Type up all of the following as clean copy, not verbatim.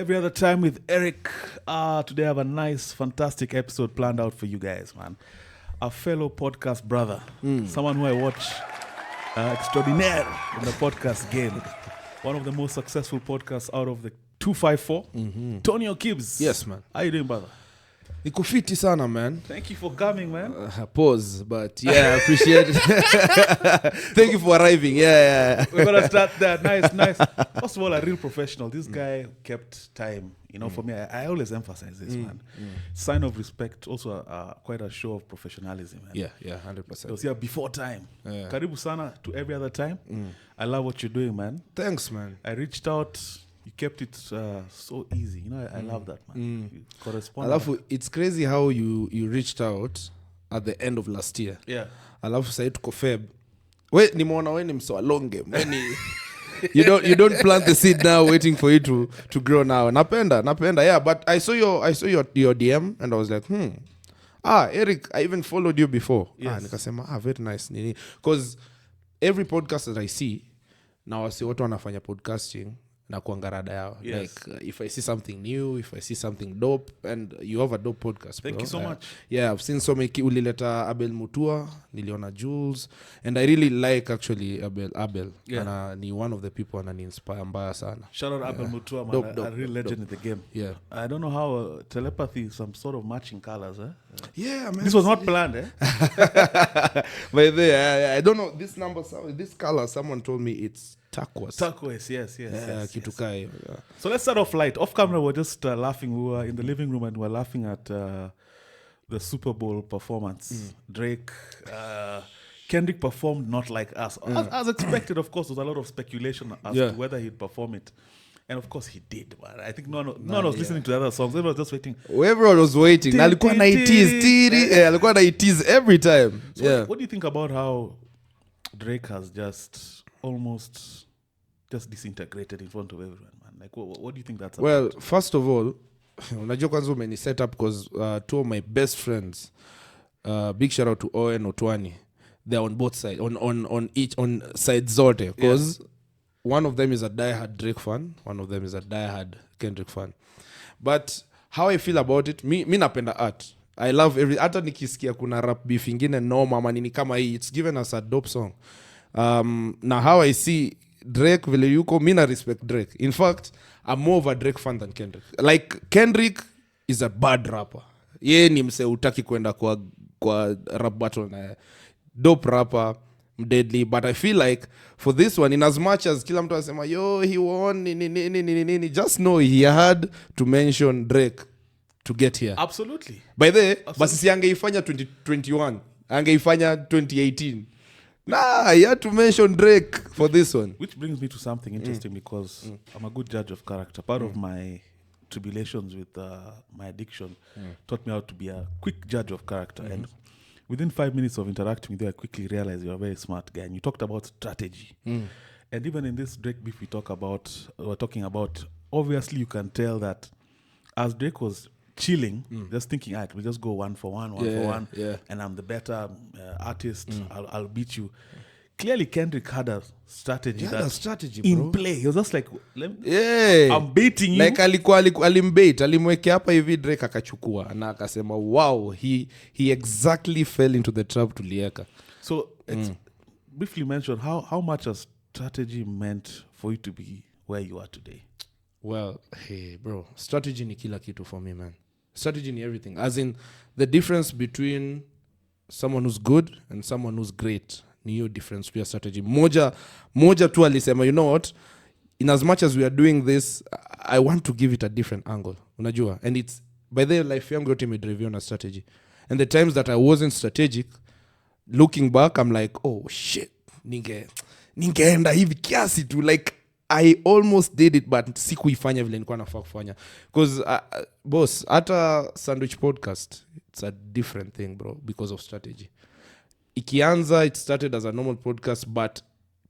Every other time with Eric. Today I have a nice, fantastic episode planned out for you guys, man. A fellow podcast brother, someone who I watch extraordinaire in the podcast game. One of the most successful podcasts out of the 254. Tonio KIbz. Yes, man. How you doing, brother? Niko fiti sana, man. Thank you for coming, man. Pause, but yeah, I appreciate it. Thank you for arriving. Yeah. We're going to start there. Nice. First of all, a real professional. This guy kept time. You know, for me, I always emphasize this, man. Sign of respect, also quite a show of professionalism, man. Yeah, 100%. It was here before time. Yeah. Karibu sana to every other time. I love what you're doing, man. Thanks, man. I reached out. You kept it so easy. You know, I love that, man. You correspond. It's crazy how you reached out at the end of last year. Yeah. Alafu sasa tuko Feb. We nimeona wewe ni mso long game. You don't plant the seed now waiting for it to grow now. Napenda. Yeah, but I saw your DM and I was like, Eric, I even followed you before. Yes. Nikasema, very nice. Because every podcast that I see, now I see watu wanafanya podcasting na kuangarada yao. Yes. Like if I see something new, if I see something dope, and you have a dope podcast. Thank you so much. Yeah, I've seen so many. Ulileta Abel Mutua, niliona Jules, and I really like actually Abel. Yeah. And ni one of the people and inspire mbaya sana. Shout out Abel Mutua, man. Dope, a real legend in the game. Yeah. I don't know how telepathy is some sort of matching colors, eh? Yeah, man. This was not planned, eh? By the way, I don't know this number, this color. Someone told me it's turquoise, yes. Kitu kai. Yeah. So let's start off light. Off camera, we're just laughing. We were in the living room and we're laughing at the Super Bowl performance. Drake, Kendrick performed not like us. As expected, of course, there was a lot of speculation as to whether he'd perform it. And of course he did, man. I think no one was listening to the other songs. Everyone was just waiting. Everyone was waiting. Alikuwa na ITs every time. So what do you think about how Drake has just almost disintegrated in front of everyone, man? Like, what do you think that's about? Well, first of all, unajua kwanza umeni set up because two of my best friends, big shout out to Owen Otwani, they're on both sides, on sides zote, because one of them is a diehard Drake fan, one of them is a diehard Kendrick fan. But how I feel about it, mi napenda art. I love hata nikisikia kuna rap beef ingine noma ama nini kama hii, it's given us a dope song. Now how I see Drake vile yuko, mi na respect Drake. In fact, I'm more of a Drake fan than Kendrick. Like Kendrick is a bad rapper. Ye ni mse utaki kwenda kwa rap battle na dope rapper, deadly. But I feel like for this one, in as much as kila mtu anasema he won nini, just know he had to mention Drake to get here. Absolutely. By the way, basi si angeifanya 2021, angeifanya 2018. Nah, you had to mention Drake for this one. Which brings me to something interesting because I'm a good judge of character. Part of my tribulations with my addiction taught me how to be a quick judge of character. And within 5 minutes of interacting with you, I quickly realized you're a very smart guy. And you talked about strategy. And even in this Drake beef we're talking about, obviously you can tell that as Drake was chilling, just thinking, all right, we'll just go one for one, and I'm the better artist, I'll beat you. Clearly Kendrick had a strategy in play. He was just like, I'm baiting you. Like alimbait, alimweke hapa hivi Drake akachukua na akasema wow, he exactly fell into the trap tulieka. So it's briefly mentioned how much a strategy meant for you to be where you are today. Well, hey bro, strategy ni kila kitu for me, man. Strategy ni everything. As in the difference between someone who's good and someone who's great. Ni hiyo difference to your strategy. Moja tu alisema, you know what? In as much as we are doing this, I want to give it a different angle. Unajua? And it's by the life yangu yote imedrive on a strategy. And the times that I wasn't strategic, looking back, I'm like, oh shit. Ningeenda hivi kiasi tu, like I almost did it, but sikuifanya vile nilikuwa nafaa kufanya. Because boss, hata Sandwich Podcast, it's a different thing, bro, because of strategy. Ikianza, it started as a normal podcast, but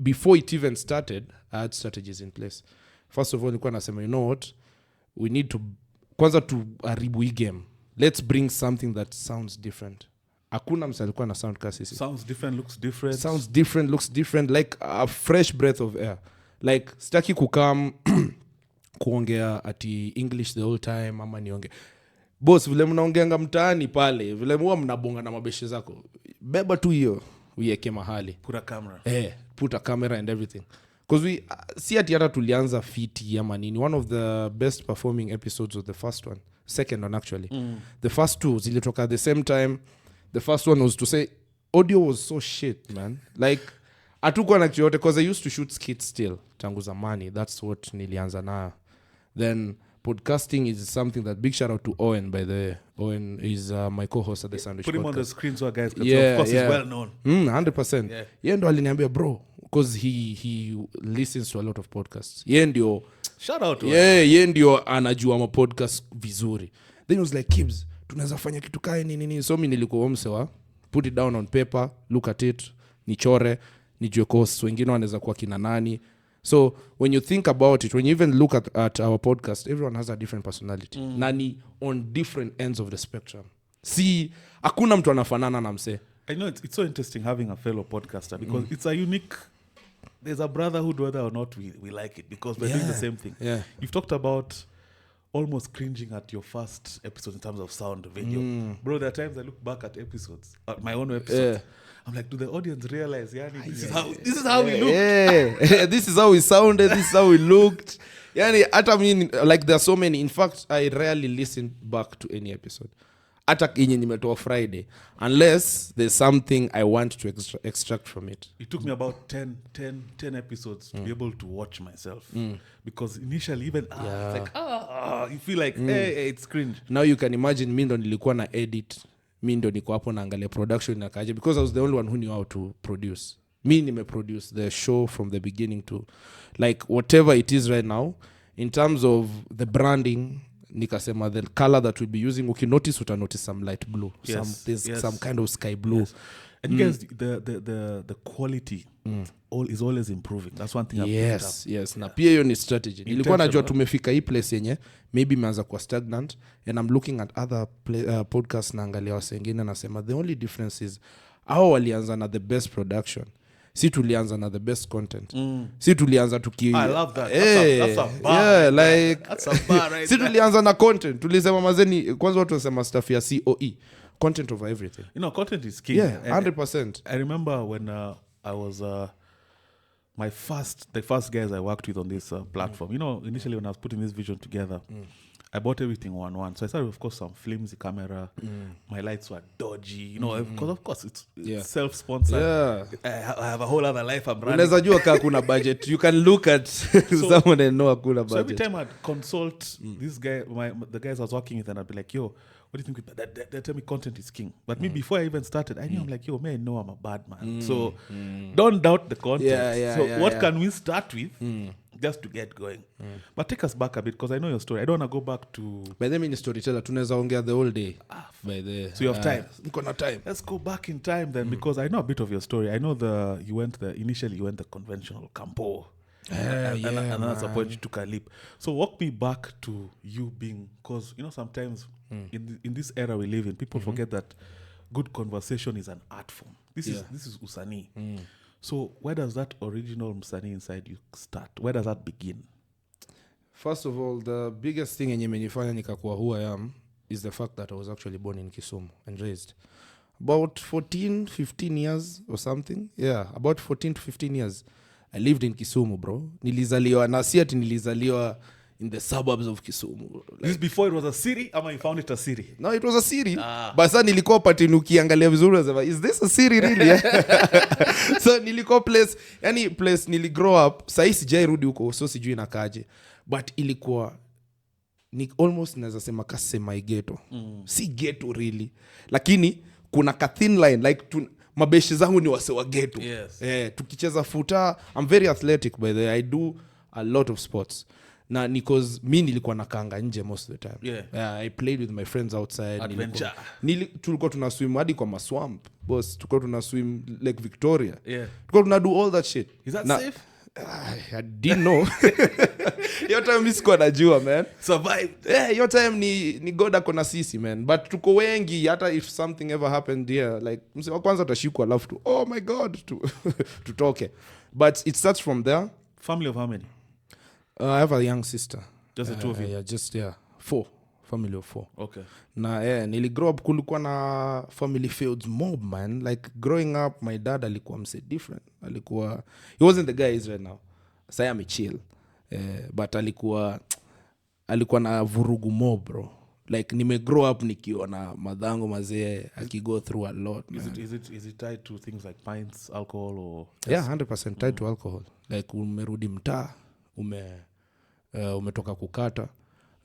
before it even started, I had strategies in place. First of all, nilikuwa nasema, you know what? We need to kwanza to haribu hii game. Let's bring something that sounds different. Hakuna msa alikuwa na sound kasi. Sounds different, looks different. Sounds different, looks different, like a fresh breath of air. Like, staki kukam kuongea ati English the whole time ama niongee boss vile mnaongeanga mtaani pale vile huwa mnabonga na mabeshe zako beba tu hiyo uiweke mahali put a camera put a camera and everything because we see ati hata tulianza fiti ama nini one of the best performing episodes of the first one second one actually the first two zilitoka at the same time the first one was to say audio was so shit man like hatukuwa na kitu yote because I used to shoot skits still tangu zamani that's what nilianza nayo then podcasting is something that big shout out to Owen by the way. Owen is my co-host at the Sandwich Put him podcast. on the screen so guys can see. Of course he's well known 100% yeye ndo aliniambia bro because he listens to a lot of podcasts yeye ndio shout out to yeye ndio anajua ma podcast vizuri then he was like KIbz tunaweza fanya kitu kae nini so mimi nilikuwa msewa put it down on paper look at it nichore nijue course wengine wanaweza kuwa kina nani so when you think about it when you even look at our podcast everyone has a different personality nani on different ends of the spectrum si hakuna mtu anafanana na mse I know it's so interesting having a fellow podcaster because it's a unique there's a brotherhood whether or not we like it because we're doing the same thing you've talked about almost cringing at your first episode in terms of sound video bro there are times I look back at episodes at my own episodes I'm like, do the audience realize, yani, this is how we looked? Yeah. This is how we sounded. This is how we looked. Yani, I mean, like there are so many. In fact, I rarely listen back to any episode. Hata yenye nimetoa Friday. Unless there's something I want to extract from it. It took me about 10 episodes to be able to watch myself. Because initially, even, it's like, you feel like, hey, it's cringe. Now you can imagine, mi ndo nilikuwa na edit. Mi ndo niko hapo naangalia production na kaje because I was the only one who knew how to produce. Mi nimeproduce the show from the beginning to like whatever it is right now in terms of the branding nikasema the color that we'll be using ukinotice utanotice some light blue some kind of sky blue and you guys the quality is always improving. That's one thing I've picked up. Yes na pia hiyo ni strategy nilikuwa najua tumefika hii place yenye maybe imeanza kuwa stagnant and I'm looking at other podcasts naangalia wase wengine nasema the only difference is hao walianza na the best production si tulianza na the best content si tulianza I love that that's a bar like that's a bar right si tulianza na content tulisema mazeni kwanza watu wasema stuff ya COE content over everything content is king 100% I remember when I was the first guys I worked with on this platform initially when I was putting this vision together I bought everything one. So I started, of course, some flimsy camera. My lights were dodgy, because of course it's self-sponsored. I have a whole other life I'm running. Unaweza jua kama kuna budget. You can look at someone and know hakuna budget. So every time I'd consult this guy, the guys I was working with, and I'd be like, yo, what do you think? They tell me content is king. But me, before I even started, I knew I'm like, yo, man, I know I'm a bad man. So don't doubt the content. What can we start with? Just to get going. But take us back a bit because I know your story. I don't want to go back to... By the way, storyteller, tunaweza ongea the whole day. So you have time? Niko na time. Let's go back in time then because I know a bit of your story. I know initially you went the conventional campo. And that's a point you took a leap. So walk me back to you being... Because, sometimes in this era we live in, people forget that good conversation is an art form. This is usanii. So where does that original msanii inside you start? Where does that begin? First of all, the biggest thing yenye imenifanya nikakuwa who I am is the fact that I was actually born in Kisumu and raised. About 14, 15 years or something. Yeah, about 14 to 15 years. I lived in Kisumu, bro. Nilizaliwa, na si ati nilizaliwa in the suburbs of Kisumu. This is before it was a city, ama you found it a city? No, it was a city. But sasa nilikuwa pati ukiangalia vizuri unasema, is this a city really? So nilikuwa place niligrow up. Sasa sijai rudi huko, so sijui nakaje. But ilikuwa almost naweza sema kasema ghetto. Si ghetto really. Lakini kuna ka thin line like mabeshi zangu ni wase wa ghetto. Tukicheza futa, I'm very athletic by the way. I do a lot of sports. Na because mi nilikuwa nakanga nje most of the time. I played with my friends outside. Adventure. Tulikuwa tunaswim hadi kwa maswamp. Boss, tulikuwa tunaswim Lake Victoria. Tulikuwa tunado all that shit. Is that safe? I didn't know. Your time mi sikuwa najua, man. Survived. Your time ni God akona sisi, man. But tuko wengi, hata if something ever happened here, like, mse wa kwanza utashikwa alafu tu, oh my God, tutoke. But it starts from there. Family of how many? I have a young sister. Just the two of you? Yeah, just 4. Family of 4. Okay. Na nili grow up kulikuwa na family feuds mob, man. Like growing up, my dad alikuwa mse different. He wasn't the guy he is right now. Saya amechill. But alikuwa na vurugu mob, bro. Like nime grow up nikiona madhango mazee akigo through a lot, man. Is it tied to things like pints, alcohol or? Yeah, 100% tied to alcohol. Like umerudi mtaa, umetoka kukata,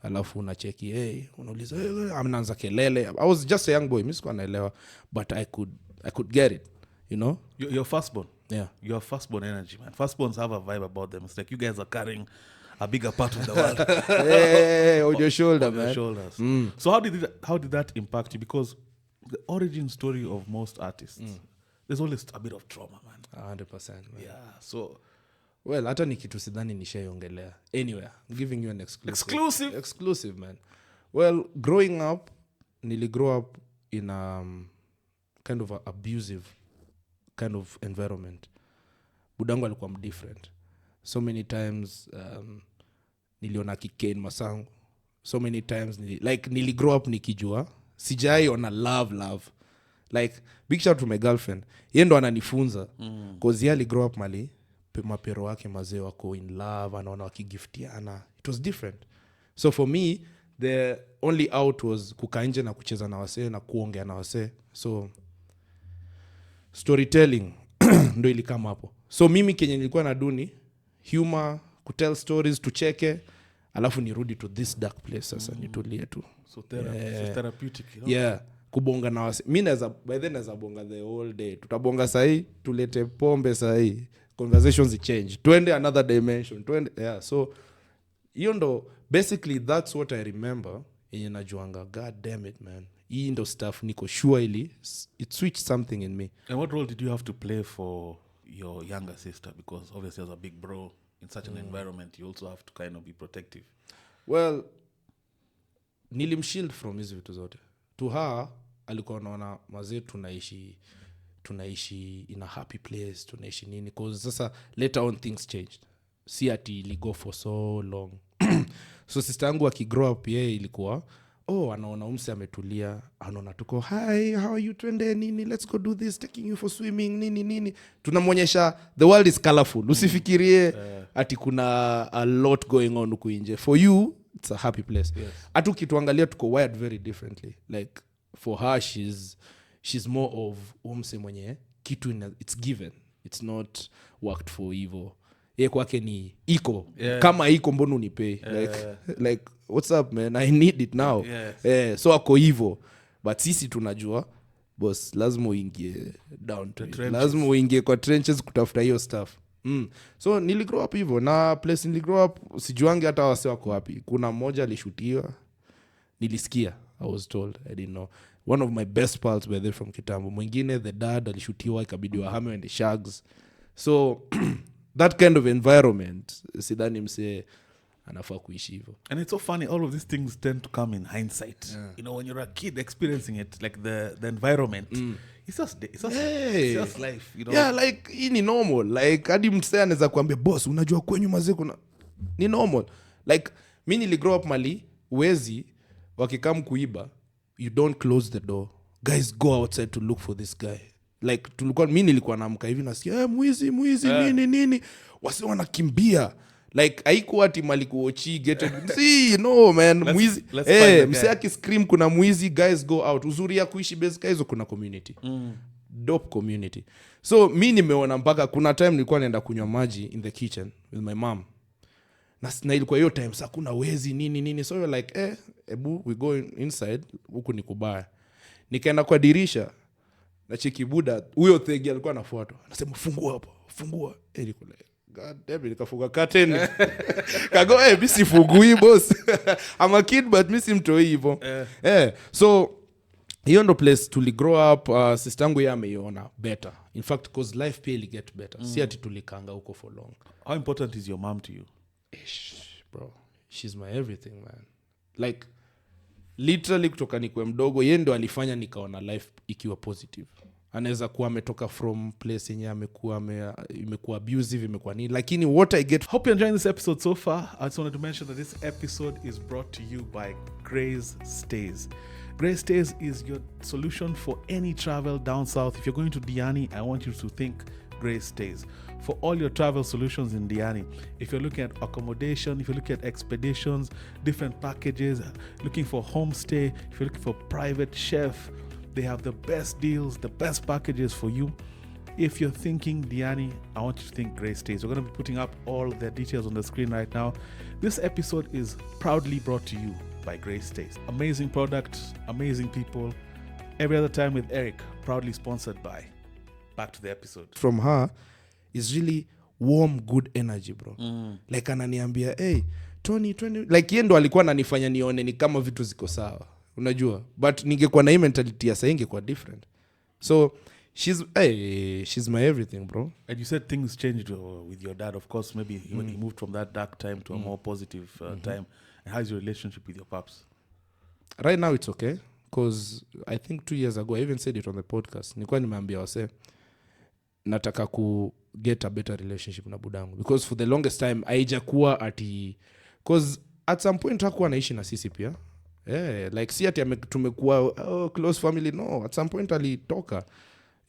alafu unacheki, unauliza, anaanza kelele. I was just a young boy, mimi sikuwa naelewa, but I could get it, you know? You're firstborn. Yeah. You're firstborn energy, man. Firstborns have a vibe about them. It's like you guys are carrying a bigger part of the world. On your shoulder, man. Your shoulders. So how did that impact you? Because the origin story of most artists, there's always a bit of trauma, man. 100%, man. Yeah. So, well, hata ni kitu sidhani nishaiongelea. Anyway, I'm giving you an exclusive, man. Well, growing up, nili grow up in a kind of a abusive kind of environment. Budangu alikuwa different. So many times niliona kikane masangu. So many times nili grow up nikijua sijai ona love. Like big shout to my girlfriend. Yeye ndo ananifunza cause yeye grow up mali mapero wake mazee wako in love, anaona wakigiftiana. It was different. So for me, the only out was kukaa nje na kucheza na wasee na kuongea na wasee. So storytelling ndo ilikama hapo. So mimi kenye nilikuwa na duni humor, kutell stories, tucheke, alafu nirudi to this dark place sasa nitulie tu. So therapeutic, you know? Yeah, kubonga na wase. Mimi by then naweza bonga the whole day. Tutabonga sahi, tulete pombe sahi. Conversations change. Twende another dimension. Yeah, so hiyo ndo basically that's what I remember. Yenye najuanga, god damn it, man. Hii ndo stuff niko sure it switched something in me. And what role did you have to play for your younger sister? Because obviously as a big bro in such an environment, you also have to kind of be protective. Well, nilimshield from hizi vitu zote. To her, alikuwa anaona mazee tunaishi in a happy place, tunaishi nini. Because sasa later on things changed. Si ati ili go for so long. So sister yangu akigrow up, yeye ilikuwa, anaona umse ametulia, anaona tuko, hi, how are you, twende nini, let's go do this, taking you for swimming, nini. Tunamwonyesha the world is colorful. Usifikirie ati kuna a lot going on huku nje. For you, it's a happy place. Yes. Atu kituangalia tuko wired very differently. Like for her, she's more of umse mwenye kitu it's given. It's not worked for evil. Ye kwake ni iko. Yeah. Kama iko mbona unipei. Like what's up, man? I need it now. Yes. So ako hivyo. But sisi tunajua boss lazima uingie down to it. Lazima uingie kwa trenches kutafuta hiyo stuff. So niligrow up hivyo. Na place niligrow up sijuange hata wase wako wapi. Kuna mmoja alishutiwa. Nilisikia. I was told. I didn't know. One of my best pals were there from Kitambo. Mwingine the dad alishutiwa ikabidi wahame and the shags. So that kind of environment sidhani mse anafaa kuishi hivyo. And it's so funny, all of these things tend to come in hindsight. You know, when you're a kid experiencing it, like the environment, it's just life, you know. Yeah, like hii ni normal. Like hadi mse anaweza kuambia boss, unajua kwenyu mazee kuna ni normal. Like mimi niligrow up mali wezi wakikam kuiba, you don't close the door. Guys go outside to look for this guy. Like mimi nilikuwa naamka hivi nasikia mwizi nini wase wanakimbia. Like haikuwa ati mali kuochi get see no man mwizi mse akiscream kuna mwizi, guys go out. Uzuri ya kuishi base guys kuna community. Dope community. So mimi nimeona mpaka kuna time nilikuwa naenda kunywa maji in the kitchen with my mom. Na ilikuwa hiyo time sasa kuna wezi nini. So we're like ebu we go inside huku ni kubaya. Nikaenda kwa dirisha na cheki buda huyo thegi alikuwa anafuata. Anasema fungua hapo, fungua. Nilikuwa like god damn it, nikafunga curtain. Kago mimi sifungui boss. I'm a kid but mimi simtoi hivyo. So hiyo ndo place tuli grow up. Sister yangu yeye ameiona better. In fact cause life pia ili get better. Si ati tulikanga huko for long. How important is your mom to you? Bro, she's my everything, man. Like literally kutoka nikwe mdogo yeye ndo alifanya nikaona life ikiwa positive. anaweza kuwa ametoka from place yenye imekuwa abusive, imekuwa nini, lakini what I get. Hope you're enjoying this episode so far. I just wanted to mention that this episode is brought to you by Grace Stays. Grace Stays is your solution for any travel down south. If you're going to Diani, I want you to think Grace Stays. For all your travel solutions in Diani, if you're looking at accommodation, if you're looking at expeditions, different packages, looking for homestay, if you're looking for private chef, they have the best deals, the best packages for you. If you're thinking Diani, I want you to think Grace Stays. We're going to be putting up all their details on the screen right now. This episode is proudly brought to you by Grace Stays. Amazing product, amazing people. Every Other Time with Eric, proudly sponsored by. Back to the episode. From her is really warm, good energy, bro. Like ananiambia, hey, Tony, like yeye ndo alikuwa ananifanya nione ni kama vitu ziko sawa. Unajua? But ningekuwa na hii mentality ya sasa ingekuwa different. So she's my everything, bro. And you said things changed with your dad. Of course, maybe when he moved from that dark time to a more positive time. And how's your relationship with your pops? Right now it's okay. Because I think 2 years ago, I even said it on the podcast. Nilikuwa nimeambia wase nataka ku get a better relationship na budangu. Because for the longest time, haijakuwa ati... Because at some point hakuwa naishi na sisi pia. Yeah, like si ati tumekuwa close family. No, at some point alitoka.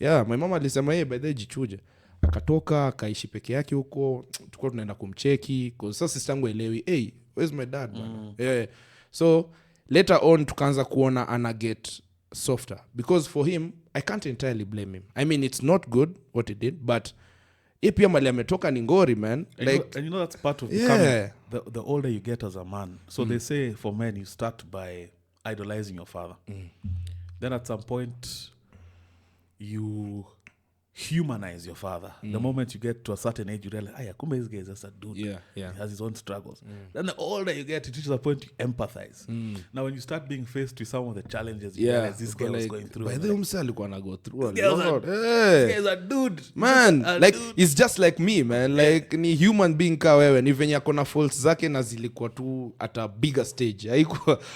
Yeah, my mama alisema yeye by the jichuje. Akatoka, akaishi peke yake huko. Tulikuwa tunaenda kumcheki. Because sasa sister yangu elewi, hey, where's my dad, man? Yeah. So later on tukaanza kuona ana get softer. Because for him, I can't entirely blame him. I mean, it's not good what he did, but pia mali ametoka ni ngori, man. And you know that's part of becoming the older you get as a man. So they say for men, you start by idolizing your father. Then at some point, you humanize your father. The moment you get to a certain age, you realize, kumbe this guy is just a dude. Yeah. He has his own struggles. Then the older you get, it reaches a point you empathize. Now when you start being faced with some of the challenges, you realize this guy was going through. By the umsa alikuwa na go through. This guy is a dude. Man, like dude. It's just like me, man. Like ni human being ka wewe, ni venye akona faults zake na zilikuwa tu at a bigger stage.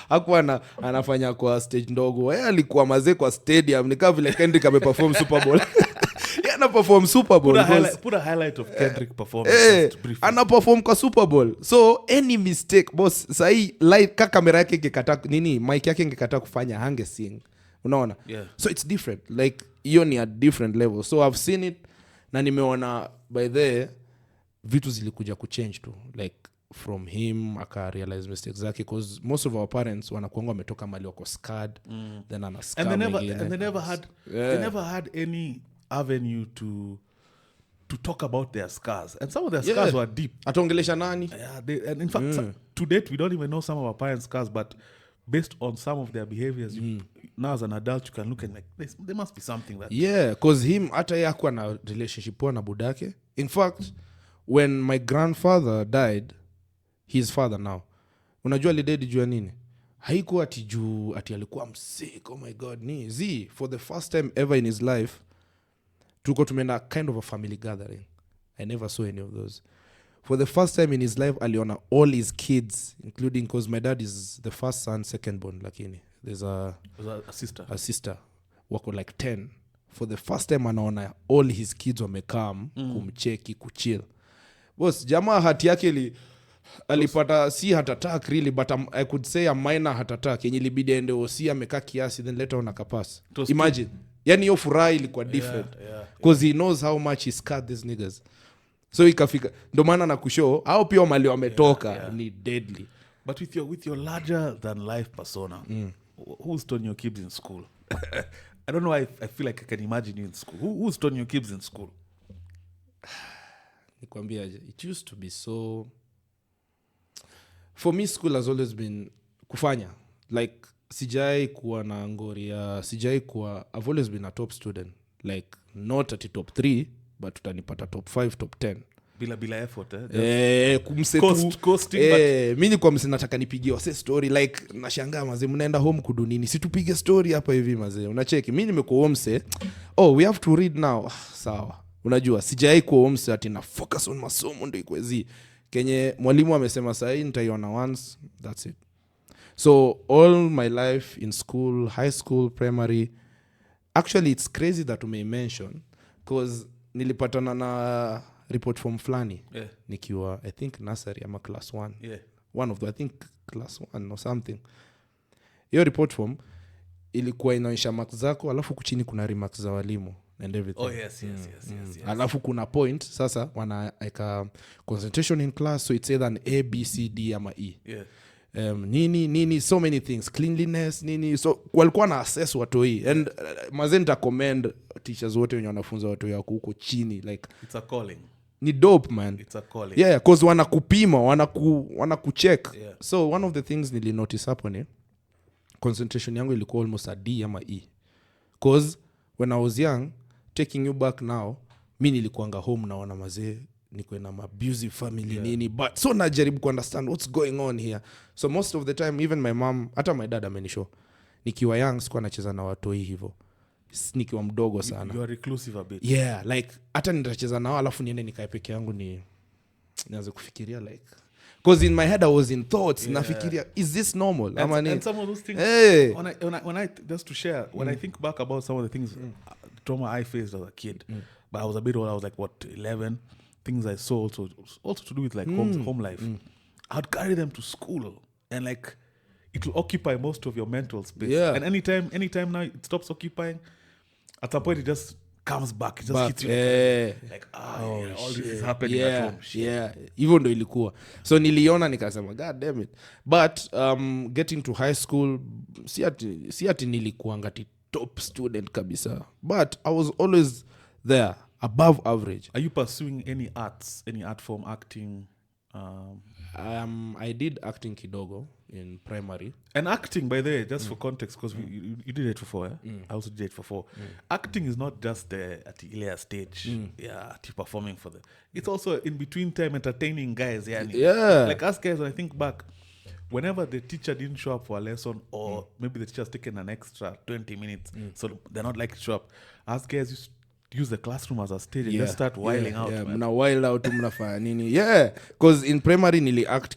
Hakuwa anafanya kwa stage ndogo. Yeye alikuwa mazee kwa stadium, ni kama vile Kendrick ameperform Super Bowl. Ana perform Super Bowl. Put a highlight of Kendrick performance. Ana perform kwa Super Bowl. So any mistake, boss, sahi light ka kamera yake ingekata nini, mic yake ingekata kufanya hange sing. Unaona? Yeah. So it's different. Like hiyo ni a different level. So I've seen it na nimeona by there vitu zilikuja kuchange tu. Like from him aka realize mistakes zake, because most of our parents wanakuanga wametoka mali wako scarred, then ana scar and they never had any avenue to talk about their scars, and some of their scars were deep. Ataongelesha nani? And in fact, to date we don't even know some of our parents' scars, but based on some of their behaviors, now as an adult you can look and like there must be something that because him hata yeye hakuwa na relationship poa na budake. In fact, when my grandfather died, his father now, unajua alidedi juu ya nini? Haikuwa ati juu ati alikuwa sick, oh my god, ni for the first time ever in his life tuko tumeenda kind of a family gathering. I never saw any of those. For the first time in his life, aliona all his kids, including, because my dad is the first son, second born, lakini there's a sister wako like 10. For the first time anaona all his kids wamekam kumcheki, kuchill. Boss, jamaa hati yake alipata si heart attack really, but I could say a minor heart attack yenye libidi ende osi amekaa kiasi, then later on akapass. Imagine. Yani hiyo furaha ilikuwa different. Because he knows how much he scarred these niggas. So ikafika ndo maana na kushow au pia mali wametoka ni deadly. But with your larger than life persona, who's Tonio KIbz in school? I don't know, I feel like I can imagine you in school. Who's Tonio KIbz in school? Nikwambiaje, it used to be so... For me, school has always been kufanya. Like, sijai kuwa na ngoria, I've always been a top student. Like, not at the top 3, but utanipata top 5, top 10. Bila effort, mimi kwa mse nataka nipigie wase story, like nashangaa mazee mnaenda home kudunini, situpige story hapa hivi mazee, unacheki mimi nimekuwa mse, we have to read now, sawa, unajua sijai kuwa mse ati na focus on masomo ndio ikwezi kenye mwalimu amesema sasa nitaiona once, that's it. So all my life in school, high school, primary, actually it's crazy that may mention because nilipatana na report form flani nikiwa I think nursery ama class 1 one of the I think class 1 or something. Hiyo report form ilikuwa inaonyesha marks zako alafu kuchini kuna remarks za walimu and everything. Yes. Alafu kuna point sasa wanaeka concentration in class, so it's either an A, B, C, D ama E. Nini so many things, cleanliness nini, so walikuwa na assess watu hii and mazenta commend teachers wote wenye wanafunza watu yako huko chini, like it's a calling. Ni dope man. It's a calling. Yeah, cause wanakupima, wanakucheck. So one of the things nili notice hapo ni concentration yangu ilikuwa almost a D ama E. Cause when I was young, taking you back now, mimi nilikuanga home naona mazee niko na abusive family nini, but so najaribu ku understand what's going on here. So most of the time even my mom, hata my dad amenishow, nikiwa young sikuwa nacheza na watu hivyo, nikiwa mdogo sana. You are reclusive a bit. Yeah, like hata nitacheza nao alafu niende nikae peke yangu nianze kufikiria like, because in my head I was in thoughts nafikiria is this normal? And some of those things when I just to share when I think back about some of the things trauma I faced as a kid, but I was a bit old, I was like 11, things I saw also to do with like home life. I'd carry them to school and like it will occupy most of your mental space. And anytime now it stops occupying, at some point it just comes back, it just hits you like all this is happening at home. Hivyo ndo ilikuwa. So niliona nikasema god damn it. But getting to high school si ati nilikuwa ngati top student kabisa, but I was always there above average. Are you pursuing any art form, acting? I did acting kidogo in primary. And acting, by the way, just for context, because you did it for 4, I also did it for 4. Acting is not just at the Ilea stage, performing for them. It's also in between time entertaining guys. Like us guys, when I think back, whenever the teacher didn't show up for a lesson, or maybe the teacher's taken an extra 20 minutes, so they're not like to show up, us guys used to use the classroom as a stage and just start wiling out. Mna wild out, mnafanya nini. Because in primary nili act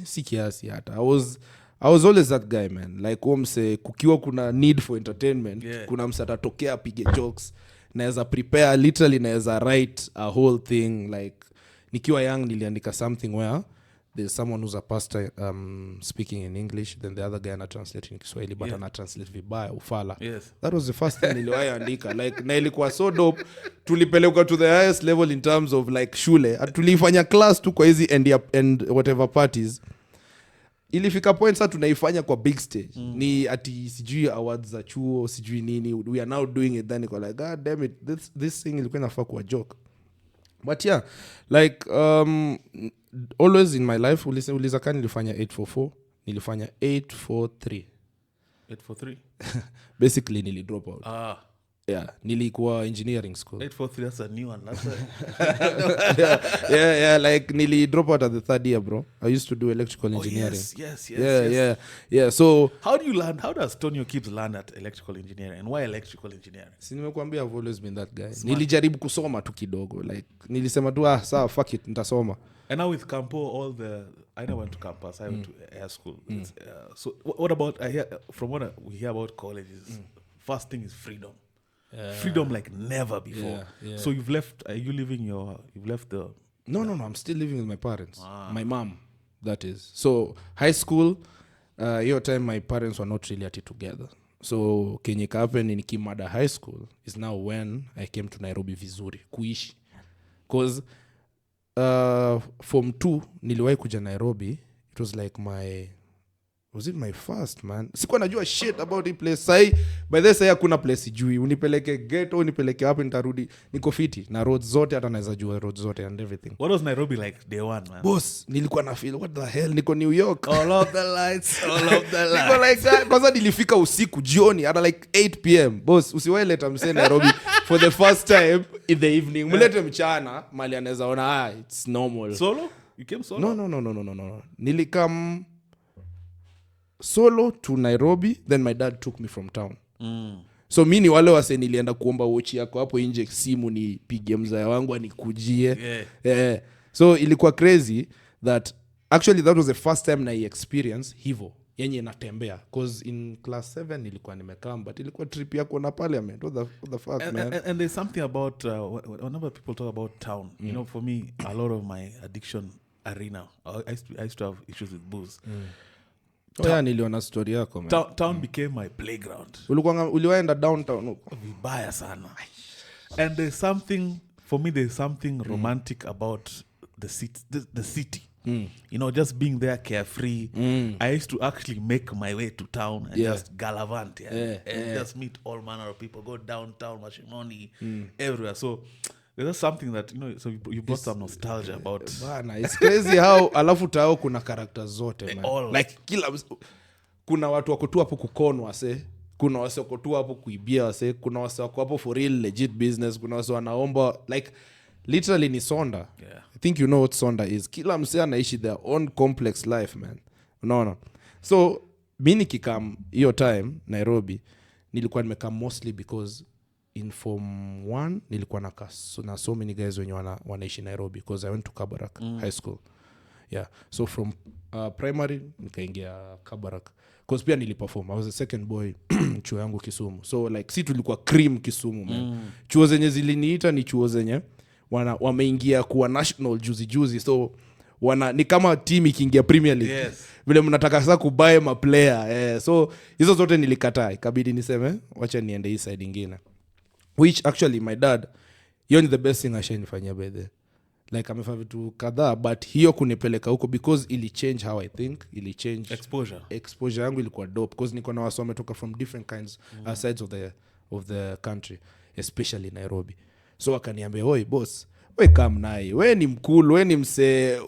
si kiasi hata. I was always that guy man. Like say kukiwa kuna need for entertainment, kuna msata tokea pige jokes, naeza prepare literally, naeza write a whole thing. Like nikiwa young niliandika something where there's someone who's a pastor speaking in English, then the other guy ana translate in Kiswahili, but ana translate vibaya ufala. That was the first thing niliwahi andika. Like na ilikuwa so dope, tulipeleka to the highest level in terms of like shule. Tulifanya class tu kwa hizi and whatever parties. Ilifika point sasa tunaifanya kwa big stage. Ni ati sijui awards za chuo, sijui nini. We are now doing it, then like god damn it, this thing ilikuwa inafaa kuwa joke. But yeah, like always in my life uliza kani nilifanya 844, nilifanya 843. 843 basically nili drop out. Nilikuwa engineering school. 843, that's a new one. Like nili drop out at the 3rd year, bro. I used to do electrical engineering. Yes. So how does Tonio KIbz learn at electrical engineering, and why electrical engineering? Si nimekuambia I've always been that guy. Nilijaribu kusoma tu kidogo, like nilisema tu sawa fuck it nitasoma. And now with Campo, I never went to campus, I went to air school. So what about, from what we hear about colleges, first thing is freedom. Freedom like never before. So you've left the... No, I'm still living with my parents. My mom, that is. So high school, your time my parents were not really at it together. So Kenyan happen in Kimada High School is now when I came to Nairobi vizuri, kuishi. Because form 2 niliwahi kuja Nairobi. It was like was it my first, man? Sikuwa najua shit about this place. By the way hakuna place sijui. Unipeleke ghetto, unipeleke wapi nitarudi. Niko fiti na roads zote, hata naweza jua roads zote and everything. What was Nairobi like day one, man? Boss, nilikuwa na feel what the hell, niko New York. All of the lights. Niko like that. Kwanza nilifika usiku jioni at like 8 p.m. Boss, usiwahi leta mse Nairobi for the first time in the evening. Mulete mchana, mali anaweza ona it's normal. Solo? You came solo? No. Nilikam solo to Nairobi, then my dad took me from town. So mi ni wale wase nilienda kuomba watch yako hapo nje, simu nipige mzaya wangu anikujie. So ilikuwa crazy that actually that was the first time na experience hivyo yenye natembea cause in class 7 nilikuwa nimekam but ilikuwa trip yako na parliament what the fuck man. And there's something about whenever people talk about town, you know, for me a lot of my addiction arena, I used to have issues with booze. Niliona story yako man. Town became my playground. Uliwaenda downtown huko Vibaya sana. And there's something romantic about the city. You know, just being there carefree. I used to actually make my way to town and just galavant and just meet all manner of people, go downtown, Mashimoni, everywhere. So there's something that, you know, so you brought some nostalgia about. It's crazy how alafu tao kuna characters zote man. All. Like kuna watu wako tu hapo kukonwa wase, kuna wase wako tu hapo kuibia wase, kuna wase wako hapo for real legit business, kuna wase wanaomba like literally ni sonda. I think you know what sonda is. Kila msee anaishi their own complex life man. Unaona? So mimi nikikam hiyo time Nairobi nilikuwa nimekam mostly because in form 1 nilikuwa na so many guys wenye wanaishi Nairobi because I went to Kabarak high school. Yeah. So from primary nikaingia Kabarak because pia niliperform. I was the second boy chuo yangu Kisumu. So like si tulikuwa cream Kisumu man. Chuo zenye ziliniita ni chuo zenye wameingia kuwa national juzi so ni kama team ikiingia Premier League. Yes. Vile mnataka sasa kubuy ma player. So hizo zote nilikataa. Ikabidi niseme wacha niende hii side nyingine. Which actually my dad, hiyo ni the best thing ashanifanyia by the like amefanya vitu kadhaa but hiyo kunipeleka huko because ili change how I think, ili change exposure yangu ilikuwa dope because niko na watu wametoka from different kinds sides of the country, especially Nairobi. So akaniambia oi boss, we come nai, we ni mkulu, we ni mse,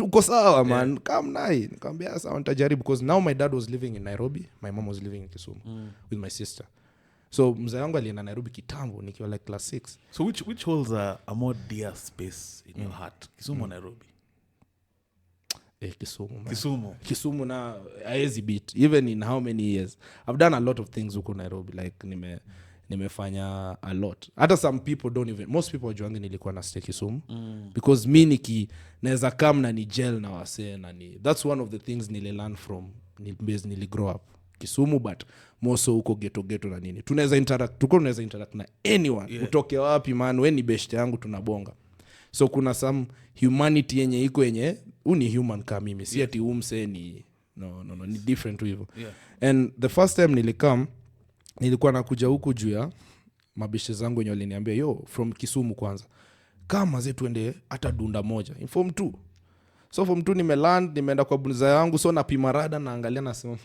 uko sawa man, come nai. Nikamwambia sawa nitajaribu because now my dad was living in Nairobi, my mom was living in Kisumu with my sister. So mzee wangu alienda Nairobi kitambo nikiwa like class 6. So which holds a more dear space in your heart? Kisumu or Nairobi? Kisumu na haezi beat even in how many years. I've done a lot of things huko Nairobi like nimefanya a lot. Hata some people don't even, most people wajuangi nilikuwa na stay Kisumu because mi naweza come na ni gel na wase na ni, that's one of the things nililearn from nili grow up Kisumu but moso huko ghetto na nini. Tunaweza interact na anyone. Utoke wapi man, we ni best yangu tunabonga. So kuna some humanity yenye iko yenye uni human kama mimi. Si ati umse ni no ni different hivyo. And the first time nilikuwa nakuja huku juu ya mabishe zangu wenye waliniambia yo from Kisumu kwanza kama zetu tuende hata dunda moja in form 2. So form 2 nimeland, nimeenda kwa bunza yangu so napima rada naangalia nasema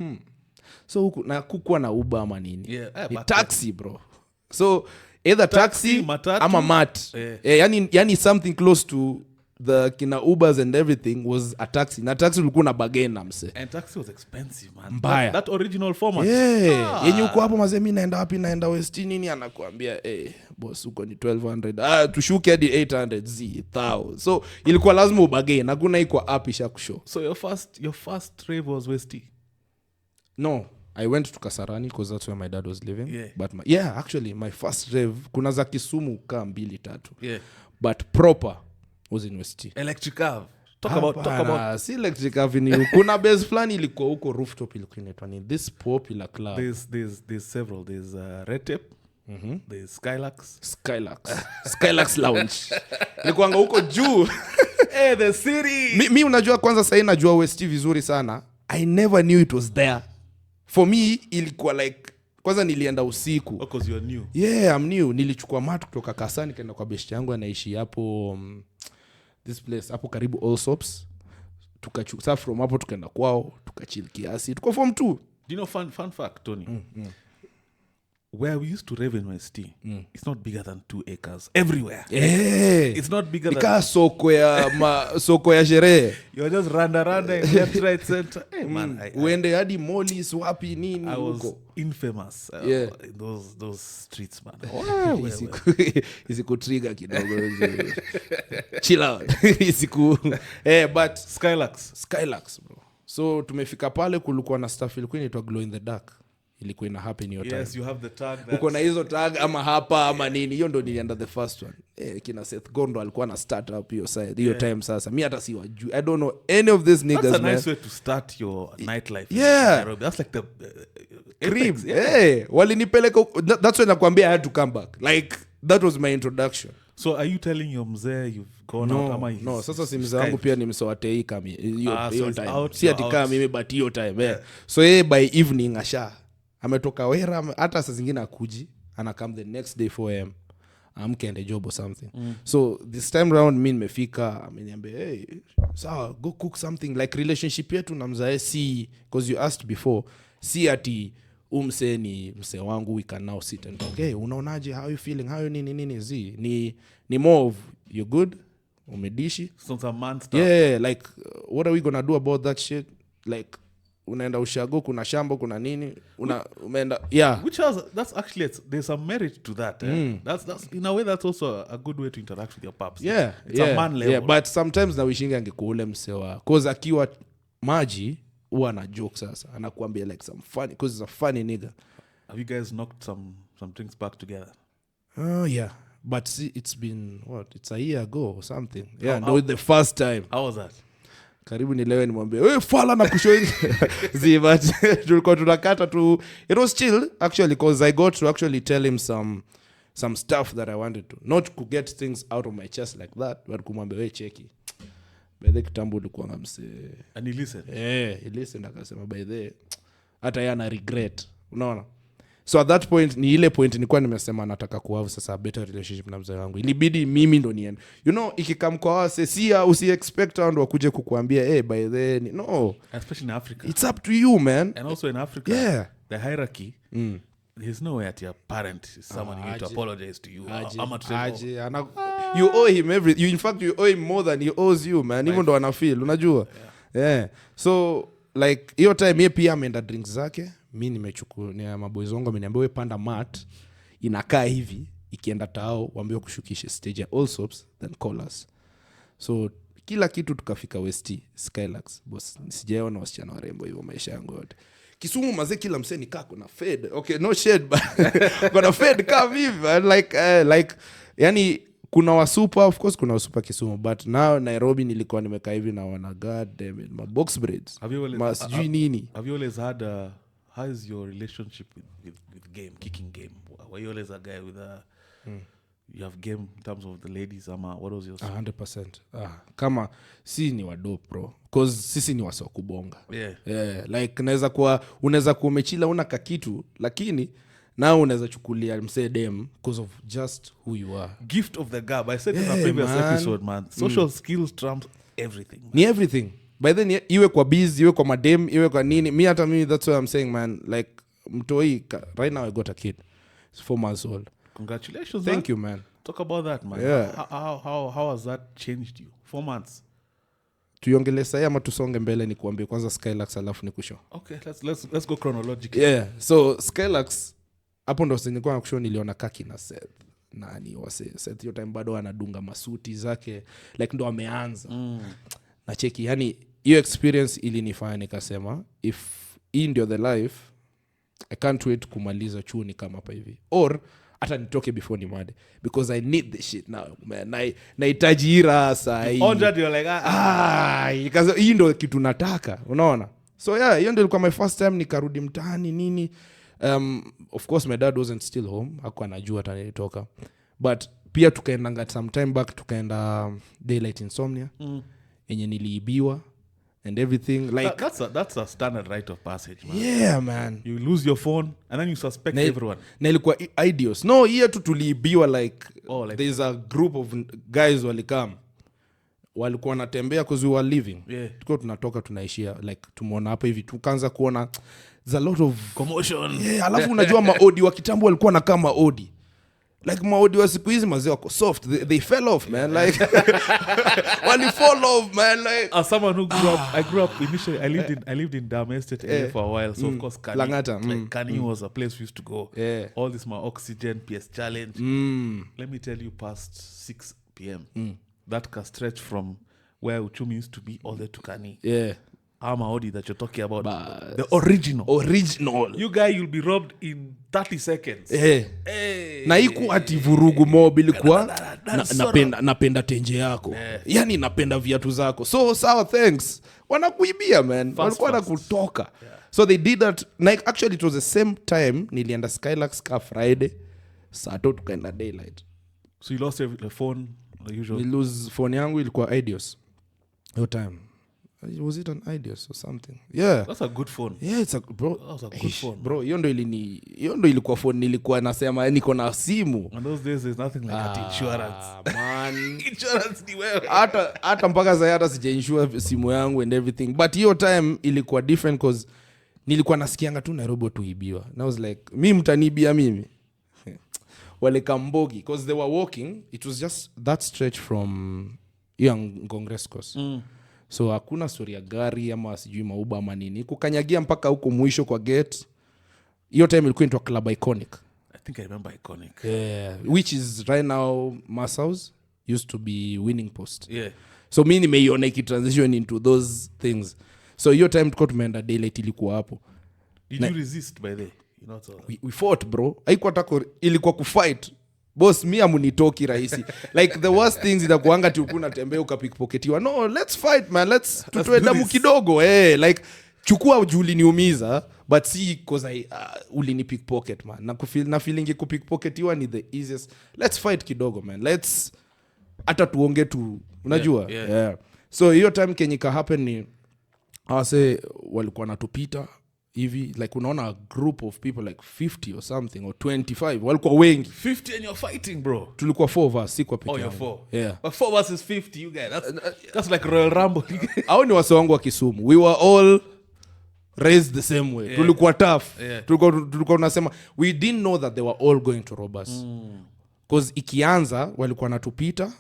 so huku na kukuwa na Uber ama nini. Ni taxi bro. So either taxi ama mat. Yani something close to the kina Ubers and everything was a taxi. Na taxi ulikuwa na bargain na mse. And taxi was expensive man. Mbaya. That original format. Yenye uko hapo mazee mimi naenda wapi, naenda West nini, anakuambia boss uko ni 1200. Tushuke hadi 800 1000. So ilikuwa lazima ubargain. Hakuna iko app isha kushow. So your first rave was West? No, I went to Kasarani because that's where my dad was living. But actually my first rave kuna za Kisumu kama 2-3. But proper was in West. Electric Ave. Talk about si Electric Avenue. Kuna base plan ilikuwa huko rooftop ilikuwa inaitwa ni this popular club. There's several. There's Red Tape. There's Skylax Lounge. Ilikuwa huko juu. The city. Mi unajua kwanza sasa najua West vizuri sana. I never knew it was there. For me ilikuwa like kwanza nilienda usiku because you are new. I'm new. Nilichukua matu kutoka Kasani kaenda kwa best yangu anaishi hapo this place hapo karibu Allsops. Tukachukua from hapo tukaenda kwao tukachill kiasi. Tuko form 2. Do you know fun fact Tony? Where we used to rave in West, it's not bigger than 2 acres everywhere. It's not bigger than ika soko ya sherehe. You're just randa left right center. Man, uende hadi Mollis wapi nini I was huko. Infamous in those streets man. Isiku trigger kidogo. Chill out. But Skylax bro. So tumefika pale kulikuwa na stuff ilikuwa inaitwa glow in the dark. ilikuwa ina happen hiyo time. Yes, you have the tag. Uko na hizo tag ama hapa ama nini, hiyo ndo nilienda the first one. Kina Seth Gondo alikuwa na start up hiyo side hiyo time. Sasa mimi hata siwajui, I don't know any of these niggas. That's a nice way to start your nightlife. Yeah, that's like the cream. Walinipeleka, that's when nakwambia I had to come back, like that was my introduction. So are you telling your mzee you've gone out ama no sasa si mzee wangu pia ni msoatei kama hiyo time out, si ati kama mimi but hiyo time so by evening ametoka wera, hata saa zingine akuji ana come the next day 4am amke ende job or something. So this time round mimi nimefika, ameniambia hey sawa go cook something, like relationship yetu na mzae si, because you asked before, si ati umse ni mse wangu we can now sit and talk, hey unaonaje, how you feeling, how you nini zi ni more of you good umedishi some man stuff. Yeah, like what are we gonna do about that shit, like unaenda ushago, kuna shamba, kuna nini, umeenda which that's actually there's some merit to that. That's in a way that's also a good way to interact with your pops. It's a man level. But sometimes na wishinga angekuule msewa, cause akiwa maji huwa na joke sasa, anakuambia like some funny, because he's a funny nigga. Have you guys knocked some drinks back together? Yeah, but see, it's been it's a year ago or something. No, the first time. How was that? Karibu nilewe nimwambia wewe fala na kushoini but tulikuwa tunakata tu, it was chill actually, because I got to actually tell him some stuff that I wanted to, not to get things out of my chest like that, but kumwambia wewe cheki by the kitambo ulikuwa ngamse, and he listened. He listened, akasema by the hata yana regret, unaona. So at that point, ni ile point nilikuwa nimesema nataka kuhave sasa a better relationship na mzee wangu. Ilibidi mimi ndo niende. You know, ikikam kwa wase sia usi expect ando wakuje kukuambia hey by the no, especially in Africa. It's up to you, man. And also in Africa, the hierarchy, there's no way that your parent is someone you need to apologize to you. You owe him everything. In fact, you owe him more than he owes you, man. Even ndo ana feel, unajua. Yeah. So like hiyo time yeye pia ameenda drinks zake, mimi nimechukua maboys wangu ameniambia wewe panda mat inakaa hivi, ikienda tao waambie kushukisha stage ya all sops then call us. So kila kitu tukafika West Skylax, boss. Sijaona wasichana warembo hivyo maisha yangu yote. Kisumu mazee kila mseni kako na fed. Okay, no shade but kuna fed kama hivi like yani kuna wasupa, of course kuna wasupa Kisumu, but now Nairobi nilikuwa nimekaa hivi na wana god damn it, my box braids. Have you always had how is your relationship with game, kicking game? Were you always a guy with you have game in terms of the ladies ama what was your 100%? Kama si ni wadope bro, cause sisi ni wasa kubonga. Like unaweza kuwa umechila una kakitu, lakini now unaweza chukulia msee dem because of just who you are. Gift of the gab. I said in a previous episode, man. Social skills trumps everything. Man. Ni everything. By then iwe kwa biz, iwe kwa madem, iwe kwa nini. Me, that's what I'm saying, man. Like mtoi, right now I got a kid. It's 4 months old. Congratulations. Thank you, man. Talk about that, man. Yeah. How has that changed you? 4 months. Tuiongele sasa ama tusonge mbele ni kuambia kwanza Skylax alafu nikusho. Okay, let's go chronologically. Yeah. So Skylax hapo ndo nilikuwa nakusho, niliona Kaki na Seth. Nani Seth hiyo time bado anadunga masuti zake, like ndo ameanza. Na cheki, yani hiyo experience ilinifanya nikasema if hii ndio the life, I can't wait kumaliza chuo ni kama hapa hivi, or hata nitoke before ni made, because I need this shit now, man. Nahitaji hii rasa hii. You're like because hii ndio kitu nataka, unaona. So yeah, hiyo ndio ilikuwa my first time nikarudi mtaani nini. Of course my dad wasn't still home, hakuwa anajua hata nilitoka, but pia tukaenda some time back, tukaenda daylight insomnia yenye niliibiwa and everything, like that's a standard rite of passage, man. Yeah, man. You lose your phone and then you suspect everyone. Na ilikuwa ideas. No, here tu tuliibiwa like there's a group of guys walikuwa wanatembea because we were living. Tuko tunatoka tunaishia like tumeona hapa hivi, tukaanza kuona there's a lot of commotion. Alafu unajua maodi wa kitambo walikuwa na kama maodi. Like maodi wa siku hizi mazee wako soft, they fell off, man. Like wali fall off, man. Like as someone who grew up initially, I lived in Dam Estate for a while, so of course Kani was a place we used to go. All this my oxygen PS challenge. Let me tell you, past 6 p.m. that can stretch from where Uchumi used to be all the way to Kani. Armour Audi that you're talking about. But The original. You guy, you'll be robbed in 30 seconds. Na iku ati vurugu mob ilikuwa napenda tenje yako. Yani napenda viatu zako. So sawa, thanks. Wanakuibia, man. Walikuwa wanakutoka. So they did that. Like actually it was the same time nilienda Skylux car Friday. Sato tukaenda daylight. So you lost your phone, the usual? We lose phone yangu ilikuwa Idios. Your time. Was it an Idios or something? Yeah. That's a good phone. Yeah, it's a bro. That was a good phone. Bro, hiyo ndo ilikuwa phone nilikuwa nasema niko na simu. And those days there's nothing like insurance. Man. Insurance ni wewe. Hata mpaka sasa hata sija insure simu yangu and everything. But hiyo time ilikuwa different cause nilikuwa nasikianga tu Nairobi tuibiwa. And I was like, mimi mtanibia mimi. Wale Kambogi because they were walking. It was just that stretch from young Congress course. So hakuna story ya gari ama sijui mauba ama nini. Kukanyagia mpaka huko mwisho kwa gate. Hiyo time ilikuwa into a club Iconic. I think I remember Iconic. Yeah, which is right now Masaus used to be Winning Post. Yeah. So mimi nimeiona transition into those things. So hiyo time tuko tumeenda daylight ilikuwa hapo. Did you resist by the way? You know, we fought, bro. Haikuwa tako ilikuwa kufight. Boss, mi amunitoki rahisi. Like the worst things inakuanga tu kuna tembea ukapickpocketiwa. No, let's fight, man. Let's tutoe damu kidogo. Like chukua juu uliniumiza but see cause ulini pickpocket, man. Na feeling kupickpocketiwa ni the easiest. Let's fight kidogo, man. Let's hata tuonge tu unajua. Yeah. So hiyo time kenyika happen ni awase walikuwa natupita hivi like unaona a group of people like 50 or something or 25 walikuwa wengi 50 and you're fighting, bro. Tulikuwa 4 of us, si kwa peke yangu. You're 4. Yeah. But 4 versus 50, you guys. That's like Royal Rumble. Hao ni wase wangu wa Kisumu. We were all raised the same way. Tulikuwa tough. Tulikuwa tunasema we didn't know that they were all going to rob us. Cause ikianza walikuwa natupita,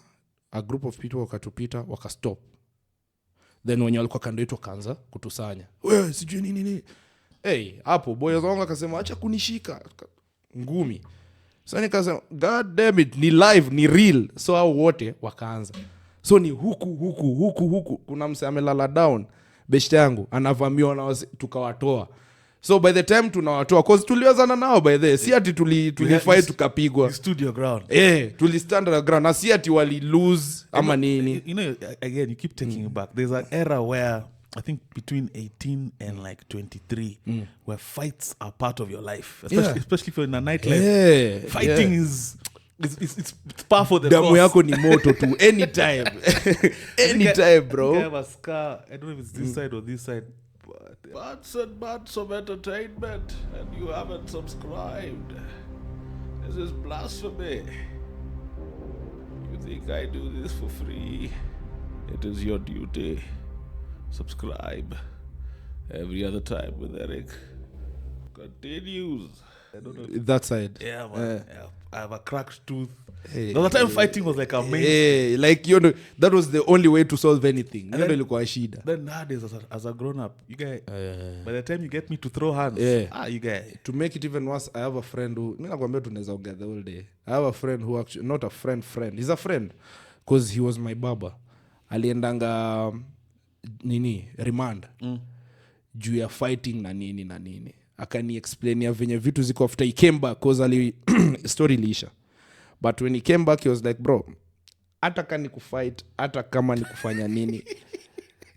a group of people wakatupita, wakastop. Then wenye walikuwa kando yetu kaanza kutusanya. Wewe sijui nini. Hapo boys wangu akasema acha kunishika ngumi. Sasa nikasema god damn it, ni live, ni real. So hao wote wakaanza. So ni huku kuna mse amelala down. Beshte yangu anavamiwa na tukawatoa. So by the time tunawatoa cause tuliwazana nao by the si ati tulifight tukapigwa. You stood your ground. Tulistand our ground. Na si ati wali lose ama nini. You know, again you keep taking it back. There's an era where I think between 18 and like 23 where fights are part of your life, especially if you're in a nightlife. Fighting is it's par for the course. Damu yako ni moto tu anytime. Anytime, bro. You have a scar. I don't know if it's this side or this side. Bats and bats of entertainment, and you haven't subscribed. This is blasphemy. You think I do this for free? It is your duty. Subscribe. Every other time with Eric continues. I don't know. That side. Yeah, man. I have a cracked tooth. The other time fighting was like amazing. Like you know, that was the only way to solve anything. And then nowadays, as a grown up, you guys, by the time you get me to throw hands, you guys. To make it even worse, I have a friend who, the whole day. I have a friend who actually, not a friend, he's a friend, because he was my baba. Aliendanga remand juu ya fighting na nini. Akani explain ya venye vitu ziko after he came back cause story liisha. But when he came back he was like, bro, hata kani kufight, hata kama ni kufanya nini,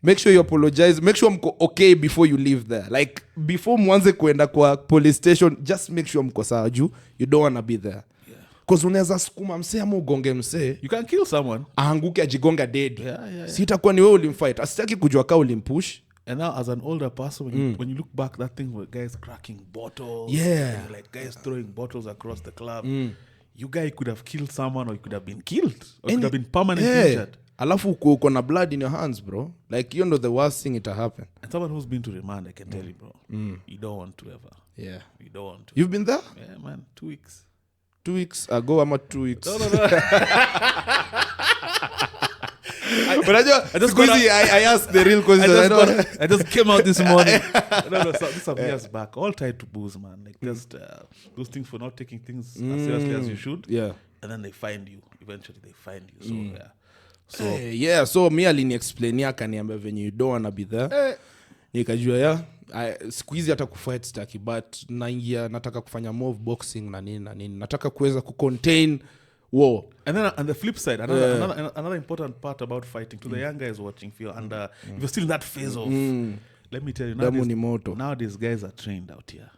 make sure you apologize, make sure mko okay before you leave there. Like before mwanze kuenda kwa police station, just make sure mko sawa juu you don't want to be there. Cause unaweza sukuma msee ama ugonge msee, you can kill someone, aanguke ajigonga dead. Si itakuwa ni wewe ulimfight, asitaki kujua kama ulimpush. And now as an older person, when you look back, that thing where guys cracking bottles, and like guys throwing bottles across the club, you guy could have killed someone, or you could have been killed, or you could have been permanently injured. Alafu uko na blood in your hands, bro. Like you know the worst thing it happen. And someone who's been to remand, I can tell you, bro, you don't want to ever. Yeah, you don't want to. You've been there? Yeah, man. 2 weeks. 2 weeks ago, I'm 2 weeks. No. But I asked the real question. I just came out this morning. This is some years back. All tied to booze, man. Like just those things for not taking things as seriously as you should. Yeah. And then they find you. Eventually they find you. So So me alini explain ya kaniambia venye you don't wanna be there. nikajua siku hizi hata kufight staki, but naingia nataka kufanya more boxing na nini nataka kuweza kucontain war. And then on the flip side, another important part about fighting to the young guys watching for you, and if you're still in that phase of let me tell you, nowadays guys are trained out here.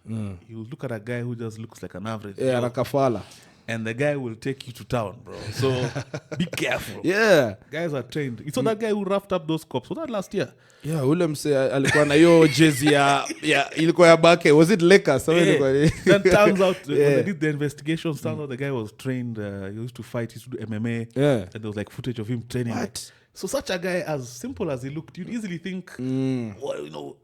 You look at a guy who just looks like an average rakafala, and the guy will take you to town, bro. So be careful. Guys are trained. You saw that guy who roughed up those cops. Was that last year? Ule mse alikuwa na hiyo jezi ya ilikuwa ya bake. Was it Lakers? Then turns out when they did the investigations, turns out the guy was trained. He used to fight. He used to do MMA. And there was like footage of him training. What? So such a guy, as simple as he looked, you'd easily think, well, you know,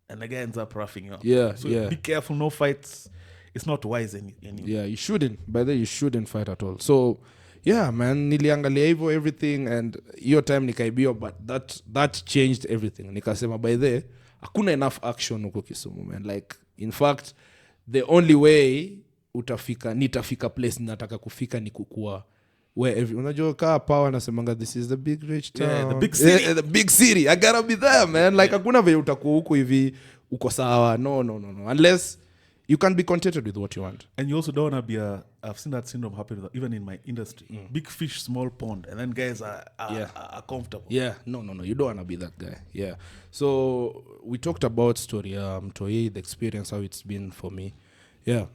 and the guy ends up roughing you up. So be careful. No fights. It's not wise anymore. Yeah, you shouldn't. By the way, you shouldn't fight at all. So yeah, man, niliangalia hivyo everything, and your time nikaibio, but that changed everything. Nikasema by the hakuna enough action huko Kisumu, man. Like in fact the only way nitafika place nataka kufika ni kukua where unajua kaa power nasemanga this is the big rich town, the big city. The big city, I gotta be there, man. Like hakuna vile utakuwa huko hivi uko sawa. No, unless you can be contented with what you want. And you also don't want to be I've seen that syndrome happen even in my industry. Big fish, small pond. And then guys are comfortable. Yeah, no. You don't want to be that guy. Yeah. So we talked about story, Mtoi, the experience, how it's been for me. Yeah.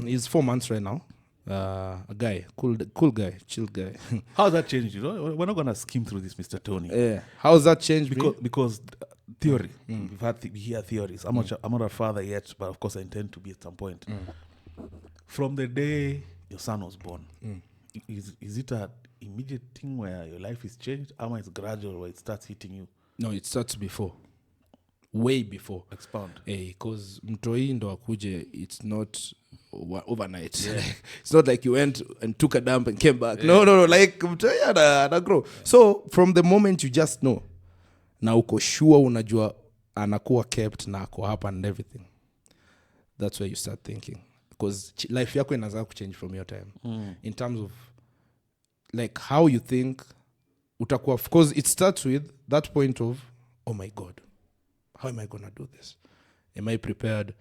He's 4 months right now. A guy, cool guy, chill guy. How's that changed? You know, we're not going to skim through this, Mr. Tony. Yeah. How's that changed? Because theory. We hear theories. I'm not a father yet, but of course I intend to be at some point. From the day your son was born, is it an immediate thing where your life is changed, or it's gradual where it starts hitting you? No, it starts before. Way before. Expound. Because mtoi ndo akuje, it's not overnight. It's not like you went and took a dump and came back. No, like mtoi ana grow. So from the moment you just know, na uko sure unajua anakuwa kept na ako hapa and everything, that's where you start thinking, because life yako inaanza kuchange from your time. In terms of like how you think utakuwa, of course it starts with that point of, oh my god, how am I gonna do this? Am I prepared?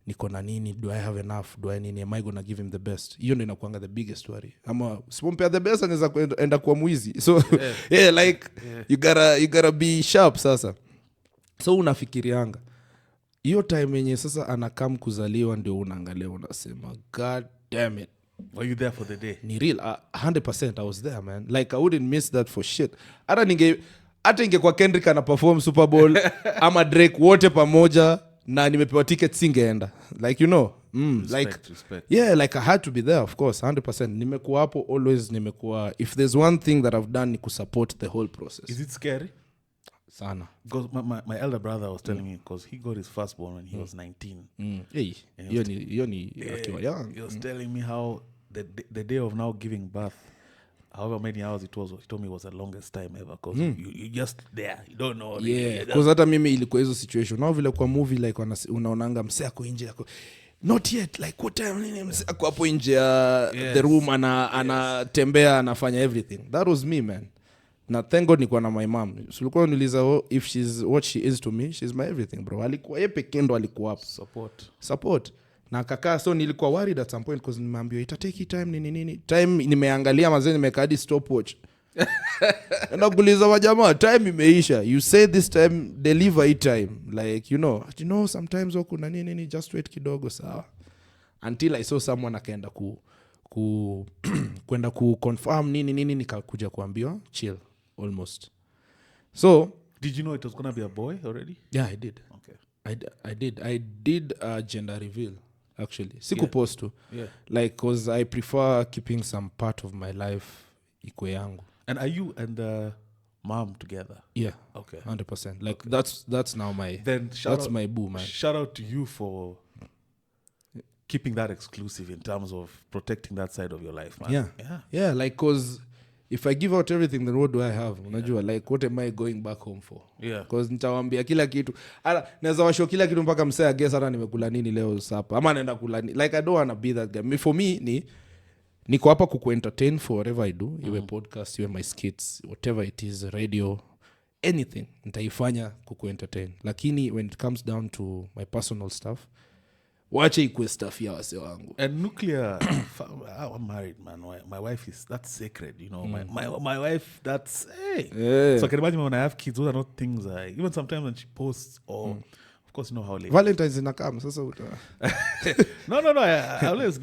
Niko na nini? Do I have enough? Do I nini? Am I gonna give him the best? Hiyo ndio inakuanga the biggest worry. Ama sipompea the best anaweza enda kwa mwizi. So you gotta be sharp sasa. So unafikirianga hiyo time yenye sasa anakam kuzaliwa ndio unaangalia unasema god damn it, were you there for the day? Ni real 100% I was there, man. Like I wouldn't miss that for shit. Hata ingekuwa Kendrick ana perform Super Bowl ama Drake wote pamoja na nimepewa ticket singeenda, like you know. Respect. Yeah, like I had to be there, of course, 100%. Nimekuwa hapo always. Nimekuwa, if there's one thing that I've done ni kusupport the whole process. Is it scary? Sana. Because my elder brother was telling me, because he got his firstborn when he was 19. Hey, yoni akiwa young. He was telling me how the day of now giving birth, however many hours it was, he told me it was the longest time ever, because you just there, you don't know. Yeah, because hata mimi ilikuwa hizo situation. Now vile kwa movie like unaonanga msee ako nje yako, not yet, like what time nini msee ako hapo nje the room anatembea anafanya everything. That was me, man. Na thank God nilikuwa na my mom. Sulikuwa niuliza if she's what she is to me, she's my everything, bro. Alikuwa yeye pekee ndo alikuwa hapo support. Na kaka, so nilikuwa worried at some point because nimeambiwa ita take time nini time. Nimeangalia mazeni nimekadi stopwatch na kuuliza wajamaa time imeisha, you say this time deliver it time, like you know sometimes wako na nini just wait kidogo sawa, until I saw someone akaenda kwenda ku confirm nini nikakuja kuambiwa chill almost. So did you know it was going to be a boy already? Yeah, I did. Okay. I did a gender reveal actually. Sikupost to. Yeah. Like cause I prefer keeping some part of my life iko yangu. And are you and the mom together? Yeah. Okay. 100%. Like that's now my my boo, man. Shout out to you for keeping that exclusive in terms of protecting that side of your life, man. Yeah, like cause if I give out everything, then what do I have? Unajua, like what am I going back home for? Yeah. Cause nitawaambia kila kitu. Naweza washow kila kitu mpaka msee I guess hata nimekula nini leo sapa. Ama naenda kula nini. Like I don't want to be that guy. For me niko hapa kuku entertain for whatever I do. Iwe podcast, iwe my skits, whatever it is, radio. anything nitaifanya kukuentertain, lakini when it comes down to my personal stuff, wache ikuwe stuff ya wase wangu. And nuclear, I'm married, man. My wife that's sacred, you know. My wife, that's, hey. Yeah. So I can imagine when I have kids, those are not things even sometimes when she posts, or of course, you know how late. Valentine's inakam, sasa No. I always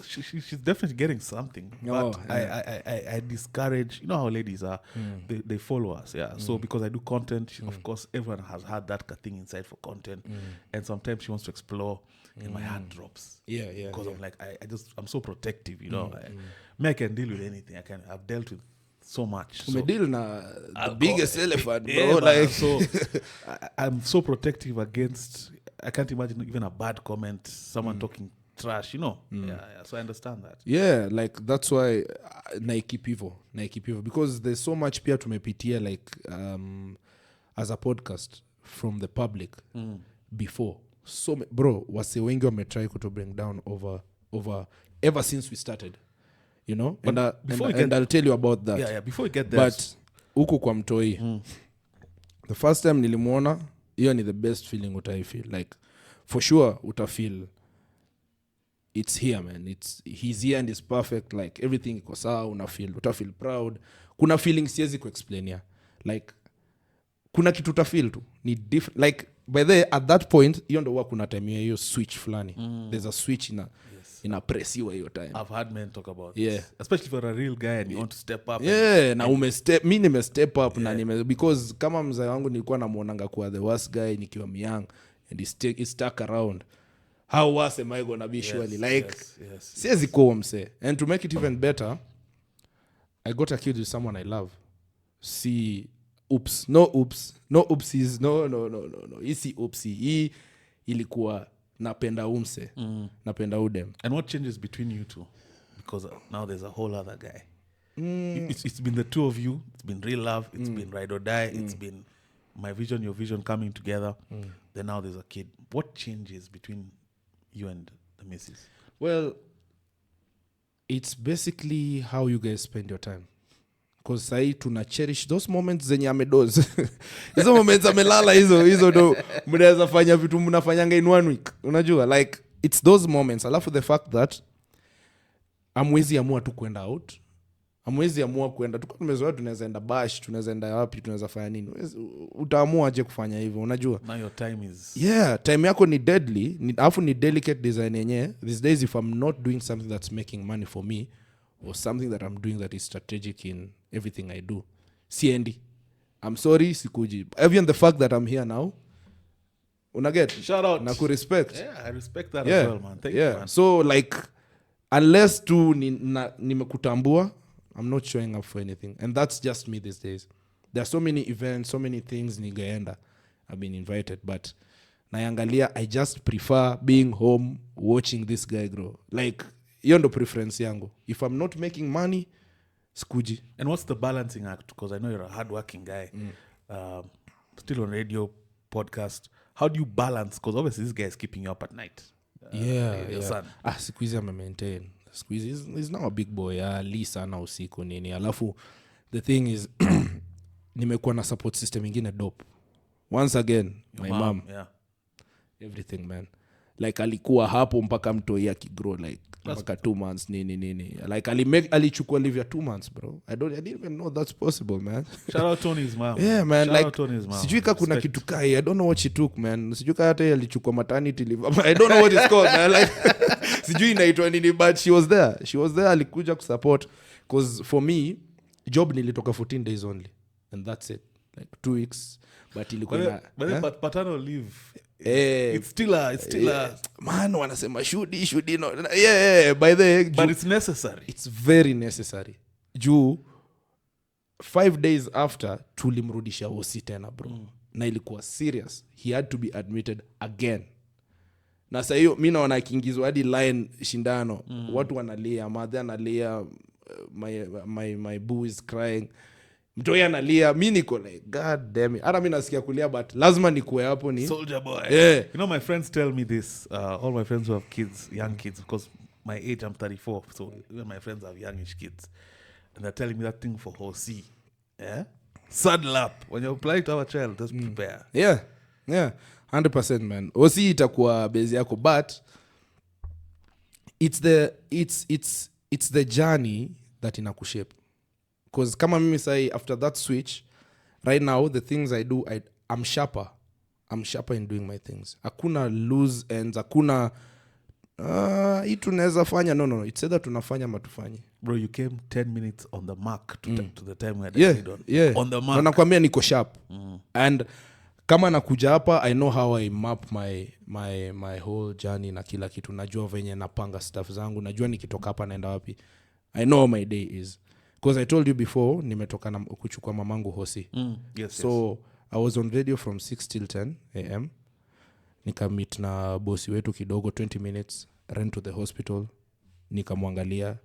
she's definitely getting something. But I discourage, you know how ladies are, they follow us, yeah. So because I do content, of course, everyone has had that thing inside for content. And sometimes she wants to explore, and my heart drops. Yeah. Because I'm like, I'm so protective, you know. I can deal with anything. I've dealt with so much. So deal na the biggest elephant, bro. yeah, like so I'm so protective against. I can't imagine even a bad comment, someone talking trash, you know. Yeah. So I understand that. Yeah, like that's why Nike people, because there's so much pia tumepitia like as a podcast from the public before. So bro, wase wengi wametry to bring down over ever since we started, you know. But and I'll tell you about that. Yeah. Before we get there, but huku kwa mtoi, the first time nilimuona, hiyo ni the best feeling utai feel. Like for sure utafeel it's here, man. He's here and it's perfect. Like everything iko sawa, utafeel proud. Kuna feeling siwezi kuexplain ya. Like kuna kitu utafeel tu ni different. Like by the at that point hiyo ndo kuna time hiyo switch fulani. There's a switch ina pressiwa hiyo time. I've had men talk about this. Especially for a real guy and you want to step up. Yeah, na mimi nime step up na because kama mzee wangu nilikuwa namuonanga kuwa the worst guy nikiwa young and he stuck around. How worse am I gonna be surely? Like siwezi kuwa msee. And to make it even better, I got accused with someone I love. No oopsies. No. Isi oopsie. Hii ilikuwa napenda umse. Napenda udem. And what changes between you two? Because now there's a whole other guy. It's been the two of you. It's been real love. It's been ride or die. It's been my vision, your vision coming together. Then now there's a kid. What changes between you and the missus? Well, it's basically how you guys spend your time. Because sahi tuna cherish those moments zenye amedoze. Hizo moments amelala hizo ndo mnaweza fanya vitu mnafanyanga in 1 week. Unajua, like it's those moments. Alafu the fact that amwezi amua tu kwenda out. Amwezi amua kwenda tu, tumezoea tunaweza enda bash, tunaweza enda wapi, tunaweza fanya nini. Utaamua aje kufanya hivyo, unajua. Now your time is time yako ni deadly, alafu ni delicate design yenyewe. These days if I'm not doing something that's making money for me or something that I'm doing that is strategic in everything I do, siendi. I'm sorry, sikuji. Even the fact that I'm here now, unaget, shout out na ku respect. Yeah, I respect that as well, man. Thank you, man. So like unless tu nimekutambua, I'm not showing up for anything. And that's just me these days. There are so many events, so many things nigaenda. I've been invited, but nayangalia, I just prefer being home watching this guy grow. Like hiyo ndo preference yangu. If I'm not making money, skuji. And what's the balancing act? Because I know you're a hardworking guy. Still on radio, podcast. How do you balance? Because obviously this guy is keeping you up at night. Your son. Siku hizi ame-maintain. Siku hizi he's now a big boy. Ali sana usiku nini. Alafu the thing is nimekuwa na support system ingine dope. Once again, my mom. Yeah. Everything, man. Like alikuwa hapo mpaka mtoi akigrow like mpaka 2 months nini. Like alichukua leave ya 2 months, bro. I didn't even know that's possible, man. Shout out Tony's mom. Yeah, man. Shout like out Tony's mom. Sijui ka kuna kitu kai. I don't know what she took, man. Sijui ka hata alichukua maternity leave. I don't know what it's called, man. Like sijui inaitwa nini, but she was there. Alikuja kusupport. Because for me, job nilitoka 14 days only. And that's it. Like 2 weeks. But ilikuwa but paternal leave. It's still a man, wanasema should no. Yeah, by the way, but it's necessary. It's very necessary. Juu 5 days after tulimrudisha hosi tena, bro. Na ilikuwa serious. He had to be admitted again. Na sasa hiyo mimi naona kiingizwa hadi line shindano. Watu wanalia, mother analia, my boo is crying. Mtoi analia, mimi niko like god damn it. Hata mimi nasikia kulia, but lazima nikuwe hapo ni soldier boy. Yeah. You know, my friends tell me this, all my friends who have kids, young kids, because my age, I'm 34, so even my friends have youngish kids, and they're telling me that thing for Hosi. Yeah? saddle up. When you apply to our child, just prepare. Yeah 100% man. Osi itakuwa base yako, but it's the journey that inakushape. Because kama mimi say after that switch, right now the things I do, I'm sharper in doing my things. Hakuna loose ends, hakuna hii tunaweza fanya. No, it's either tunafanya matufanye. Bro, you came 10 minutes on the mark to the time we had agreed on. Yeah. On the mark. Nakwambia niko sharp. And kama nakuja hapa, I know how I map my whole journey na kila kitu. Najua venye napanga stuff zangu, najua nikitoka hapa naenda wapi. I know how my day is. Because I told you before, nimetoka na kuchukua mamangu hosi. Yes, so I was on radio from 6 till 10 a.m. Nikamit na bosi wetu kidogo 20 minutes, ran to the hospital, nikamwangalia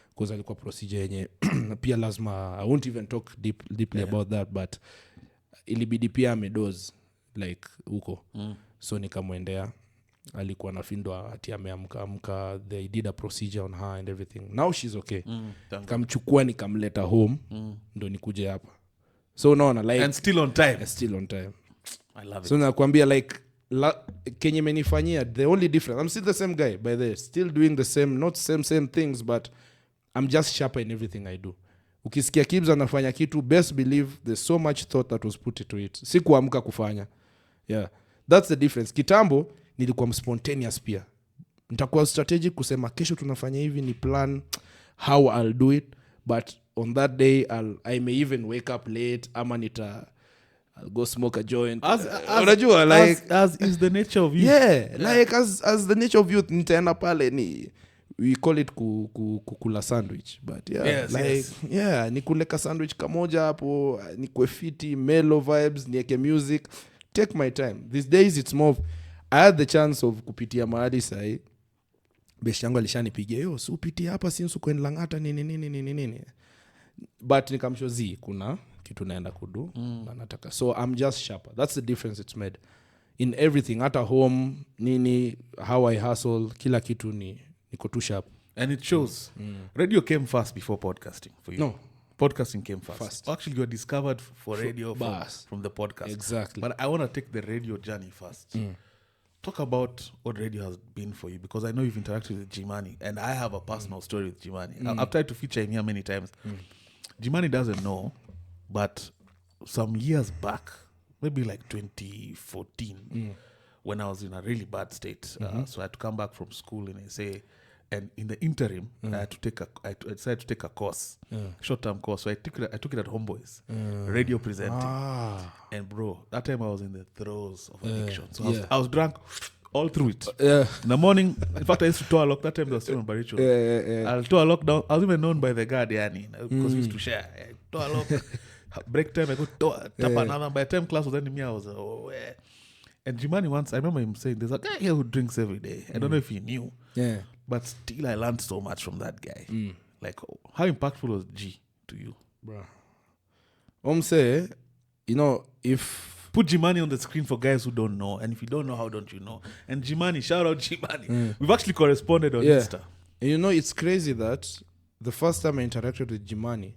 because alikuwa procedure yenye pia lazima, I won't even talk deeply about that, but ilibidi pia amedoze like huko. So nikamwendea, alikuwa nafindwa ati ameamka, they did a procedure on her and everything. Now she's okay. Nikamchukua nikamleta home, ndo nikuje hapa. So unaona like, and still on time. I love it. So nakwambia like Kenye menifanyia, the only difference, I'm still the same guy by the way, still doing the same, not same things, but I'm just sharper in everything I do. Ukisikia Kibz anafanya kitu, best believe there's so much thought that was put into it. Si kuamka kufanya. Yeah, that's the difference. Kitambo nilikuwa spontaneous pia. Nitakuwa strategic kusema kesho tunafanya hivi, ni plan how I'll do it, but on that day I may even wake up late, ama I'll go smoke a joint. Unajua like as is the nature of youth. Yeah, like as the nature of youth, nitaenda pale ni we call it kukula sandwich, but yeah, ni kuleka sandwich kamoja hapo, ni kwefiti, mellow vibes, nieke music, take my time. These days it's more of, I had the chance of kupitia mahali sai beshi yangu alishanipigia, yo si upitia hapa since kwenda Langata nini, but nikamshozi kuna kitu naenda kudu na nataka, so I'm just sharper. That's the difference it's made in everything, at home nini, how I hustle, kila kitu niko too sharp, and it shows. Radio came first before podcasting for you. No, podcasting came first. Actually, you were discovered for radio from the podcast. Exactly. But I want to take the radio journey first. Talk about what radio has been for you, because I know you've interacted with Jimani, and I have a personal story with Jimani. I've tried to feature him here many times. Jimani doesn't know, but some years back, maybe like 2014, when I was in a really bad state, so I had to come back from school in SA, and in the interim, I decided to take a course, short-term course. So I took it at Homeboys, radio presenting. And bro, that time I was in the throes of addiction. So I was drunk all through it. In the morning, in fact, I used to tour a lock. That time I was still on Baricho. I'll tour a lock down. I was even known by the guard, because we used to share. Tour a lock. Break time, I go tap another. By the time class was ending, I was and Jimani once, I remember him saying, there's a guy here who drinks every day. I don't know if he knew. Yeah. But still, I learned so much from that guy. Like, how impactful was G to you? Bro. Say, if... Put Jimani on the screen for guys who don't know. And if you don't know, how don't you know? And Jimani, shout out Jimani. We've actually corresponded on Insta. And it's crazy that the first time I interacted with Jimani,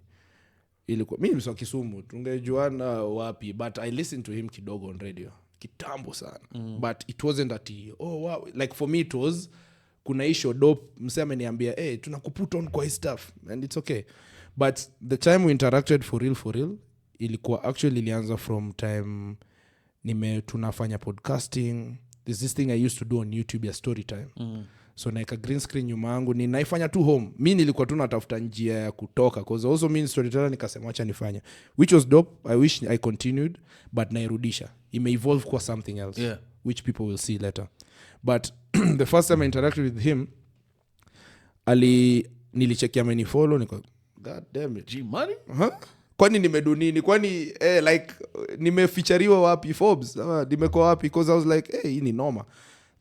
ilikuwa mimi mswa Kisumu, tungejuana wapi, but I listened to him kidogo on radio. Kitambo sana. But it wasn't that wow. Like for me it was, kuna isho dope, msee ameniambia, hey, tunakuput on kwa hii stuff, and it's okay. But the time we interacted for real, ilikuwa actually ilianza from time tunafanya podcasting. There's this thing I used to do on YouTube ya story time. So naika green screen nyuma yangu, naifanya tu home. Mi nilikuwa tu natafuta njia ya kutoka, because also mi storyteller, nikasema acha nifanya, which was dope. I wish I continued, but nairudisha. It may evolve kwa something else, which people will see later. But the first time I interacted with him, nilichekia amenifollow, niko god damn it, Jimani? Kwani nimedu nini? Kwani like nimefeatureiwa wapi Forbes? Nimekuwa wapi? Because I was like, hii ni noma.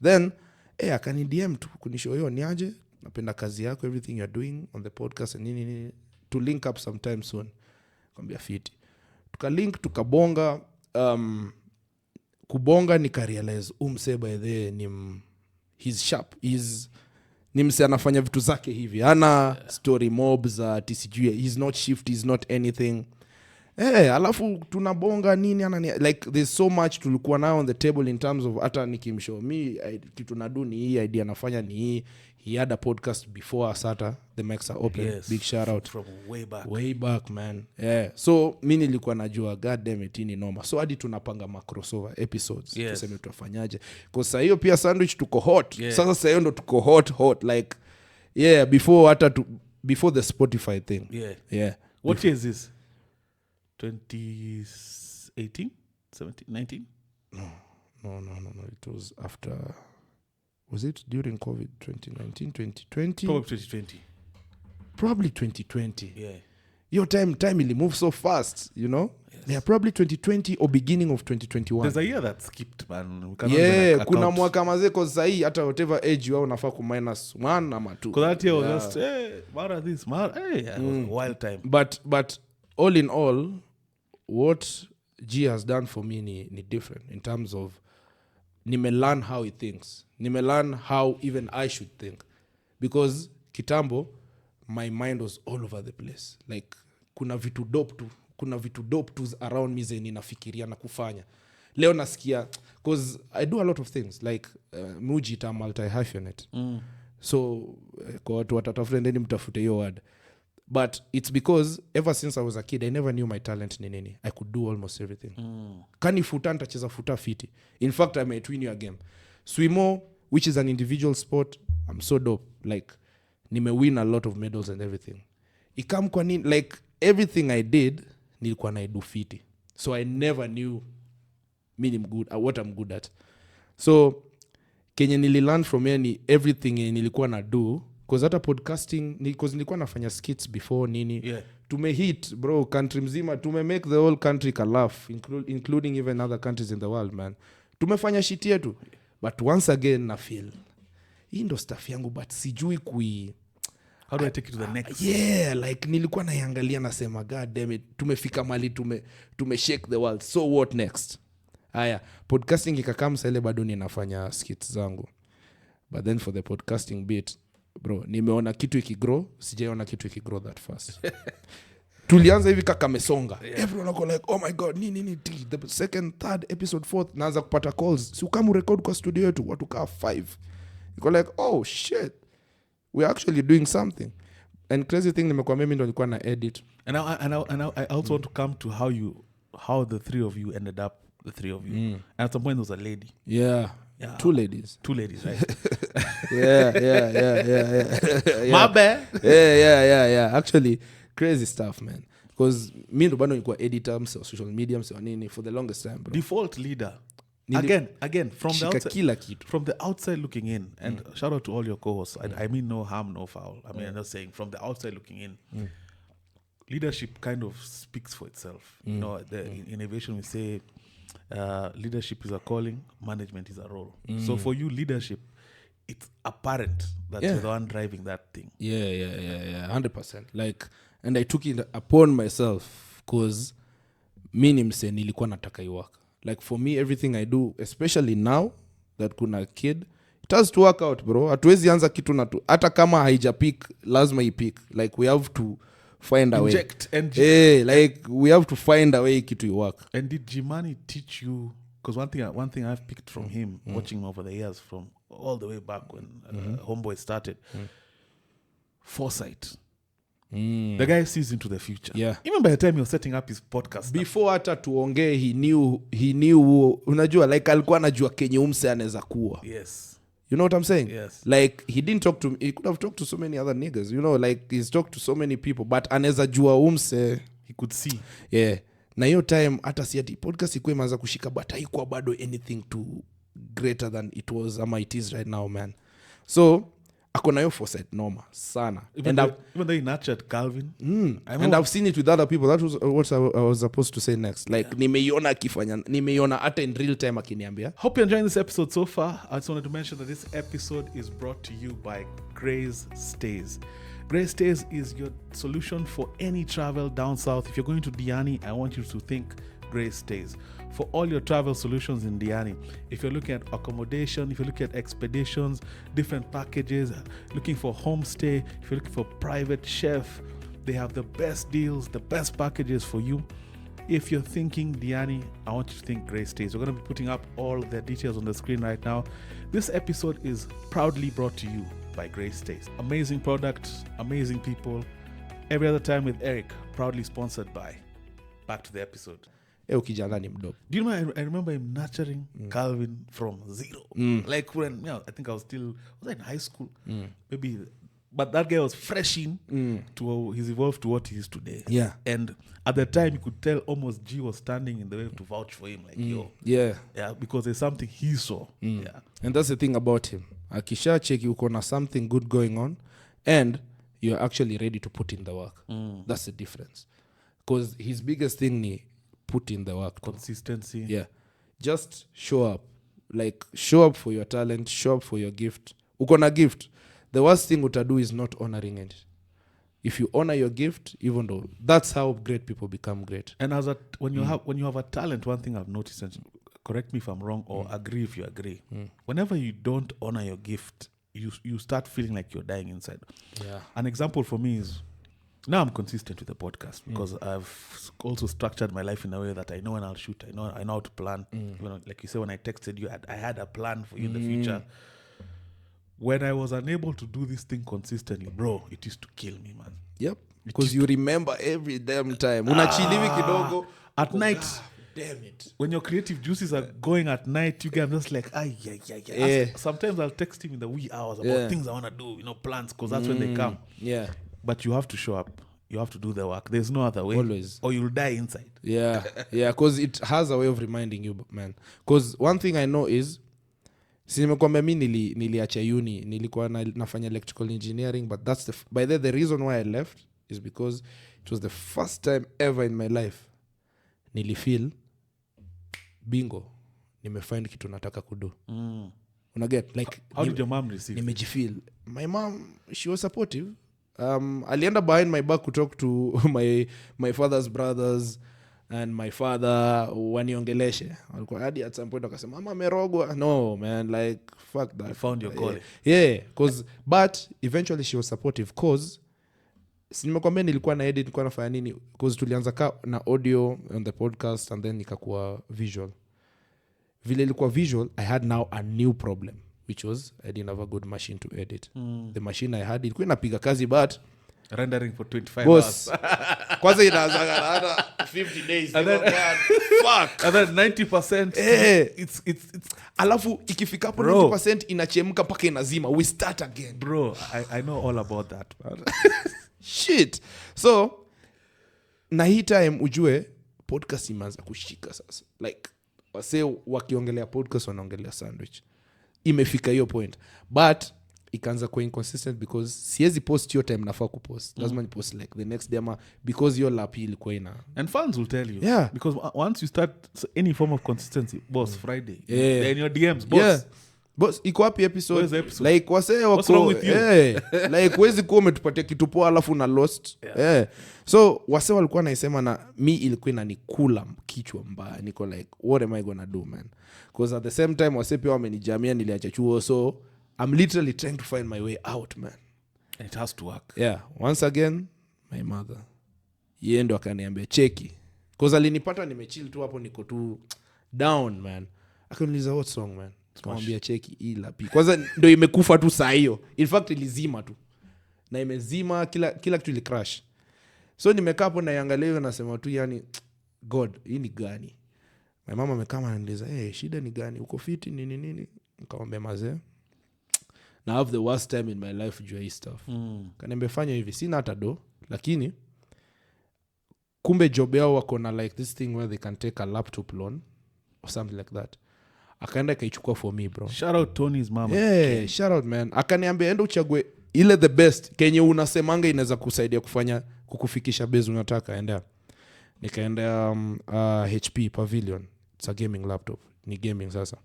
Then akani DM tu kunishow hiyo niaje, napenda kazi yako, everything you're doing on the podcast and nini, to link up sometime soon. Kwambia fiti. Tukalink, tukabonga, kubonga nikarealize umse by the he's sharp. Ni mse anafanya vitu zake hivi. Hana story mobs za TCG. He's not shift, he's not anything. alafu tunabonga nini like there's so much tulikuwa nayo on the table in terms of hata nikimshow me kitu nadu ni hii idea nafanya ni hii. He had a podcast before Asata, the mics are open. Yes, big shout out from way back man. So mi nilikuwa najua god damn it ni noma, so hadi tunapanga ma crossover episodes. Tuseme tutafanyaje because saa hiyo pia sandwich tuko hot. Sasa saa hiyo ndo tuko hot like before the Spotify thing. What year is this? 2018 17 19? No, it was after. Was it during COVID? 2019, 2020? Probably 2020. Probably 2020. Your time will move so fast, you know? Probably 2020 or beginning of 2021. There's a year that skipped, man. Kuna mwaka mazee kwa sahi hata whatever age you are unafaa ku -1 ama 2. Because that year was just, mara this, wild time. But all in all, what G has done for me ni different in terms of nimelearn how he thinks. Nimelearn how even I should think. Because kitambo, my mind was all over the place. Like, kuna vitu dope tu around me zenye nafikiria na kufanya. Leo nasikia, because I do a lot of things. Like, mujita multi-hyphenate. So, kwa watu watatafuta ndeni mtafute hiyo word. But it's because ever since I was a kid, I never knew my talent ni nini. I could do almost everything. Kani futa nitacheza futa fiti. In fact, I might win your game. Swimo, which is an individual sport, I'm so dope. Like, nime win a lot of medals and everything. Ikam kwa nini, like, everything I did, nilikuwa na do fiti. So I never knew what I'm good at. So, Kenyan nililearn from any everything nilikuwa na do. Because hata podcasting, because nilikuwa nafanya skits before nini. Tumehit, bro, country mzima. Make the whole country ka laugh, including even other countries in the world, man. Tumefanya shit yetu. But once again, na feel, hii ndo stuff yangu, but sijui how do I take it to the next? Like, nilikuwa naiangalia nasema, god damn it, tumefika mali, shake the world. So what next? Haya, podcasting ikakam sale bado ninafanya skits zangu. But then for the podcasting bit, bro, nimeona kitu ikigrow, sijaona kitu ikigrow that fast. Tulianza hivi kaka mesonga. Everyone go like, oh my god, nini, the second, third, episode, fourth, naanza kupata calls. Si ukamu record kwa studio yetu, watu kaa 5. You go like, oh shit, we're actually doing something. And crazy thing, nimekuwa mimi ndo nilikuwa na edit. And I also want to come to how the three of you ended up, the three of you. And at some point there was a lady. Yeah. 2 ladies. 2 ladies, right? Yeah. My bad. Yeah. Actually, crazy stuff, man. Because me ndo bado nilikuwa editor, mse social media, mse nini for the longest time, bro. Default leader. Again, from the outside looking in, and shout out to all your co-hosts. I mean no harm, no foul. I mean, I'm not saying from the outside looking in. Leadership kind of speaks for itself. You know, in innovation we say leadership is a calling, management is a role. So for you, leadership, it's apparent that you're the one driving that thing. Yeah, 100%. Like, and I took it upon myself because mi ni mse nilikuwa nataka iwaka. Like, for me, everything I do, especially now that kuna kid, it has to work out, bro. Hatuwezi anza kitu na tu. Hata kama haijapik, lazima ipik. Like, we have to find a way. Like, we have to find a way kitu iwaka. And did Jimani teach you? Because one thing I've picked from him, watching him over the years, from all the way back when Homeboy started, foresight. The guy sees into the future. Yeah. Even by the time you're setting up his podcast. Before hata tuongee, he knew, unajua, like, alikuwa anajua kenye umse anaweza kuwa. Yes. You know what I'm saying? Yes. Like, he didn't talk to me. He could have talked to so many other niggas. You know, like, he's talked to so many people. But anaweza jua umse. He could see. Yeah. Na hiyo time, hata si ati podcast ikuwe imeanza kushika, but haikuwa bado anything too greater than it was, ama it is right now, man. So, akona yo foresight noma sana. Even though he nurtured Calvin. And I've seen it with other people. That was what I was supposed to say next. Like, nimeiona akifanya, nimeiona hata in real time akiniambia. Hope you're enjoying this episode so far. I just wanted to mention that this episode is brought to you by Grace Stays. Grace Stays is your solution for any travel down south. If you're going to Diani, I want you to think Grace Stays. For all your travel solutions in Diani, if you're looking at accommodation, if you're looking at expeditions, different packages, looking for homestay, if you're looking for private chef, they have the best deals, the best packages for you. If you're thinking Diani, I want you to think Grey Stays. We're going to be putting up all the details on the screen right now. This episode is proudly brought to you by Grey Stays. Amazing products, amazing people. Every Other Time with Eric, proudly sponsored by. Back to the episode. Kijana ni mdogo. Do you know, I remember him nurturing Calvin from zero. Like when, I think I was in high school. Maybe, but that guy was fresh in to, he's evolved to what he is today. Yeah. And at the time, you could tell almost G was standing in the way to vouch for him. Like, yo. Yeah. Yeah, because there's something he saw. Yeah. And that's the thing about him. Akisha cheki uko na something good going on and you're actually ready to put in the work. That's the difference. Because his biggest thing ni put in the work. Consistency. Yeah. Just show up. Like, show up for your talent, show up for your gift. Uko na gift. The worst thing utadu is not honoring it. If you honor your gift, even though that's how great people become great. And when you have a talent, one thing I've noticed, and correct me if I'm wrong or agree if you agree, whenever you don't honor your gift, you start feeling like you're dying inside. Yeah. An example for me is, now I'm consistent with the podcast because I've also structured my life in a way that I know when I'll shoot. I know how to plan. You know, like you say, when I texted you, I had a plan for you in the future. When I was unable to do this thing consistently, bro, it used to kill me, man. Yep. Because you remember every damn time. Unachiliwi kidogo. At night. Damn it. When your creative juices are going at night, you get, I'm just like, sometimes I'll text him in the wee hours about things I want to do, plans, because that's when they come. Yeah. But you have to show up. You have to do the work. There's no other way. Always. Or you'll die inside. Yeah. Yeah, because it has a way of reminding you, man. Because one thing I know is, nimekwambia mimi niliacha uni, nilikuwa nafanya electrical engineering, but that's by the reason why I left is because it was the first time ever in my life nilifeel bingo, nimefind kitu nataka kudu. Unaget, like, how did your mom receive? Nimejifeel. My mom, she was supportive. Alienda behind my back to talk to my father's brothers and my father waniongeleshe. Walikuwa hadi at some point akasema mama amerogwa. No man, like fuck that. You found your calling. Yeah, but eventually she was supportive cause nimekwambia nilikuwa na edit, nilikuwa nafanya nini cause tulianza na audio on the podcast and then ikakuwa visual. Vile ilikuwa visual, I had now a new problem, which was I didn't have a good machine to edit. The machine I had ilikuwa inapiga kazi but rendering for 25 hours. Kwanza inaanza hata 50 days. And then, fuck. And then 90%. It's alafu ikifika hapo 90% inachemka mpaka inazima. We start again. Bro, I know all about that. Shit. So, na hii time ujue podcast imeanza kushika sasa. Like, wase wakiongelea podcast wanaongelea sandwich. Imefika hiyo point. But ikaanza kuwa inconsistent because siwezi post your time nafaa kupost. Lazima ni post like the next day because your lap ilikuwa ina. And fans will tell you. Yeah. Because once you start any form of consistency, boss, Friday. Yeah. They're in your DMs, boss. Yeah. Boss, iko wapi episode? Where's the episode? Like wase what's wrong with you? Like wezi kuwa umetupatia kitu poa alafu na lost. Yeah. So wase walikuwa naisema na mi ilikuwa inanikula kichwa mbaya. Niko like, what am I gonna do, man? Because at the same time wase pia wamenijamia niliacha chuo, so I'm literally trying to find my way out, man. And it has to work. Yeah. Once again, my mother. Yeye ndo akaniambia cheki. Because alinipata nimechill tu hapo niko tu down, man. Akaniuliza what's wrong, man? Nikamwambia cheki ila pi. Kwanza ndo imekufa tu saa hiyo. In fact ilizima tu. Na imezima kila kitu ili crash. So nimekaa hapo na iangalia nasema tu yani God, hii ni gani? My mama amekaa ananiuliza, shida ni gani? Uko fiti nini? Nikamwambia mazee. Na I have the worst time in my life juu hii stuff. Kaniambia fanya hivi, sina hata do, lakini kumbe job yao wako na like this thing where they can take a laptop loan or something like that. Akaenda kaichukua for me, bro. Shout out Tony's mama. Yeah, shout out, man. Akaniambia enda uchague ile the best kenye unasemanga inaweza kusaidia kukufikisha base unataka, enda. Nikaenda HP Pavilion. It's a gaming laptop. Ni gaming sasa.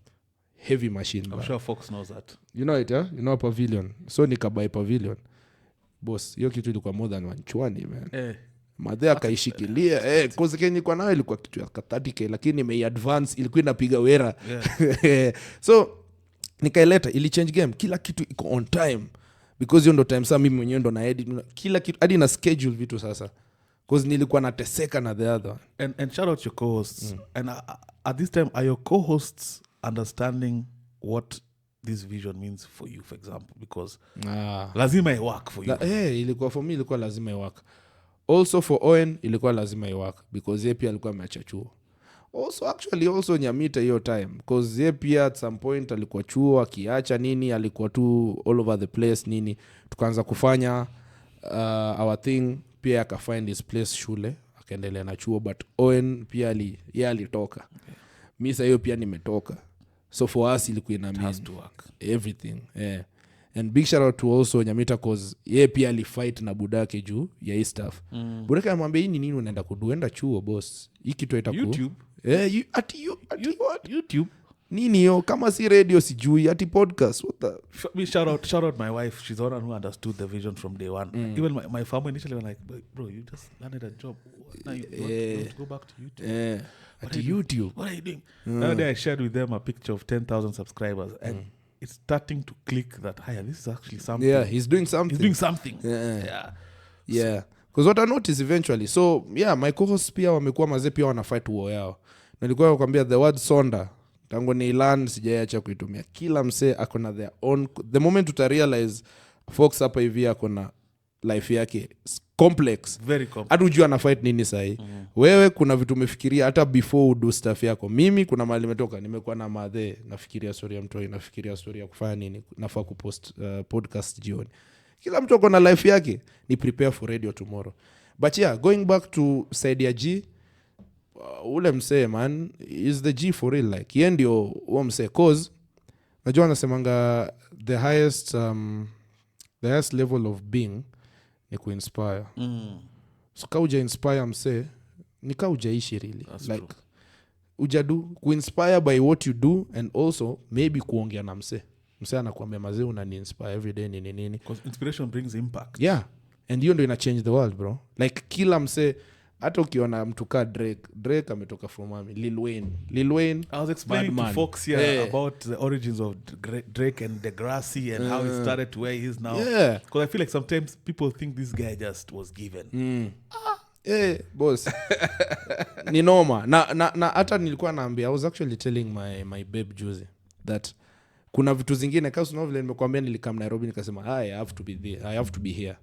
Heavy machine. I'm sure Fox knows that. You know it, yeah? You know Pavilion. So nikabuy Pavilion. Boss, hiyo kitu ilikuwa more than 120, man. Madhe akaishikilia. Cause kenye kwa nayo ilikuwa kitu ya 30k, lakini ime advance ilikuwa inapiga wera. So nikaileta, ili change game. Kila kitu iko on time. Because hiyo ndo time saa mimi mwenyewe ndo na edit. Kila kitu hadi na schedule vitu sasa. because nilikuwa nateseka na the other one. And shout out your co-hosts. And at this time, are your co-hosts understanding what this vision means for you, for example? Because lazima work for you. Ilikuwa for me, ilikuwa lazima work. Also for Owen, ilikuwa lazima work because yeye pia alikuwa ameacha chuo. Also Nyamita hiyo time because yeye pia at some point alikuwa chuo akiacha nini, alikuwa tu all over the place nini, tukaanza kufanya our thing, pia akafind his place shule, akaendelea na chuo. But Owen pia yeye alitoka, mimi sasa hiyo pia nimetoka, so for us ilikuwa ina mean to work everything. And big shout out to also Nyamita cause yeye pia alifight na budake juu ya hii stuff. Budake amwambia hii ni nini unaenda kuduenda chuo boss, hii kitu itaku YouTube. YouTube nini yo, kama si radio sijui, ati podcast, what the Me shout out my wife. She's the one who understood the vision from day one. Even my family initially were like, bro, you just landed a job, now you want to go back to YouTube. What are you doing? The other day I shared with them a picture of 10,000 subscribers, and it's starting to click that this is actually something. Yeah, he's doing something. Yeah. Because what I noticed eventually, so yeah, my co-hosts pia wamekuwa mazee pia wanafight war yao. Nilikuwa nakwambia the word sonda tangu ni learn sijaacha kuitumia. Kila msee akona their own, the moment utarealize Fox hapa hivi akona life yake complex, very complex. Hata ujua na fight nini sahi. Wewe kuna vitu umefikiria hata before udo stuff yako. Mimi kuna mahali nimetoka, nimekuwa na madhe, nafikiria story ya mtoi, nafikiria story ya kufanya nini, nafaa kupost podcast jioni. Kila mtu akona life yake, ni prepare for radio tomorrow. But yeah, going back to side ya G, ule msee man is the G for real, like yeye ndio huo msee cause najua nasemanga the highest level of being ni kuinspire. So kauja inspire msee ni kaujaishi really. That's like true. Ujadu kuinspire by what you do, and also maybe kuongea na msee anakuambia mazee unani inspire every day nini because inspiration brings impact. Yeah, and hiyo ndio ina change the world bro. Like kila msee, hata ukiona mtu ka Drake ametoka from Army, Lil Wayne I was explaining to Fox here about the origins of Drake and Degrassi and how he started to where he is now. Yeah, because I feel like sometimes people think this guy just was given. Boss. Ni noma na hata nilikuwa naambia, I was actually telling my babe juzi that kuna vitu zingine kama sio vile nimekuambia, nilikam Nairobi nikasema I have to be here.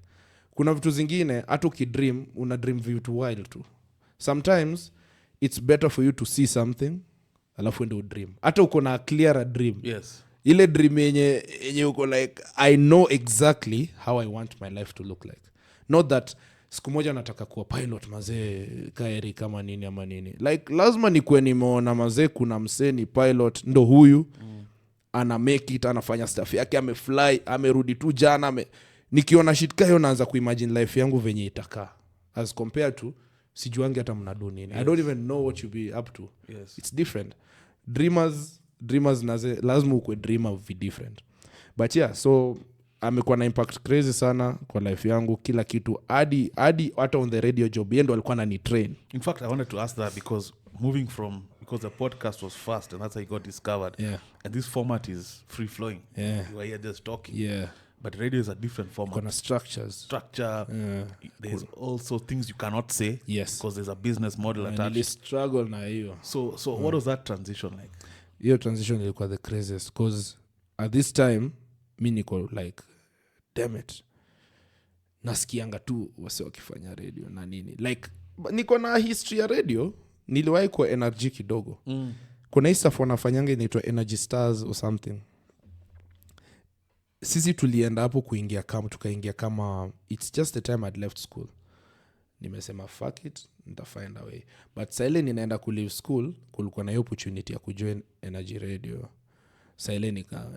Kuna vitu zingine hata ukidream una dream vitu wild tu. Sometimes it's better for you to see something alafu ndio dream. Hata uko na clear dream. Yes. Ile dream yenye uko like I know exactly how I want my life to look like. Not that siku moja nataka kuwa pilot mazee kaeri kama nini ama nini. Like lazima nikuwe nimeona mazee kuna msee ni pilot ndo huyu. Ana make it, anafanya stuff yake, amefly, amerudi tu jana, nikiona shit kayo naanza kuimagine life yangu venye itakaa as compared to sijuangi hata mnadu nini. Yes. I don't even know what you be up to. Yes. It's different. Dreamers naze lazima ukwe dreamer be different. But yeah, so amekuwa na impact crazy sana kwa life yangu, kila kitu hadi hata on the radio job yeye ndo alikuwa anani train. In fact, I wanted to ask that because the podcast was fast and that's how it got discovered. Yeah. And this format is free flowing. Yeah. You are here just talking. Yeah. But radio is a different format. Kuna structure. There's also things you cannot say. Yes. Because there's a business model attached. And struggle na hiyo. So what was that transition like? Hiyo transition ilikuwa the craziest because at this time mi niko like damn it, nasikianga tu wase wakifanya radio na nini, like niko na history ya radio, niliwahi kwa energy kidogo. Kuna hii stuff wanafanyanga inaitwa Energy Stars or something. Sisi tulienda hapo kuingia kama tukaingia kama it's just the time I'd left school. Nimesema fuck it, nitafind a way. But sasa ninaenda ku leave school, kulikuwa na opportunity ya kujoin Energy Radio. Sasa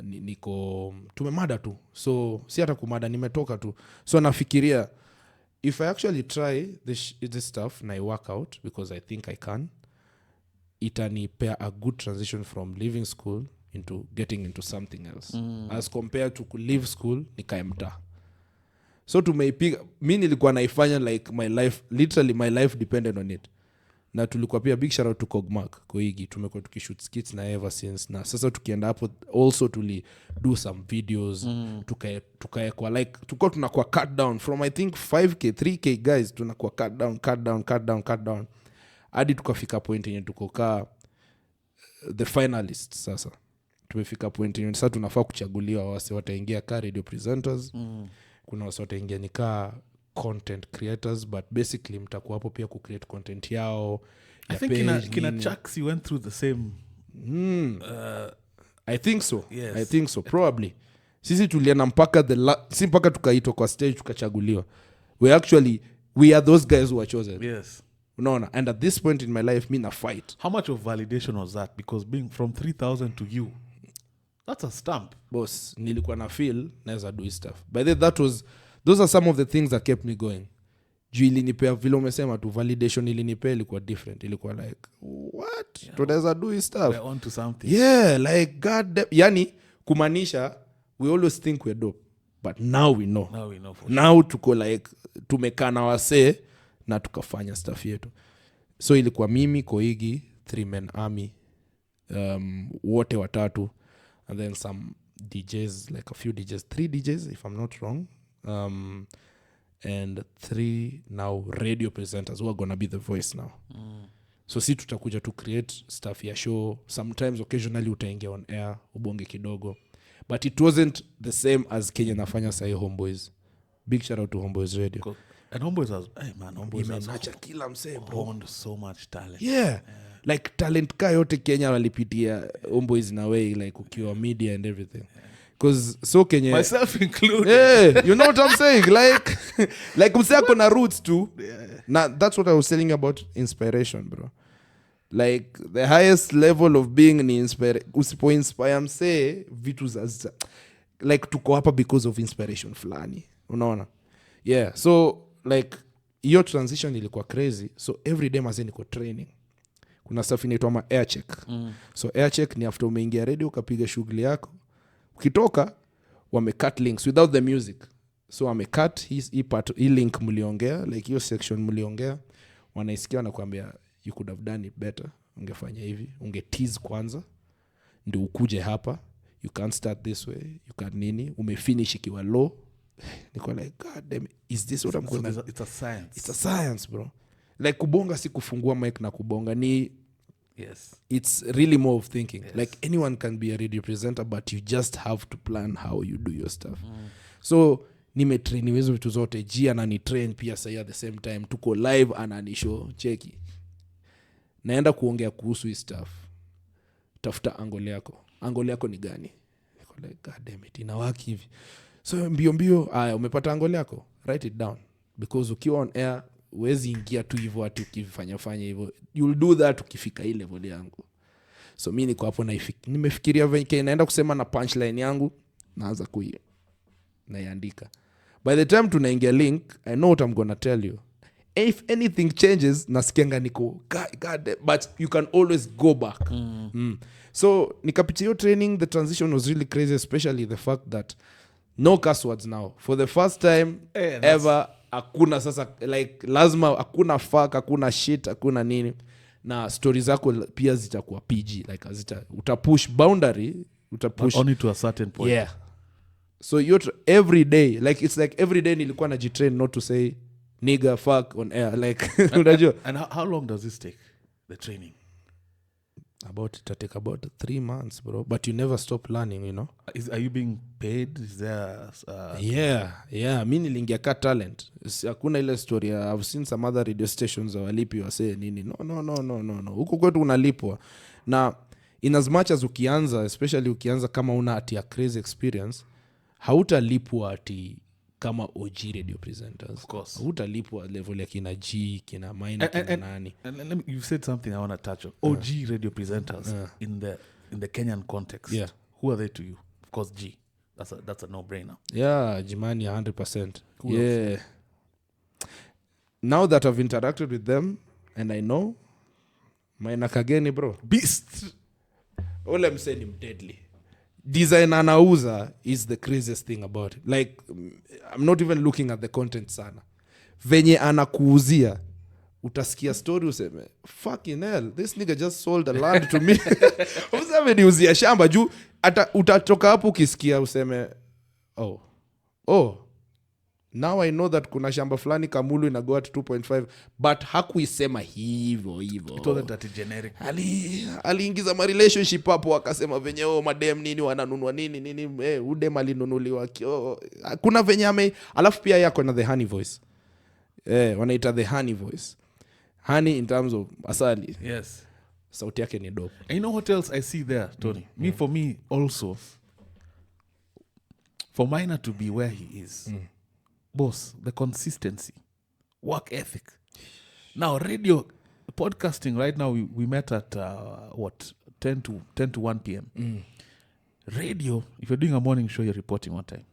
niko tumemada tu. So si hata kumada, nimetoka tu. So nafikiria if I actually try this stuff na I work out because I think I can, itanipea a good transition from leaving school into getting into something else. As compared to leave school nikae mtaa. So tumeipiga, mimi nilikuwa naifanya like my life, literally my life depended on it. na tulikuwa pia big shout out to Kogmark Koigi, tumekuwa tukishoot skits na ever since, na sasa tukienda hapo also tuli do some videos tukaekwa like tuko tunakuwa cut down from I think 5k 3k guys, tunakuwa cut down hadi tukafika point yenye tukokaa the finalists. Sasa tumefika point yenye sasa tunafaa kuchaguliwa wase wataingia ka radio presenters, kuna wase wataingia nikaa content creators, but basically mtakuwa hapo pia ku-create content yao I think kina Chucks you went through the same I think so. Yes. I think so probably. Sisi tuliana mpaka si mpaka tukaitwa kwa stage tukachaguliwa. We are those guys who were chosen. Yes. Unaona, and at this point in my life me na fight. How much of validation was that? Because being from 3,000 to you, that's a stamp. Boss, nilikuwa na feel naweza do stuff. By the way, those are some of the things that kept me going. Juu ilinipea vile umesema tu, validation ilinipea ilikuwa different. Ilikuwa like, what? Yeah. Tunaweza do stuff. We're on to something. Yeah, like god damn. Yani kumaanisha we always think we're dope, but now we know. Now tuko like tumekana wasee na tukafanya stuff yetu. So ilikuwa mimi, Koigi, 3-man army, wote watatu, and then some DJs, like a few DJs, 3 DJs if I'm not wrong, and 3 now radio presenters who are gonna be the voice now. So si tutakuja to create stuff ya show, sometimes occasionally utaingia on air ubonge kidogo, but it wasn't the same as Kenya nafanya sahi Homeboys. Big shout out to Homeboys Radio. Cool. And Homeboys has kila msee bro, so much talent. Yeah. Like talent ka yote Kenya walipitia Homeboys na way, like ukiwa media and everything. Because so Kenya, myself included. Yeah, you know what I'm saying? Like msee kuna roots too. Yeah. Now that's what I was telling about inspiration, bro. Like the highest level of being an usipo inspire msee vitu za like tuko hapa because of inspiration fulani. Unaona? Yeah, so like your transition ilikuwa crazy. So every day mazeni niko training. Kuna stuff inaitwa air check. So air check ni after umeingia radio ukapiga shughuli yako. Ukitoka wamecut links without the music. So wamecut hii link mliongea, like hiyo section mliongea, wanaisikia wanakuambia you could have done it better. Ungefanya hivi, ungetease kwanza ndio ukuje hapa. You can't start this way. You can't nini, umefinish ikiwa low. Niko like god damn, is this what I'm going to... It's a science. It's a science, bro. Like kubonga si kufungua mic na kubonga ni... Yes. It's really more of thinking. Yes. Like anyone can be a radio presenter, but you just have to plan how you do your stuff. So nimetrain hizo vitu zote. G anani train pia say at the same time. Tuko live anani show. Cheki. Naenda kuongea kuhusu hii stuff. Tafuta angle yako. Angle yako ni gani? Niko like god damn it, inawaki hivi. So mbio aya umepata angle yako, write it down, because ukiwa on air uwezi ingia tu hivyo ati ukifanya hivyo. You'll do that ukifika ile level yangu. So mimi niko hapo nimefikiria venye naenda kusema na punchline yangu, naanza naiandika. By the time tunaingia link, I know what I'm going to tell you. If anything changes, nasikianga niko god, but you can always go back. So nikapitia hiyo training. The transition was really crazy, especially the fact that no curse words now. For the first time ever, hakuna sasa, like lazima hakuna fuck, hakuna shit, hakuna nini. Na stories zako pia zitakuwa PG, like utapush boundary, utapush only to a certain point. Yeah. So every day, like it's like every day nilikuwa najitrain not to say nigga, fuck on air, like unajua. And how long does this take, the training? It take about 3 months, bro. But you never stop learning, you know. Are you being paid? Is there yeah. Mimi nilingia ka talent. Hakuna ile story. I've seen some other radio stations walipi wase nini. No. Huko kwetu unalipwa. Na in as much as ukianza, especially ukianza kama una ati a crazy experience, hautalipwa ati kama OG radio presenters. Of course. Hautalipwa level ya kina G, kina Minor, kina nani. And you said something I want to touch on. OG radio presenters in the Kenyan context. Yeah. Who are they to you? Of course, G. That's a no-brainer. Yeah, Jimani 100%. Cool. Yeah. Now that I've interacted with them and I know, Minor Kageni, bro. Beast. All I'm saying, I'm deadly. Design anauza is the craziest thing about it. Like, I'm not even looking at the content sana. Venye anakuuzia, utasikia story useme fucking hell, this nigga just sold a land to me. Useme niuzia shamba juu utatoka hapo ukisikia useme oh now I know that kuna shamba fulani Kamulu inago at 2.5 but hakuisema hivyo. It wasn't that generic. Aliingiza ma relationship hapo akasema venye madem nini wananunua nini udem alinunuliwa kuna venye alafu pia yako na the honey voice. Wanaita the honey voice. Honey in terms of asali. Yes. Sauti yake ni dope. And you know what else I see there, Tony? For me also, for Maina to be where he is, boss, the consistency, work ethic. Now, radio, podcasting right now, we met at, 10 to 1 p.m. Radio, if you're doing a morning show, you're reporting what time?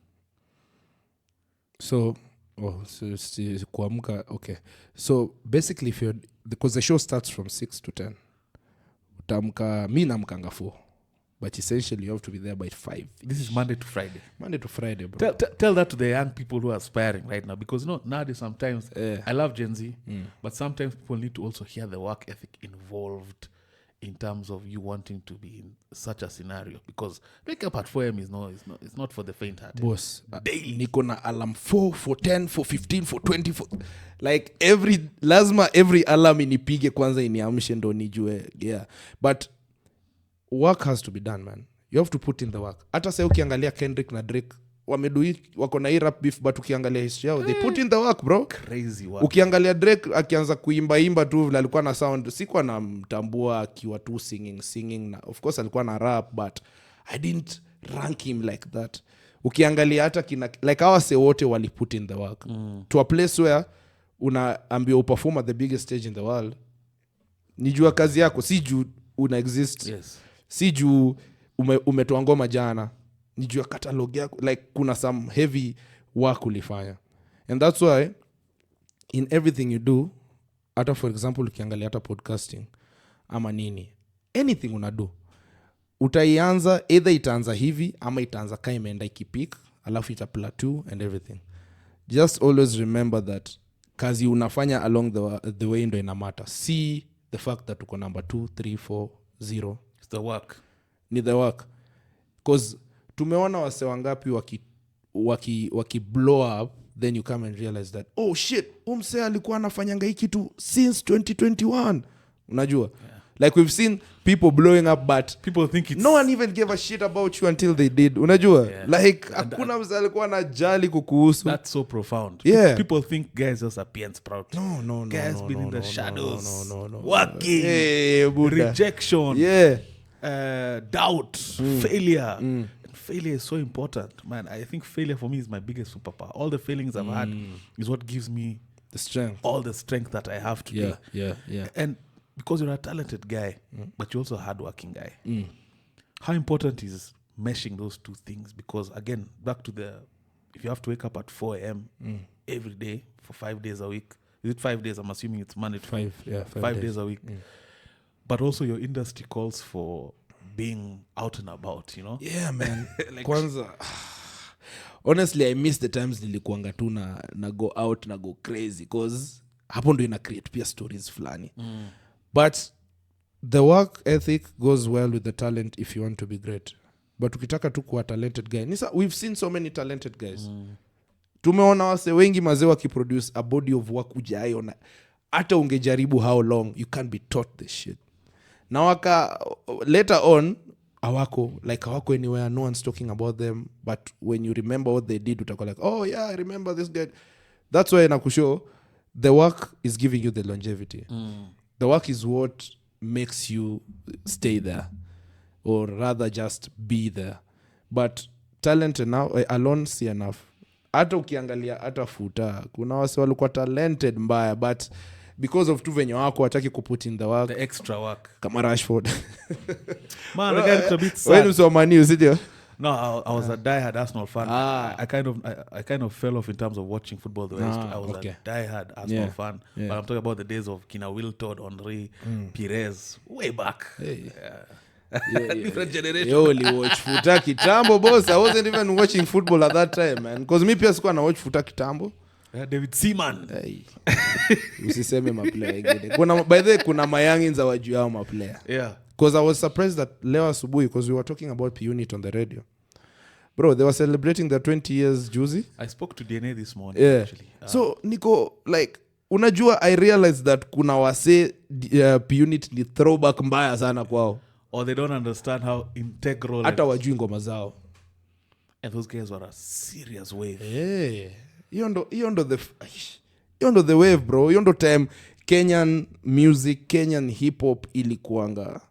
So kuamka, okay. So basically, because the show starts from 6 to 10, utamka, mi namkanga 4. But essentially, you have to be there by 5. This is Monday to Friday. Monday to Friday, bro. Tell that to the young people who are aspiring right now. Because, nowadays sometimes, I love Gen Z, but sometimes people need to also hear the work ethic involved in terms of you wanting to be in such a scenario. Because wake up at 4 a.m. it's not for the faint-hearted. Boss, daily. Niko na alarm 4, for 10, for 15, for 20, for... Like, every alarm inipige kwanza iniamshe ndo nijue. Yeah. But work has to be done, man. You have to put in the work. Hata sasa ukiangalia Kendrick na Drake wako na rap beef, but ukiangalia history yao, they put in the work, bro. Crazy work. Ukiangalia Drake akianza kuimba tu vile alikuwa na sound, sikuwa namtambua akiwa tu singing na of course alikuwa na rap, but I didn't rank him like that. Ukiangalia hata like our say wote wali put in the work to a place where unaambiwa perform at the biggest stage in the world. Nijua kazi yako, si juu una exist. Yes. Si juu umetoa ngoma jana, nijua catalog yako, like kuna some heavy work ulifanya. And that's why in everything you do, hata for example ukiangalia hata podcasting ama nini, anything unado, utaianza either itaanza hivi ama itaanza kama imeenda ikipik alafu ita plateau and everything. Just always remember that kazi unafanya along the way ndo ina matter. See the fact that uko number 2, 3, 4, 0. It's the work. Ni the work. Because tumeona wase wangapi waki blow up, then you come and realize that, oh shit, umse alikuwa anafanyanga hiki kitu since 2021. Unajua? Yeah. Like we've seen people blowing up, but people think it's... no one even gave a shit about you until they did. Unajua? Yeah. Like, hakuna mse alikuwa anajali kukuhusu. That's so profound. Yeah. People think guys just appear sprout. No. Guys been in the shadows. No. Working. Hey, rejection. Yeah. Doubt. Failure. Failure is so important, man. I think failure for me is my biggest superpower. All the failings I've had is what gives me the strength. All the strength that I have today. Yeah. And because you're a talented guy, but you're also a hardworking guy. How important is meshing those two things? Because again, back to if you have to wake up at 4 a.m. Every day for 5 days a week. Is it 5 days? I'm assuming it's Monday to 5. Yeah, 5 days a week. But also your industry calls for being out and about, Yeah, man. Like, kwanza, honestly, I miss the times nilikuanga tu na go out, na go crazy, because hapo ndo ina create pia stories fulani. But the work ethic goes well with the talent if you want to be great. But ukitaka tu kuwa talented guy, we've seen so many talented guys. Tumeona wase wengi mazee wakiproduce a body of work ujaiona. Hata ungejaribu how long, you can't be taught this shit. Na later on, awako anywhere, no one's talking about them, but when you remember what they did, utakuwa like, oh yeah, I remember this guy. That's why nakushow, the work is giving you the longevity. The work is what makes you stay there, or rather just be there. But talent now alone si enough. Hata ukiangalia hata futa, kuna wase walikuwa talented mbaya, but because of tu venye wako wataki kuput in the work, the extra work, kama Rashford. Man, the guy is a bit sad. When you saw Man U, did you? No, I was a diehard Arsenal fan. I kind of fell off in terms of watching football the way I was a diehard Arsenal fan. Yeah. But I'm talking about the days of Kina Wiltord, Henry, Pires, way back. Hey. Different generation. You only watch futa kitambo, boss. I wasn't even watching football at that time, man. Because me pia sikuwa na watch futa kitambo. David Seaman. Hey. Usiseme maplayer wengine. By the way, kuna mayangi za wajuu yao maplayer. Yeah. Because I was surprised that leo asubuhi, because we were talking about P-Unit on the radio. Bro, they were celebrating their 20 years juzi. I spoke to DNA this morning, actually. So, Nico, like, unajua, I realized that kuna wase P-Unit ni throwback mbaya sana kwao. Or they don't understand how integral... Hata wajui ngoma zao. And those guys were a serious wave. Hey. Hiyo ndo the wave, bro. Hiyo ndo time Kenyan music, Kenyan hip hop ilikuanga.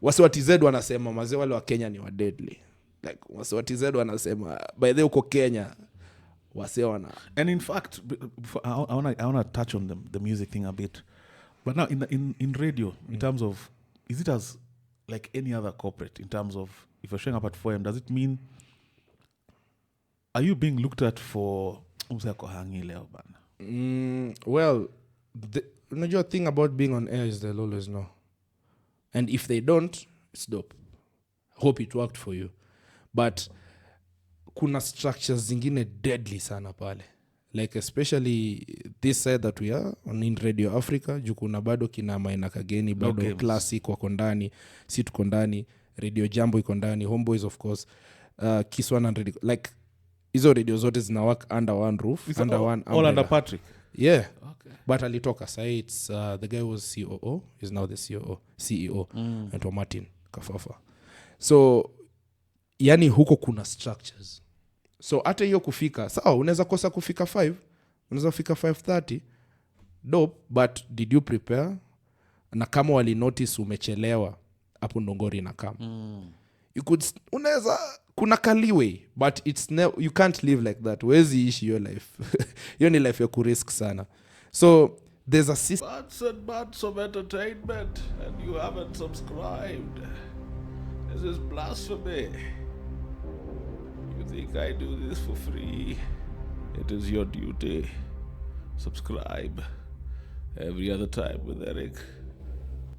Wasi wa TZ wanasema mazee wale wa Kenya ni wa deadly. Like wasi wa TZ wanasema by the uko Kenya wase wana. And in fact, I want to touch on the music thing a bit. But now in radio, in terms of, is it as like any other corporate in terms of, if you're showing up at 4 a.m., does it mean, are you being looked at for well, the thing about being on air is they'll always know. And if they don't, it's dope. Hope it worked for you. But kuna structures zingine deadly sana pale. Like especially this side that we are on in Radio Africa, juu kuna bado kina Maina Kageni, bado Classic wako ndani, si tuko ndani, Radio Jambo iko ndani, Homeboys of course, Kiss 100, like hizo radio zote zina work under one roof, it's under all, one umbrella. All under Patrick. Yeah. Okay. But alitoka say it's the guy was COO, is now the CEO and Martin Kafafa. So yani huko kuna structures. So hata hiyo kufika, sawa unaweza kosa kufika 5, unaweza kufika 5:30. Dope, but did you prepare? Na kama wali notice umechelewa, hapo ndongori na kama. You could unaweza kuna kaliwe, but it's you can't live like that. Where's ishi your life? Hiyo ni life ya kurisk sana. So there's a system. Bats of entertainment, and you haven't subscribed. This is blasphemy. You think I do this for free? It is your duty. Subscribe. Every other time with Eric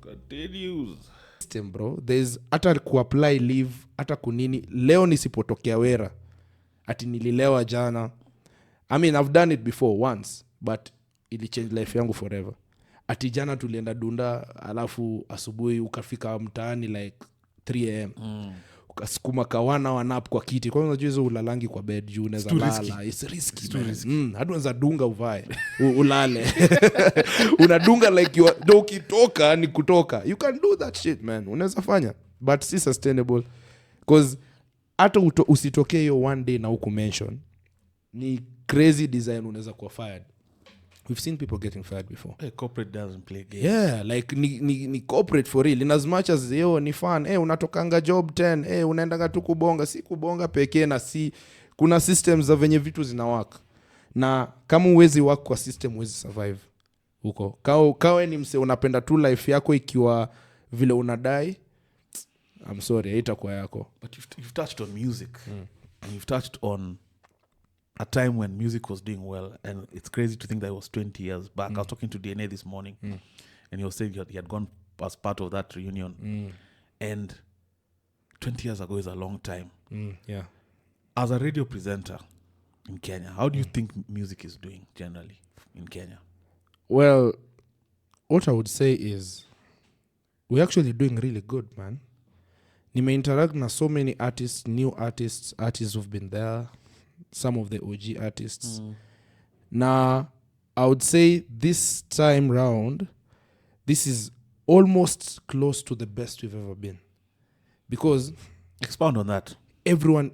continues. System, bro. There's hata kuapply leave, hata kunini. Leo nisipotokea wera. Ati nililewa jana. I mean, I've done it before once, but ili change life yangu forever. Ati jana tulienda Dunda, alafu asubuhi ukafika mtaani like 3 a.m. Ukasukuma kawana wanap kwa kiti. Kwa hiyo unajua hizo ulalangi kwa bed juu unaweza lala. It's risky. Hadi unaweza dunga uvae. Ulale. Unadunga like you are ukitoka ni kutoka. You can do that shit, man. Unaweza fanya. But si sustainable. Because hata usitokee hiyo one day na huku mention. Ni crazy design unaweza kuwa fired. We've seen people getting fired before. Hey, corporate doesn't play games. Yeah, like ni corporate for real. In as much as ni fun, unatokanga job 10, unaendanga tu kubonga, si kubonga pekee na si kuna systems za venye vitu zinawaka. Na kama uwezi work kwa system uwezi survive huko. Kawe ni mse unapenda tu life yako ikiwa vile unadai. I'm sorry, haitakuwa yako. But you've touched on music. And you've touched on a time when music was doing well, and it's crazy to think that it was 20 years back. I was talking to DNA this morning, and he was saying he had gone as part of that reunion. And 20 years ago is a long time. Yeah. As a radio presenter in Kenya, how do you think music is doing generally in Kenya? Well, what I would say is we're actually doing really good, man. Nime-interact na so many artists, new artists who've been there, some of the OG artists. Now, I would say this time round, this is almost close to the best we've ever been. Because... Expound on that. Everyone,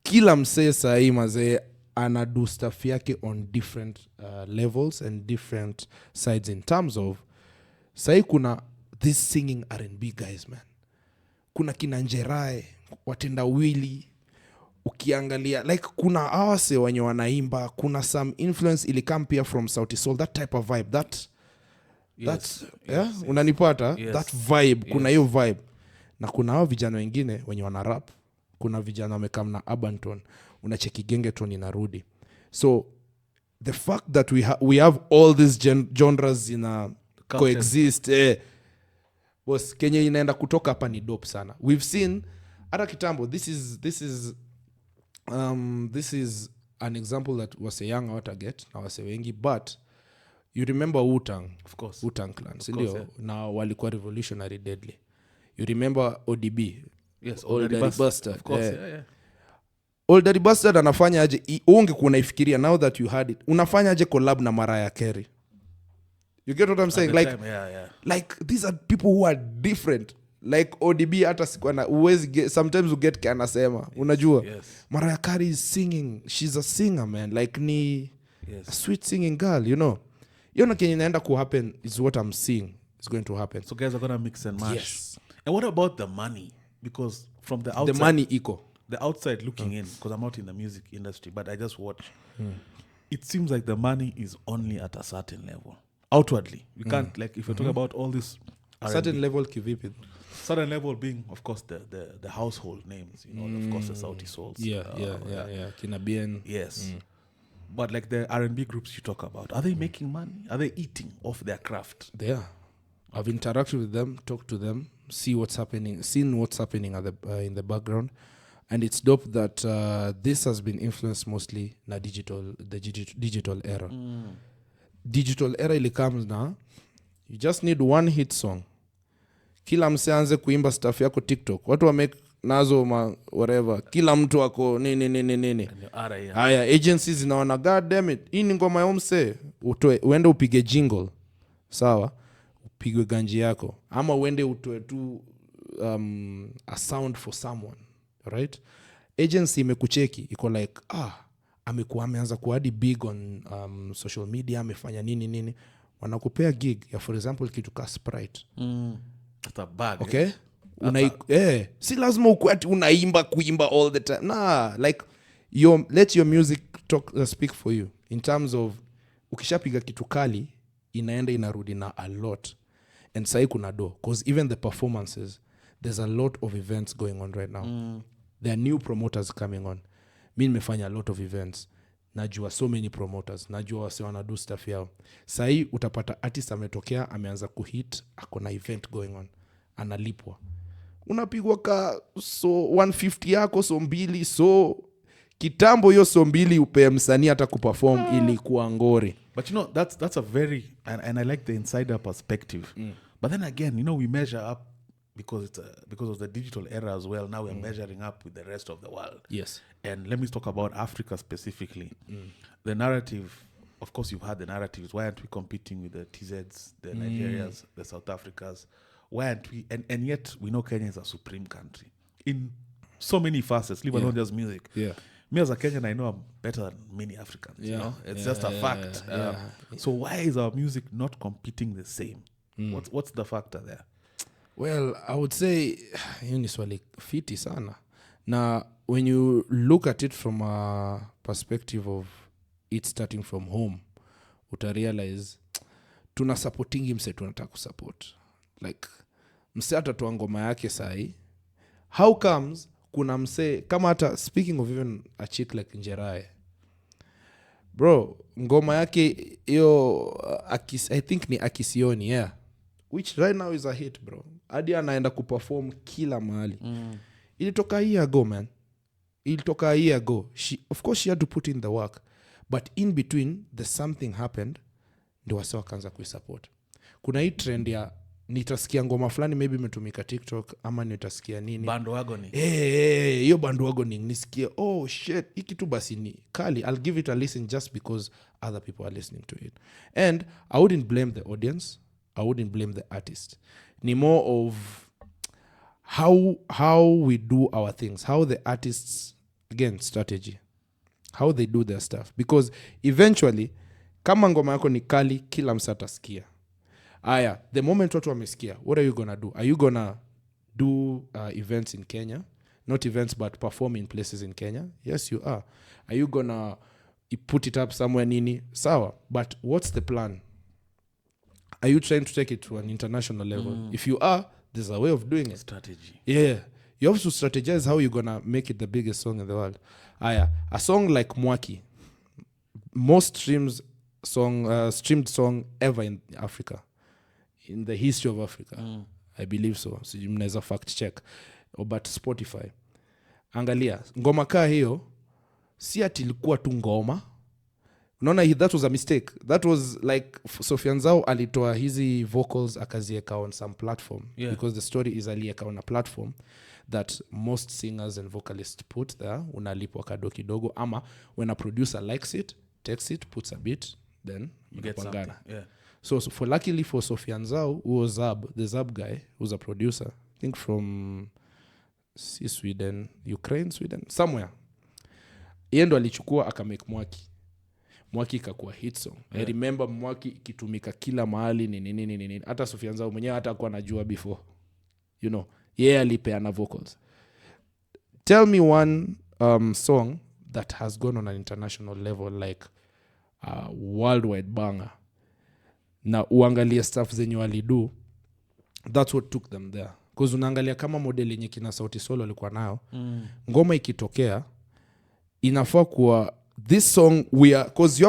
kila msee sahi mazee, anadu stuff yake on different levels and different sides in terms of, sahi kuna this singing R&B guys, man. Kuna kina Njerae, watenda wili, ukiangalia like kuna awase wenye wanaimba, kuna some influence ilikam pia from Sauti Sol, that type of vibe, that unanipata, yes. That vibe, yes. Kuna hiyo vibe. Na kuna hao vijana wengine wenye wana rap, kuna vijana wamekam na urban tone, unacheki gengetone inarudi. So the fact that we have all these genres in a coexist, was Kenya inaenda kutoka hapa ni dope sana. We've seen hata kitambo, this is an example that wase young wataget na wase wengi, but you remember Wu-Tang, of course, Wu-Tang Clan, course, yeah. Na walikuwa revolutionary deadly. You remember ODB? Yes, Old Daddy Bastard. Of course, yeah. Old Daddy Bastard anafanya aje, ungekuwa unaifikiria now that you had it, unafanya aje collab na Mariah Carey? You get what I'm saying? Like, time, yeah. Like these are people who are different. Like ODB hata sikuana uwezi get, sometimes you get kanasema unajua Mariah Carey is singing, she's a singer, man, like ni a sweet singing girl, you know. You know Kenya inaenda ku happen is what I'm seeing is going to happen. So guys are gonna mix and match. Yes. And what about the money? Because from the outside, the money the outside looking in, because I'm not in the music industry, but I just watch. It seems like the money is only at a certain level. Outwardly, we can't, like, if you're talking about all this certain level kivipi? Certain level being, of course, the household names, you know, of course, the Saudi Souls. Yeah. Kina Bien. Yes. But like the R&B groups you talk about, are they making money? Are they eating off their craft? They are. I've interacted with them, talked to them, seen what's happening at in the background. And it's dope that this has been influenced mostly na digital era. Digital era ili comes na, you just need one hit song. Kila mse anze kuimba stuff yako TikTok. Watu wa make nazo whatever. Kila mtu wako nini. Haya, agencies zinaona, god damn it, hii ni ngoma ya mse. Uende upige jingle. Sawa? Upigwe ganji yako. Ama uende utoe tu a sound for someone. Right? Agency imekucheki. Iko like, ameanza kuadi big on social media, amefanya nini. Wanakupea gig ya, for example, kitu ka Sprite. That's a bag. Okay? Si lazima unaimba kuimba all the time. Nah, like let your music speak for you. In terms of ukishapiga kitu kali, inaenda inarudi na a lot. And sai kuna do, because even the performances, there's a lot of events going on right now. There are new promoters coming on. Mi nimefanya a lot of events. Najua so many promoters. Najua wase wanadu stuff yao. Sai utapata artist ametokea, ameanza kuhit, akona event going on. Analipwa. Unapigwa ka so 150 yako so mbili, so kitambo yo so mbili upe msanii hata kuperform ili kuwa ngori. But you know, that's a very, and I like the insider perspective. But then again, you know, we measure up because of the digital era as well. Now we're measuring up with the rest of the world. Yes. And let me talk about Africa specifically. The narrative, of course, you've had the narratives. Why aren't we competing with the TZs, the Nigerias, the South Africas? Why aren't we? And yet we know Kenya is a supreme country in so many facets, leave alone just music. Yeah. Me as a Kenyan, I know I'm better than many Africans. You know, it's just a fact. So why is our music not competing the same? What's the factor there? Well, I would say hiyo ni swali fiti sana. Na when you look at it from a perspective of it starting from home, utarealize tuna supportingi mse tunataka kusupport. Like mse atatoa ngoma yake sahi. How comes kuna mse kama hata, speaking of even a chick like Njerae, bro, ngoma yake hiyo I think ni Akisioni, yeah, which right now is a hit, bro. Hadi anaenda kuperform kila mahali. Ilitoka a year ago, man. Ilitoka a year ago. Of course she had to put in the work, but in between there's something happened, ndio wase wakaanza kuisupport. Kuna hii trend ya nitasikia ngoma fulani maybe imetumika TikTok ama nitasikia nini, bandwagoning. Hiyo bandwagoning nisikie, oh shit, hiki tu basi ni kali, I'll give it a listen just because other people are listening to it. And I wouldn't blame the audience, I wouldn't blame the artist. Ni more of how we do our things, how the artists, again, strategy, how they do their stuff. Because eventually kama ngoma yako ni kali, kila msata sikia. Aya, the moment watu wamesikia, what are you gonna do? Are you gonna do events in Kenya? Not events, but perform in places in Kenya? Yes, you are. Are you gonna put it up somewhere nini? Sawa. But what's the plan? Are you trying to take it to an international level? If you are, there's a way of doing it. Strategy. Yeah. You have to strategize how you're gonna make it the biggest song in the world. Aya, a song like Mwaki, most streamed song ever in Africa. In the history of Africa. I believe so. So you mnaweza fact check. But Spotify. Angalia, ngoma kaa hiyo si ati ilikuwa tu ngoma. Unaona, that was a mistake. That was like Sofia Nzau alitoa hizi vocals akazieka on some platform, because the story is alieka on a platform that most singers and vocalists put there. Unalipwa kado kidogo, ama when a producer likes it, takes it, puts a beat, then you get something. So for luckily for Sofia Nzau, who was the Zab guy, who's a producer, I think from Sweden, Ukraine, Sweden, somewhere. Yeye ndo alichukua akamake Mwaki ikakuwa hit song. I remember Mwaki ikitumika kila mahali nini. Hata Sofia Nzau mwenyewe hata kuwa najua before. You know, yeye alipeana vocals. Tell me one song that has gone on an international level, like worldwide banger. Na uangalia stuff zenye walidu, that's what took them there. Because unaangalia kama model yenye kina Sauti Sol walikuwa nayo, ngoma ikitokea inafaa kuwa this song because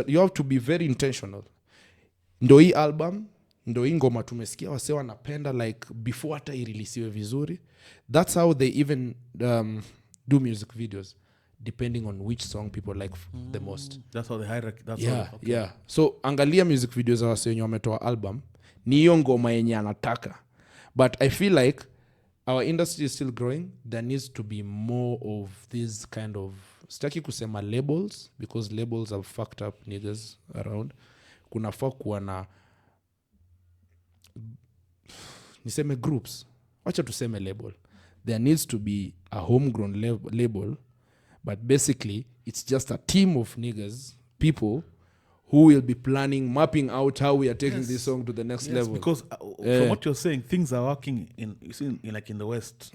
you have to be very intentional. Ndo hii album, ndo hii ngoma tumesikia wase wanapenda, like before hata ireleasiwe vizuri. That's how they even do music videos, depending on which song people like the most. That's how the hierarchy. Yeah. So angalia music videos za wase wenye wametoa album, ni hiyo ngoma yenye anataka. But I feel like our industry is still growing. There needs to be more of this kind of, sitaki kusema labels, because labels have fucked up niggas around. Kunafaa kuwa na, niseme groups, wacha tuseme label. There needs to be a homegrown label, but basically it's just a team of niggas, people who will be planning, mapping out how we are taking this song to the next level. Because from what you're saying, things are working in like in the West.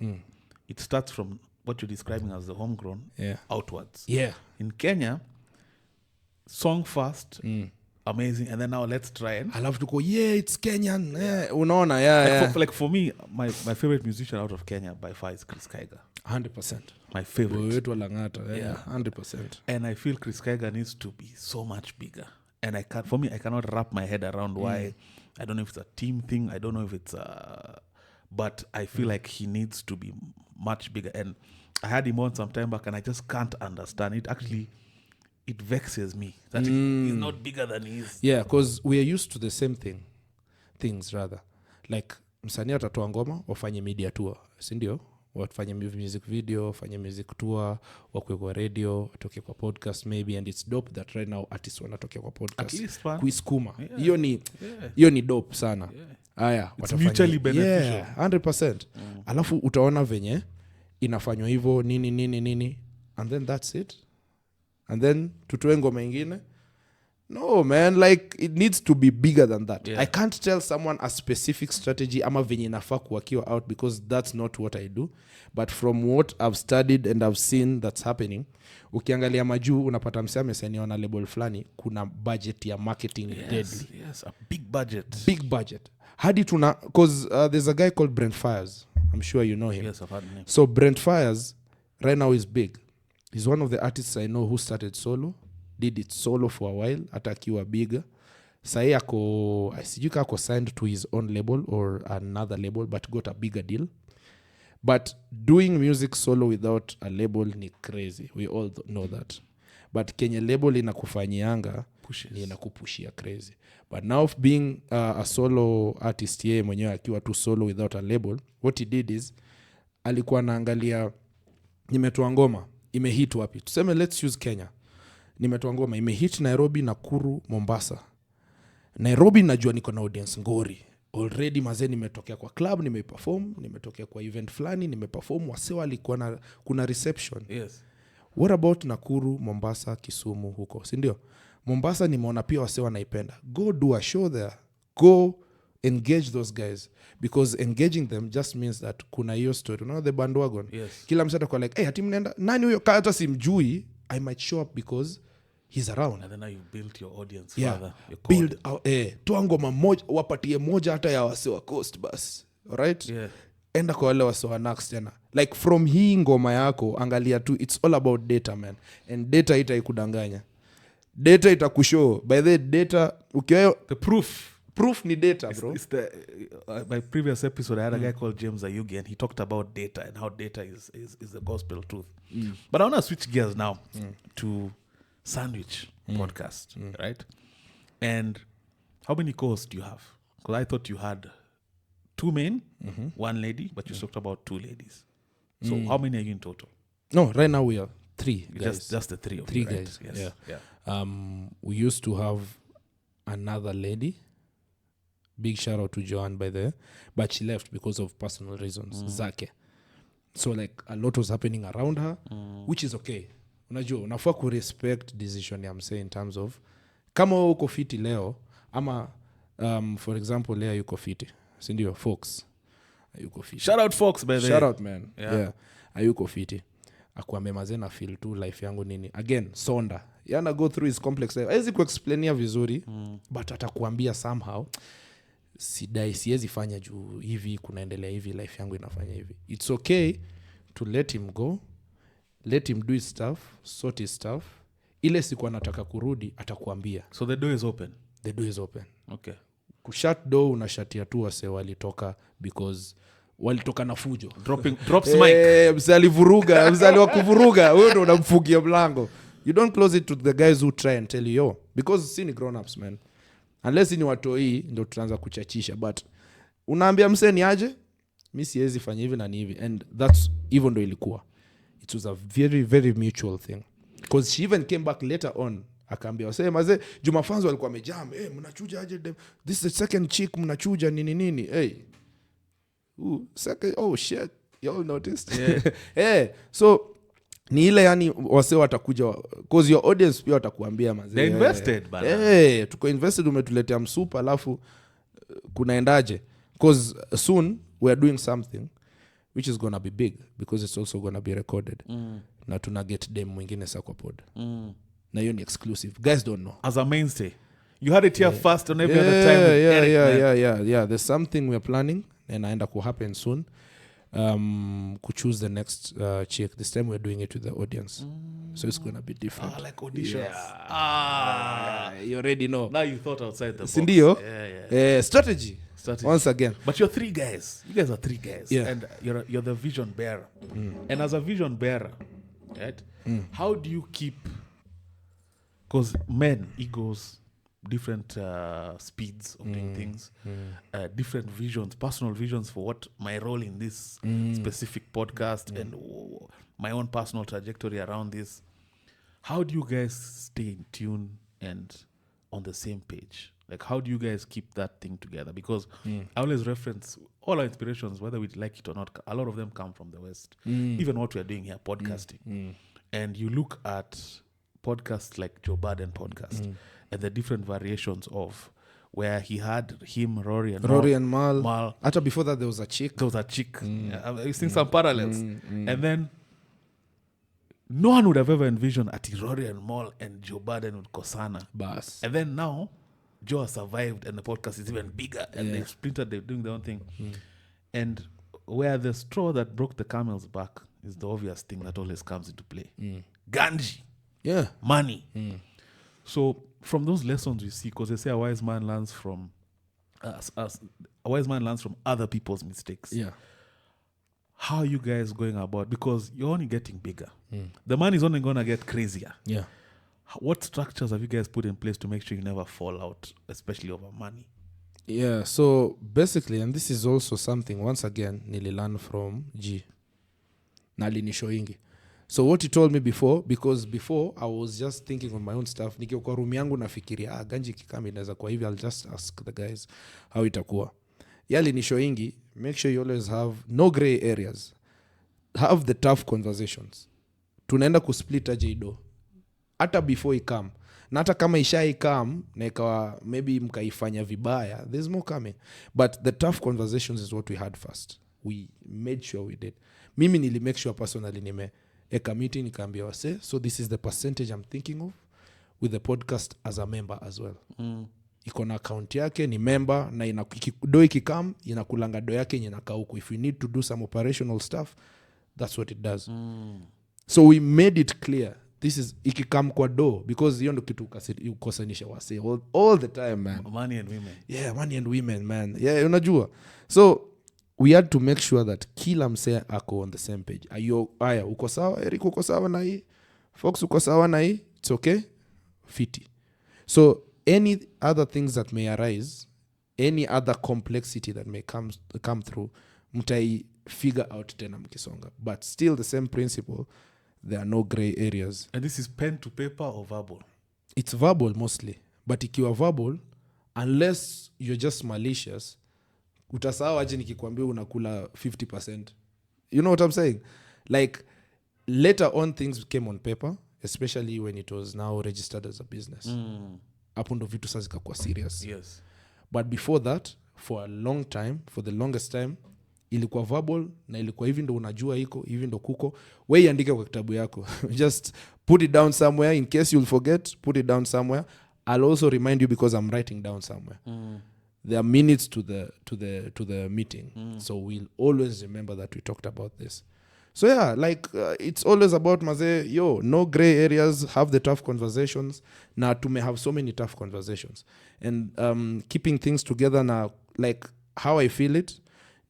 It starts from what you're describing as the homegrown outwards. In Kenya, song first, amazing, and then now let's try it. I love to go, it's Kenyan. Unaona, like for me, my favorite musician out of Kenya by far is Chris Kaiga. 100%. My favorite. 100%. And I feel Chris Kaiga needs to be so much bigger. And I cannot wrap my head around why. I don't know if it's a team thing. I don't know if it's but I feel like he needs to be much bigger. And I had him on some time back, and I just can't understand it. Actually, it vexes me that he's not bigger than he is. Yeah, because we are used to the same things rather. Like msanii atatoa ngoma, wafanye media tour, si ndio? Wafanye music video, wafanye music tour, wakwe kwa radio, watoke kwa podcast maybe, and it's dope that right now artists wanatoke kwa podcast. At least kuiskuma. Hiyo ni dope sana. Aya, it's mutually beneficial. 100%. Alafu utaona venye inafanywa hivyo nini, and then that's it. And then tutoe ngoma nyingine. No man, like it needs to be bigger than that. I can't tell someone a specific strategy ama venye inafaa kuwakiwa out, because that's not what I do. But from what I've studied and I've seen that's happening, ukiangalia majuu unapata msee amesainiwa na label fulani, kuna budget ya marketing deadly. Yes, a big budget. Hadi because there's a guy called Brent Fires. I'm sure you know him. Yes, I've heard him. So Brent Fires right now is big. He's one of the artists I know who started solo, did it solo for a while, hata akiwa bigger. Sahi ako signed to his own label or another label, but got a bigger deal. But doing music solo without a label ni crazy. We all know that. But Kenya label inakufanyianga ni inakupushia crazy. But now being a solo artist, yeye mwenyewe akiwa tu solo without a label, what he did is alikuwa naangalia, nimetoa ngoma imehit wapi. Tuseme let's use Kenya. Nimetoa ngoma imehit Nairobi, Nakuru, Mombasa. Nairobi najua niko na audience ngori. Already mazee nimetokea kwa club, nimeperform, nimetokea kwa event fulani, nimeperform, wase walikuwa na kuna reception. Yes. What about Nakuru, Mombasa, Kisumu huko? Si ndio? Mombasa nimeona pia wase wanaipenda. Go do a show there. Go engage those guys, because engaging them just means that kuna hiyo story. You know the bandwagon. Yes. Kila mtu atakuwa like, "Hey, ati mnaenda nani huyo hata simjui." I might show up because he's around. And then now you built your audience further. Build toa ngoma moja, wapatie moja hata ya wase wa Coast bus. Alright? Yeah. Enda kwa wale wase wa Nax tena. Like from hii ngoma yako, angalia tu, it's all about data, man. And data itaikudanganya. Data itakushow. By the data, ukiwa the Proof ni data, bro. It's the my previous episode I had a guy called James Ayugi and he talked about data and how data is the gospel truth. But I want to switch gears now to Sandwich podcast, right? And how many co-hosts do you have? Because I thought you had 2 men, 1 lady, but you talked about 2 ladies. So how many are you in total? No, right now we are 3 guys. Just the 3 of 3 you, right? guys. Yes. Yeah. We used to have another lady. Big shout out to Joanne by there, but she left because of personal reasons. Zake. So like a lot was happening around her, which is okay. Unajua unafaa ku respect decision ya msee in terms of kama uko fiti leo ama for example leo yuko fiti. Si ndio Fox. Ayuko fiti. Shout out Fox by the Shout out man. Yeah. Ayuko fiti. Akuambia mazena feel tu life yangu nini. Again, sonda. Yana go through his complex life. Haizi kuexplainia vizuri, but atakuambia somehow siwezi fanya juu hivi kunaendelea hivi life yangu inafanya hivi. It's okay to let him go, let him do his stuff, sort his stuff. Ile siku anataka kurudi atakuambia. So the door is open. The door is open. Okay. Kushut door unashatia tu wase walitoka because walitoka na fujo. Drops mic. Msali vuruga, msali wa kuvuruga, wewe ndo unamfungia mlango. You don't close it to the guys who try and tell you yo, because si ni grown ups man. Unless ni watoi ndo tutaanza kuchachisha, but unaambia mseni aje mimi siwezi fanya hivi na ni hivi, and that's even ndo ilikuwa. It was a very very mutual thing because she even came back later on akaambia wase maze Juma fans walikuwa wamejam, mnachuja aje this is the second chick mnachuja nini second, oh shit, y'all noticed. So ni ile yani wase watakuja because your audience pia watakuambia maze they invested bana. Tuko invested, umetuletea msupa alafu kunaendaje, because soon we are doing something which is gonna be big because it's also gonna be recorded. Na tuna get dem mwingine sa kwa pod. Na hiyo ni exclusive, guys don't know. As a mainstay you had it here first on every other time. Yeah, there's something we are planning and naenda ku happen soon. Ku choose the next chick. This time we're doing it with the audience, so it's gonna be different. Like auditions. You already know. Now you thought outside the box. Sindio? Strategy once again. But you're 3 guys. You guys are 3 guys, yeah. And you're the vision bearer. And as a vision bearer, right? How do you keep? Because men, egos, different speeds of doing things, different visions, personal visions for what my role in this specific podcast and my own personal trajectory around this. How do you guys stay in tune and on the same page? Like, how do you guys keep that thing together? Because I always reference all our inspirations, whether we like it or not, a lot of them come from the West. Even what we're doing here, podcasting. And you look at podcasts like Joe Budden podcast and the different variations of where he had him, Rory and Mal. After before that, there was a chick. I've seen some parallels. And then no one would have ever envisioned at Rory and Mal and Joe Budden would Kosana. Bas. And then now, Joe has survived and the podcast is even bigger and they've splintered, they're doing their own thing. And where the straw that broke the camel's back is the obvious thing that always comes into play. Ganji. Yeah. Money. So from those lessons we see, because they say a wise man learns from other people's mistakes. Yeah. How are you guys going about? Because you're only getting bigger. The money is only going to get crazier. Yeah. What structures have you guys put in place to make sure you never fall out, especially over money? Yeah, so basically, and this is also something, once again, nililearn from G. Nalinishoingi. So what he told me before, because before I was just thinking on my own stuff, nikiwa kwa room yangu nafikiria, ganji kikami inaweza kwa hivi, I'll just ask the guys how itakuwa. Yalinishoingi, make sure you always have no gray areas. Have the tough conversations. Tunaenda kusplit aje ido. Hata before ikam. Na hata kama ishaikam na ikawa maybe mkaifanya vibaya, there's more coming. But the tough conversations is what we had first. We made sure we did. Mimi nili make sure personally eka meeting nikaambia wase, so this is the percentage I'm thinking of with the podcast as a member as well. Iko na account yake ni member na do ikikam inakulanga do yake inakaa huko. If we need to do some operational stuff, that's what it does. So we made it clear this is ikikam kwa do, because hiyo ndo kitu ukosanisha wase all the time, man. Money and women. Yeah, money and women, man. Yeah, unajua. So we had to make sure that kila msee ako on the same page. Aya, uko sawa, Eric uko sawa na hii, Fox uko sawa na hii, it's okay, fiti. So any other things that may arise, any other complexity that may come through, mtai figure out tena mkisonga. But still the same principle, there are no gray areas. And this is pen to paper or verbal? It's verbal mostly. But ikiwa verbal, unless you're just malicious, utasahau aje nikikwambia unakula 50%. You know what I'm saying? Like, later on things came on paper, especially when it was now registered as a business. Hapo ndo vitu sasa zikakuwa serious. Yes. But before that, for a long time, for the longest time, ilikuwa verbal na ilikuwa hivi ndo unajua iko, hivi ndo kuko. Wewe iandike kwa kitabu yako. Just put it down somewhere in case you'll forget, put it down somewhere. I'll also remind you because I'm writing down somewhere. There are minutes to the meeting. So we'll always remember that we talked about this. So yeah, like it's always about maze, no gray areas, have the tough conversations. Na tume have so many tough conversations. And keeping things together na, like how I feel it,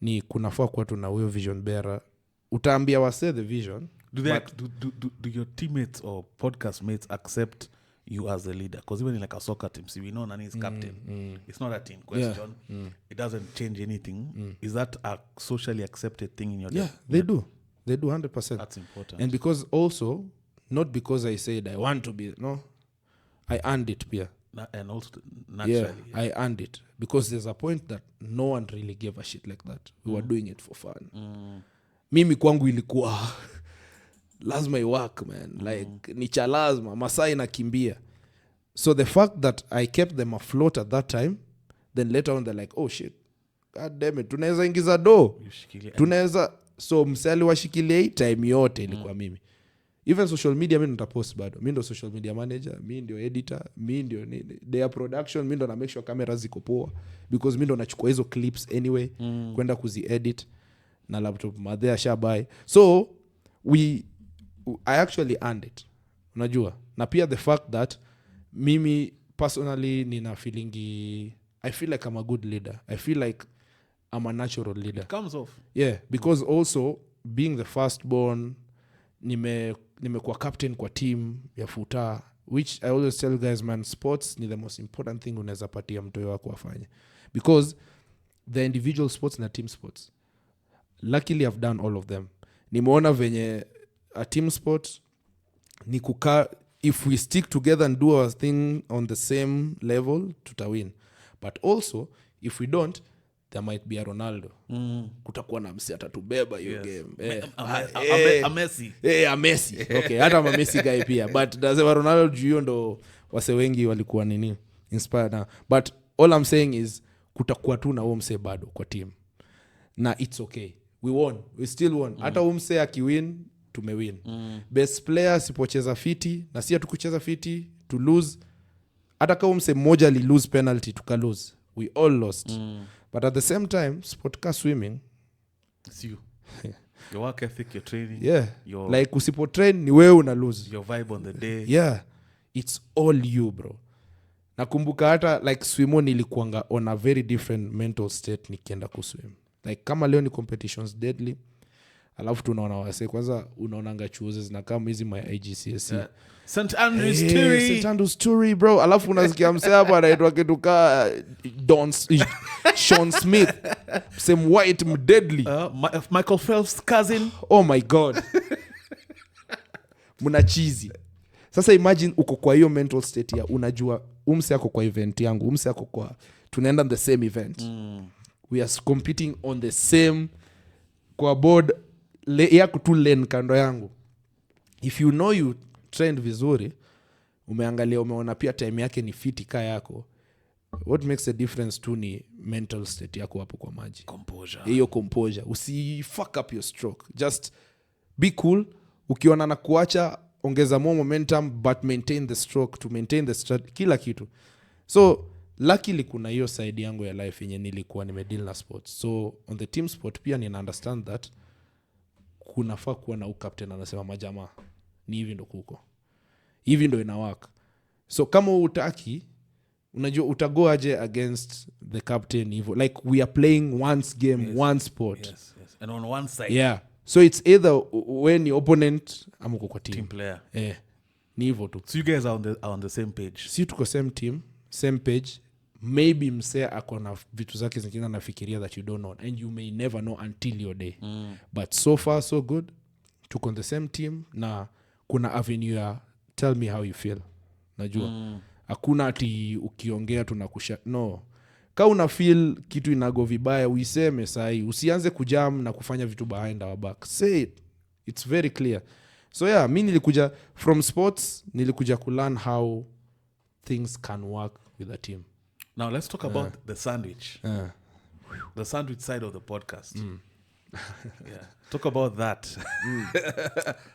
ni kunafaa kwa tuna huyo vision bearer. Utaambia wase the vision. Do your teammates or podcast mates accept you as a leader? Because even in like a soccer team, see, we know Nani is captain. It's not a team question. Yeah. It doesn't change anything. Is that a socially accepted thing in your life? Yeah, they do. They do 100%. That's important. And because also, not because I said I want to be, no, I earned it, Pia. And also naturally. Yeah, I earned it. Because there's a point that no one really gave a shit like that. We were doing it for fun. Mimi kwangu ilikuwa lazima iwork, man. Like, nicha lazima, Masai na kimbia. So the fact that I kept them afloat at that time, then later on they're like, oh shit, god damn it, tunaweza ingiza do. Tunaweza, so msali washikilia time yote ilikuwa mimi. Even social media mimi nitapost bado. Mimi ndo social media manager, mimi ndio editor, mimi ndio their production, mimi ndo na make sure cameras ziko poa, because mimi ndo nachukua hizo clips anyway kwenda kuzi-edit na laptop madhea shabai. So I actually earned it. Unajua? Na pia the fact that mimi personally nina feelingi, I feel like I'm a good leader. I feel like I'm a natural leader. It comes off. Yeah, because also being the firstborn, nimekuwa captain kwa team ya futa, which I always tell guys, man, sports ni the most important thing unaweza patia mtoyo wako afanye. Because the individual sports na team sports, luckily I've done all of them. Nimeona venye a team sport ni kukaa, if we stick together and do our thing on the same level, tutawin. But also, if we don't, there might be a Ronaldo. Kutakuwa na msi atatubeba hiyo game. A Messi. A Messi. Okay, hata ma Messi guy pia. But nasema Ronaldo juu ndo wase wengi walikuwa nini inspired na. But all I'm saying is kutakuwa tu na huo mse bado kwa team. Na it's okay. We won. We still won. Hata huo mse akiwin, tumewin. Best player sipocheza fiti, na si hatukucheza fiti, to lose. Hata kama mse mmoja li lose penalty, tuka lose. We all lost. But at the same time, sport ka swimming, it's you. Your work ethic, your training. Yeah. Like usipo train ni wewe una lose. Your vibe on the day. Yeah. It's all you, bro. Nakumbuka hata like swimo nilikuanga on a very different mental state nikienda kuswim. Like kama leo ni competitions deadly, alafu tunaona wase kwanza unaonanga chuoze zinakama hizi my IGCSE. St. Andrews Story. St. Andrews Story, bro. Alafu unasikia mse hapa anaitwa kitu ka Sean Smith. Same white deadly. Michael Phelps' cousin. Oh my God. Muna cheesy. Sasa imagine uko kwa hiyo mental state ya unajua umse yako kwa event yangu, umse yako kwa tunaenda the same event. We are competing on the same kwa board yako tu lane kando yangu. If you know you trained vizuri, umeangalia umeona pia time yake ni fiti ka yako, what makes a difference tu ni mental state yako hapo kwa maji. Composure. Hiyo composure. Usi fuck up your stroke. Just be cool. Ukiona na kuacha, ongeza more momentum but maintain the stroke to maintain the kila kitu. So luckily kuna hiyo side yangu ya life yenye nilikuwa nimedeal na sports. So on the team sport pia nina understand that kunafaa kuwa na captain anasema majamaa ni hivi ndo kuko. hivi ndo ina work. So kama utaki unajua utago aje against the captain hivyo, like we are playing once game, one sport. Yes. And on one side. Yeah, so it's either when your opponent ama uko kwa team Player. Ni hivyo tu. So you guys are on the same page. Si tuko same team, same page. Maybe msea akona vitu zake zingine anafikiria that you don't know, and you may never know until your day. But so far so good, tuko on the same team na kuna avenue ya tell me how you feel. Najua hakuna ati ukiongea tunakusha, no. Ka una feel kitu inago vibaya uiseme sahi, usianze kujam na kufanya vitu behind our back. Say it. It's very clear. So yeah, mimi nilikuja from sports, nilikuja ku learn how things can work with a team. Now let's talk about the sandwich. The sandwich side of the podcast. Yeah. Talk about that.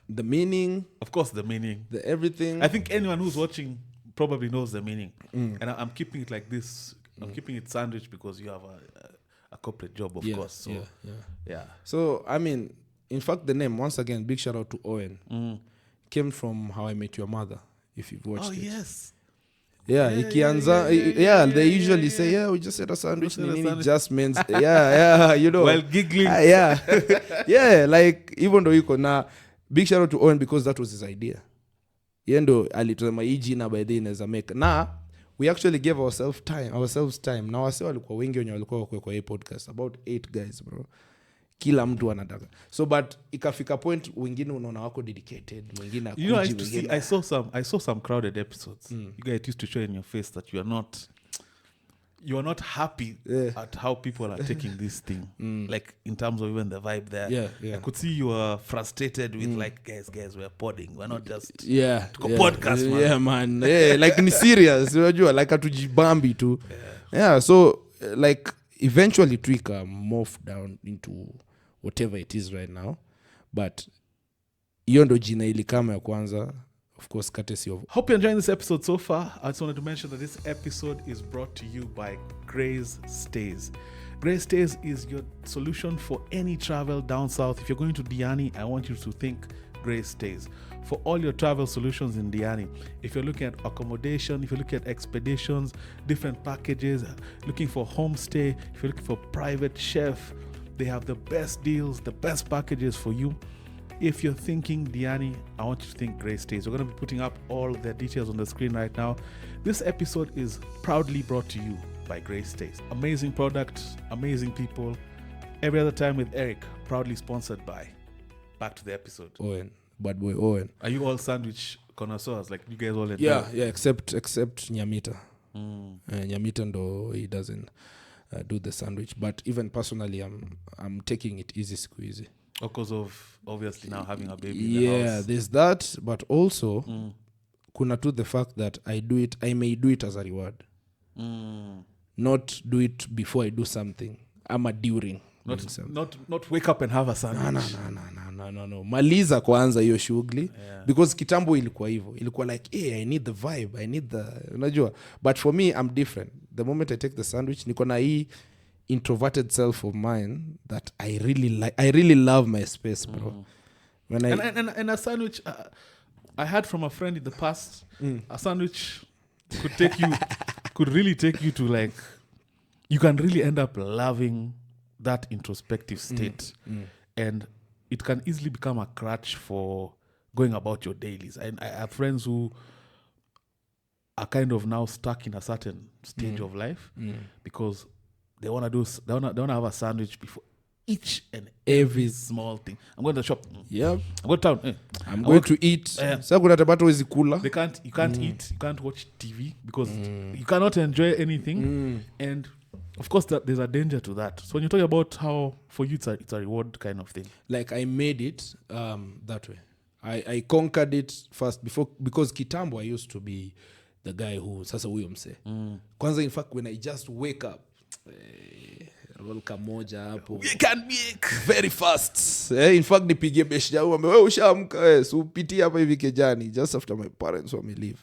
The meaning. Of course, the meaning. The everything. I think anyone who's watching probably knows the meaning. And I'm keeping it like this. I'm keeping it sandwich because you have a corporate job, of course. So, yeah. So, I mean, in fact, the name, once again, big shout out to Owen, came from How I Met Your Mother, if you've watched it. Oh, yes. Yeah, they usually say, we just had a sandwich. It just means, you know. While giggling. Yeah, like, even though you could now, big shout out to Owen because that was his idea. Yendo alitema hii jina by the inaweza make. Na we actually gave ourselves time. Na wase walikuwa wengi wenye walikuwa kwa hii podcast, about 8 guys, bro. Kila mtu anataka. So but ikafika point wengine unaona wako dedicated, mwingine akuji. You know, I saw some crowded episodes. You guys used to show in your face that you are not happy at how people are taking this thing. Like in terms of even the vibe there. Yeah. I could see you were frustrated with like, guys, we're podding. We're not just podcast, man. Yeah, man. Yeah, like ni serious. Unajua, like atujibambi tu. Yeah, so like eventually tweaka morph down into whatever it is right now. But hiyo ndo jina ilikama ya kwanza. Of course, courtesy of... Hope you're enjoying this episode so far. I just wanted to mention that this episode is brought to you by Grace Stays. Grace Stays is your solution for any travel down south. If you're going to Diani, I want you to think Grace Stays. For all your travel solutions in Diani, if you're looking at accommodation, if you're looking at expeditions, different packages, looking for homestay, if you're looking for private chef, they have the best deals, the best packages for you. If you're thinking Diani, I want you to think Grace Stays. We're going to be putting up all their details on the screen right now. This episode is proudly brought to you by Grace Stays. Amazing product, amazing people. Every Other Time with Eric, proudly sponsored by. Back to the episode. Owen, bad boy Owen. Are you all sandwich connoisseurs? Like you guys all enjoy? Yeah, except Nyamita. Nyamita ndo he doesn't do the sandwich. But even personally, I'm taking it easy squeezy. Because of obviously now having a baby in the house. Yeah, there's that, but also kuna to the fact that I may do it as a reward. Not do it before I do something. Ama during. Not wake up and have a sandwich. No. Maliza kwanza hiyo shughuli. Because kitambo ilikuwa hivyo. Ilikuwa like, hey, I need the vibe. I need the... Unajua. But for me, I'm different. The moment I take the sandwich, niko na hii introverted self of mine that I really love my space, bro. When and a sandwich I had from a friend in the past, a sandwich could really take you to like, you can really end up loving that introspective state. And it can easily become a crutch for going about your dailies. I have friends who are kind of now stuck in a certain stage of life because they want to have a sandwich before each and every small thing. I'm going to the shop. Yep. I'm going to town. I'm going to eat. Sasa kuna tabato wezi kula. You can't eat. You can't watch TV because you cannot enjoy anything. And of course, there's a danger to that. So when you talk about how for you it's a reward kind of thing. Like I made it that way. I conquered it first because kitambo I used to be the guy who sasa huyo mse. Kwanza in fact when I just wake up rolka moja hapo we can make very fast. In fact nipigie beshi yangu wewe ushaamka so upitie hapa hivi kejani just after my parents when we leave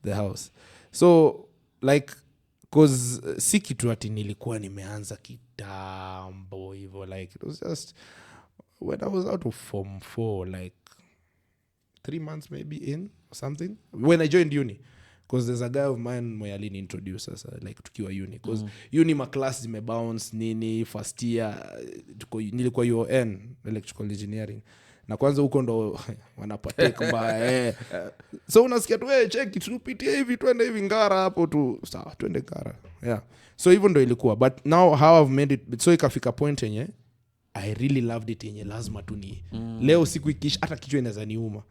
the house. So like cause si kitu ati nilikuwa nimeanza kitambo hivyo, like it was just when I was out of form 4, like 3 months maybe in something when I joined uni, because there's a guy of mine Moyalini introduced us like tukiwa uni, because uni ma class zimebounce nini first year nilikuwa UON electrical engineering, na kwanza huko ndo wanapateka mbaya so unasikia tu check tupitie hivi twende hivi Ngara hapo tu, sawa twende Ngara, yeah. So hivyo ndo ilikuwa, but now how I've made it, so ikafika point yenye I really loved it yenye lazima tu ni leo siku ikiisha hata kichwa inaweza niuma,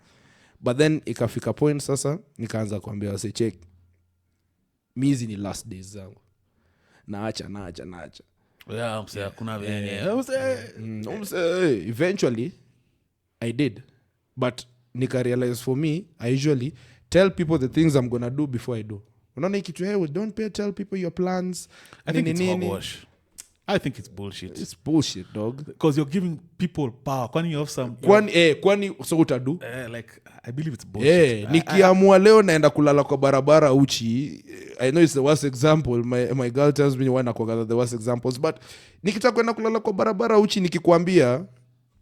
but then ikafika point sasa nikaanza kuambia wase check mizi ni last days zangu, naacha yeah, msee kuna venye eventually I did, but nika realize for me I usually tell people the things I'm gonna do before I do. Unaona kitu hey, don't tell people your plans. I think it's hogwash. I think it's bullshit. It's bullshit, dog. Because you're giving people power. Kwani you have some kwani so utadu? Like I believe it's bullshit. Nikiamua leo naenda kulala kwa barabara uchi. I know it's the worst example. My girl tells me why kwa the worst examples, but nikitaka kwenda kulala kwa barabara uchi nikikwambia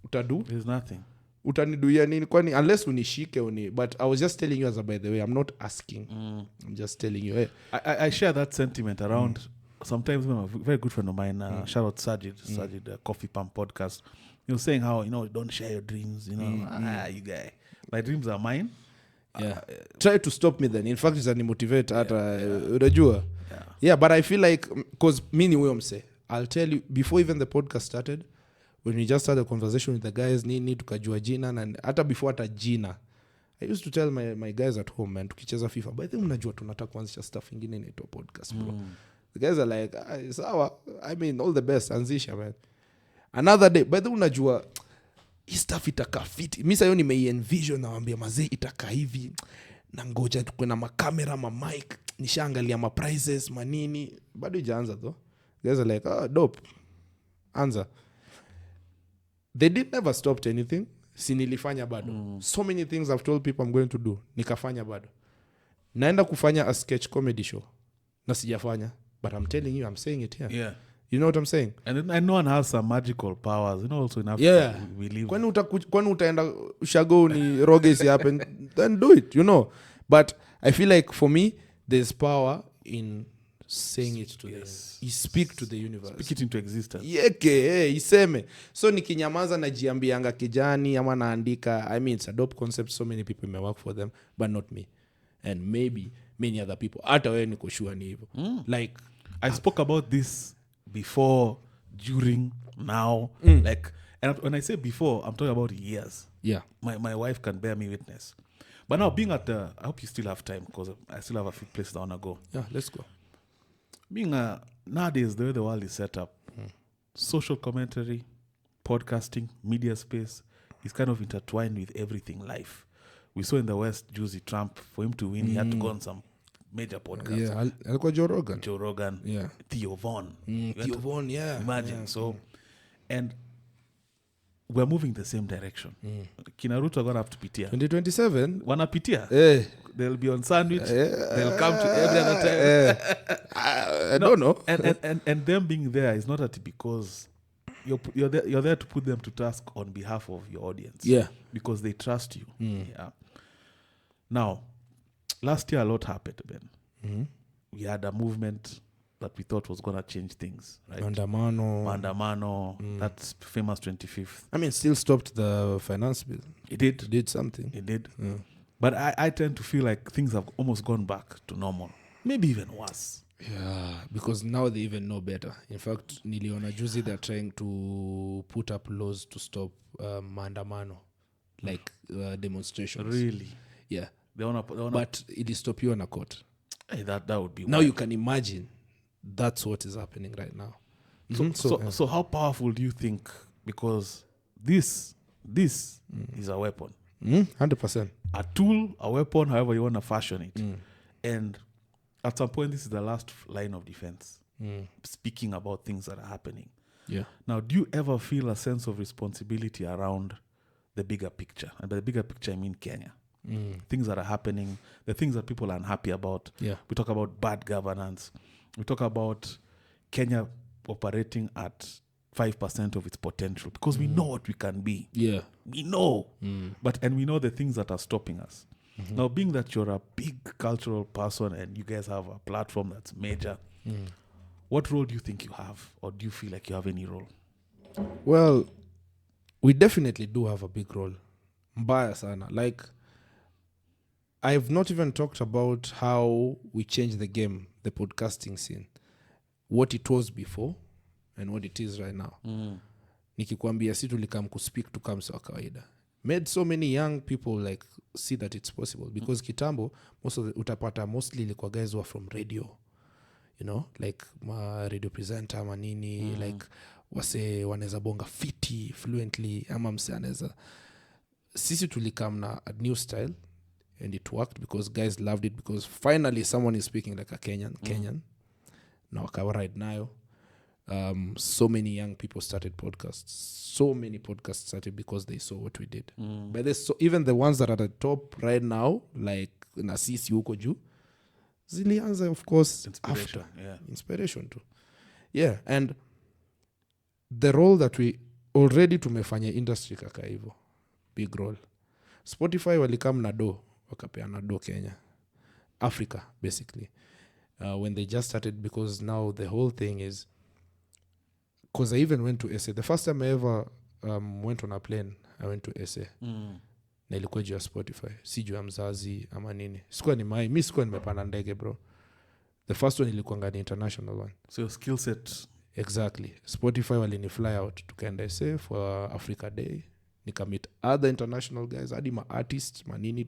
utadu? There's nothing. Utaniduia nini kwani unless unishike but I was just telling you as a by the way, I'm not asking. I'm just telling you. Hey. I share that sentiment around sometimes when a very good friend of mine, shout out Sajid, Coffee Pump podcast, saying how, don't share your dreams, you you guy. My dreams are mine. Yeah. Try to stop me then. In fact, it's an motivate unajua. Yeah, but I feel like because mini huyo mse, I'll tell you before even the podcast started, when we just started a conversation with the guys, nini tukajua jina, and hata before hata jina, I used to tell my guys at home, man, tukicheza FIFA, but I think unajua tunataka kuanzisha stuff ingine inaitwa podcast, bro. The guys are like, sawa, I mean, all the best, anzisha, man. Another day, by the way, unajua, hii stuff itakaa fiti. Mimi sasa nimei-envision nawaambia mazee itakaa hivi, na ngoja tukue na makamera, mic, nishaangalia prices, manini, bado ijaanza though. The guys are like, dope, anza. They did never stopped anything. Si nilifanya bado. So many things I've told people I'm going to do. Nikafanya bado. Naenda kufanya a sketch comedy show. Na sijafanya. But I'm telling you, I'm saying it here. Yeah. You know what I'm saying? And no one has some magical powers. Also in Africa, we live. Kwani utaenda ushago ni roge si happen, then do it, But I feel like for me, there's power in saying it to you speak to the universe, speak it into existence. Iseme. So nikinyamaza najiambianga kijani ama naandika. I mean, it's a dope concept. So many people may work for them, but not me, and maybe many other people. Hata wewe niko sure ni hivyo. Like I spoke about this before, during, now. Like, and when I say before, I'm talking about years. Yeah, my wife can bear me witness. But now being at I hope you still have time because I still have a few places I want to go. Yeah, let's go. Being nowadays, the way the world is set up, social commentary, podcasting, media space is kind of intertwined with everything life. We saw in the West, Juicy Trump, for him to win, he had to go on some major podcasts. Yeah, alikuwa Joe Rogan. Yeah. Theo Von. Theo Von, yeah. Imagine. Yeah. So, and we're moving the same direction. Kina Ruto are going to have to pitia. 2027? Wanapitia. They'll be on sandwich. They'll come to every other time. I don't know. And them being there is not because you're there to put them to task on behalf of your audience. Yeah. Because they trust you. Yeah. Now, last year a lot happened, Ben. We had a movement that we thought was going to change things, right? Mandamano, that famous 25th. I mean, still stopped the finance bill. It did. It did something. It did. Yeah. But I tend to feel like things have almost gone back to normal. Maybe even worse. Yeah, because now they even know better. In fact, niliona juzi they're trying to put up laws to stop mandamano, like demonstrations. Really? Yeah. They wanna but it'll stop you on a court. Hey, that would be now wild. You can imagine that's what is happening right now. So how powerful do you think? Because this is a weapon. 100%. A tool, a weapon, however you want to fashion it. And at some point, this is the last line of defense. Speaking about things that are happening. Yeah. Now, do you ever feel a sense of responsibility around the bigger picture? And by the bigger picture, I mean Kenya. Things that are happening, the things that people are unhappy about. Yeah. We talk about bad governance. We talk about Kenya operating at 5% of its potential because we know what we can be. Yeah. We know. And we know the things that are stopping us. Now, being that you're a big cultural person and you guys have a platform that's major, what role do you think you have, or do you feel like you have any role? Well, we definitely do have a big role. Mbaya sana. Like, I've not even talked about how we changed the game, the podcasting scene. What it was before and what it is right now. Nikikwambia si tulikam kuspeak to kama wa kawaida. Made so many young people like see that it's possible. Because kitambo, most of the utapata mostly ilikuwa guys who are from radio. You know, like ma radio presenter, manini, like wase wanaweza bonga fiti, fluently, ama mse anaweza. Sisi tulikam na a new style and it worked because guys loved it because finally someone is speaking like a Kenyan. Na wakawa right now. So many young people started podcasts. So many podcasts started because they saw what we did. But even the ones that are at the top right now, like Nasisi huko juu, zilianza of course after. Inspiration too. Yeah, and the role that we already tumefanya industry kaka hivyo. Big role. Spotify walikam na do, wakapeana do Kenya. Africa, basically. When they just started, because now the whole thing is, because I even went to SA. The first time I ever went on a plane, I went to SA. Na ilikuwa juu ya Spotify. Si juu ya mzazi ama nini. Mi sikuwa nimepanda ndege, bro. The first one ilikuwa ni international one. So your skill set. Exactly. Spotify walini fly out. Tukaenda SA for Africa Day. Nikamit other international guys. Hadi ma artists, manini.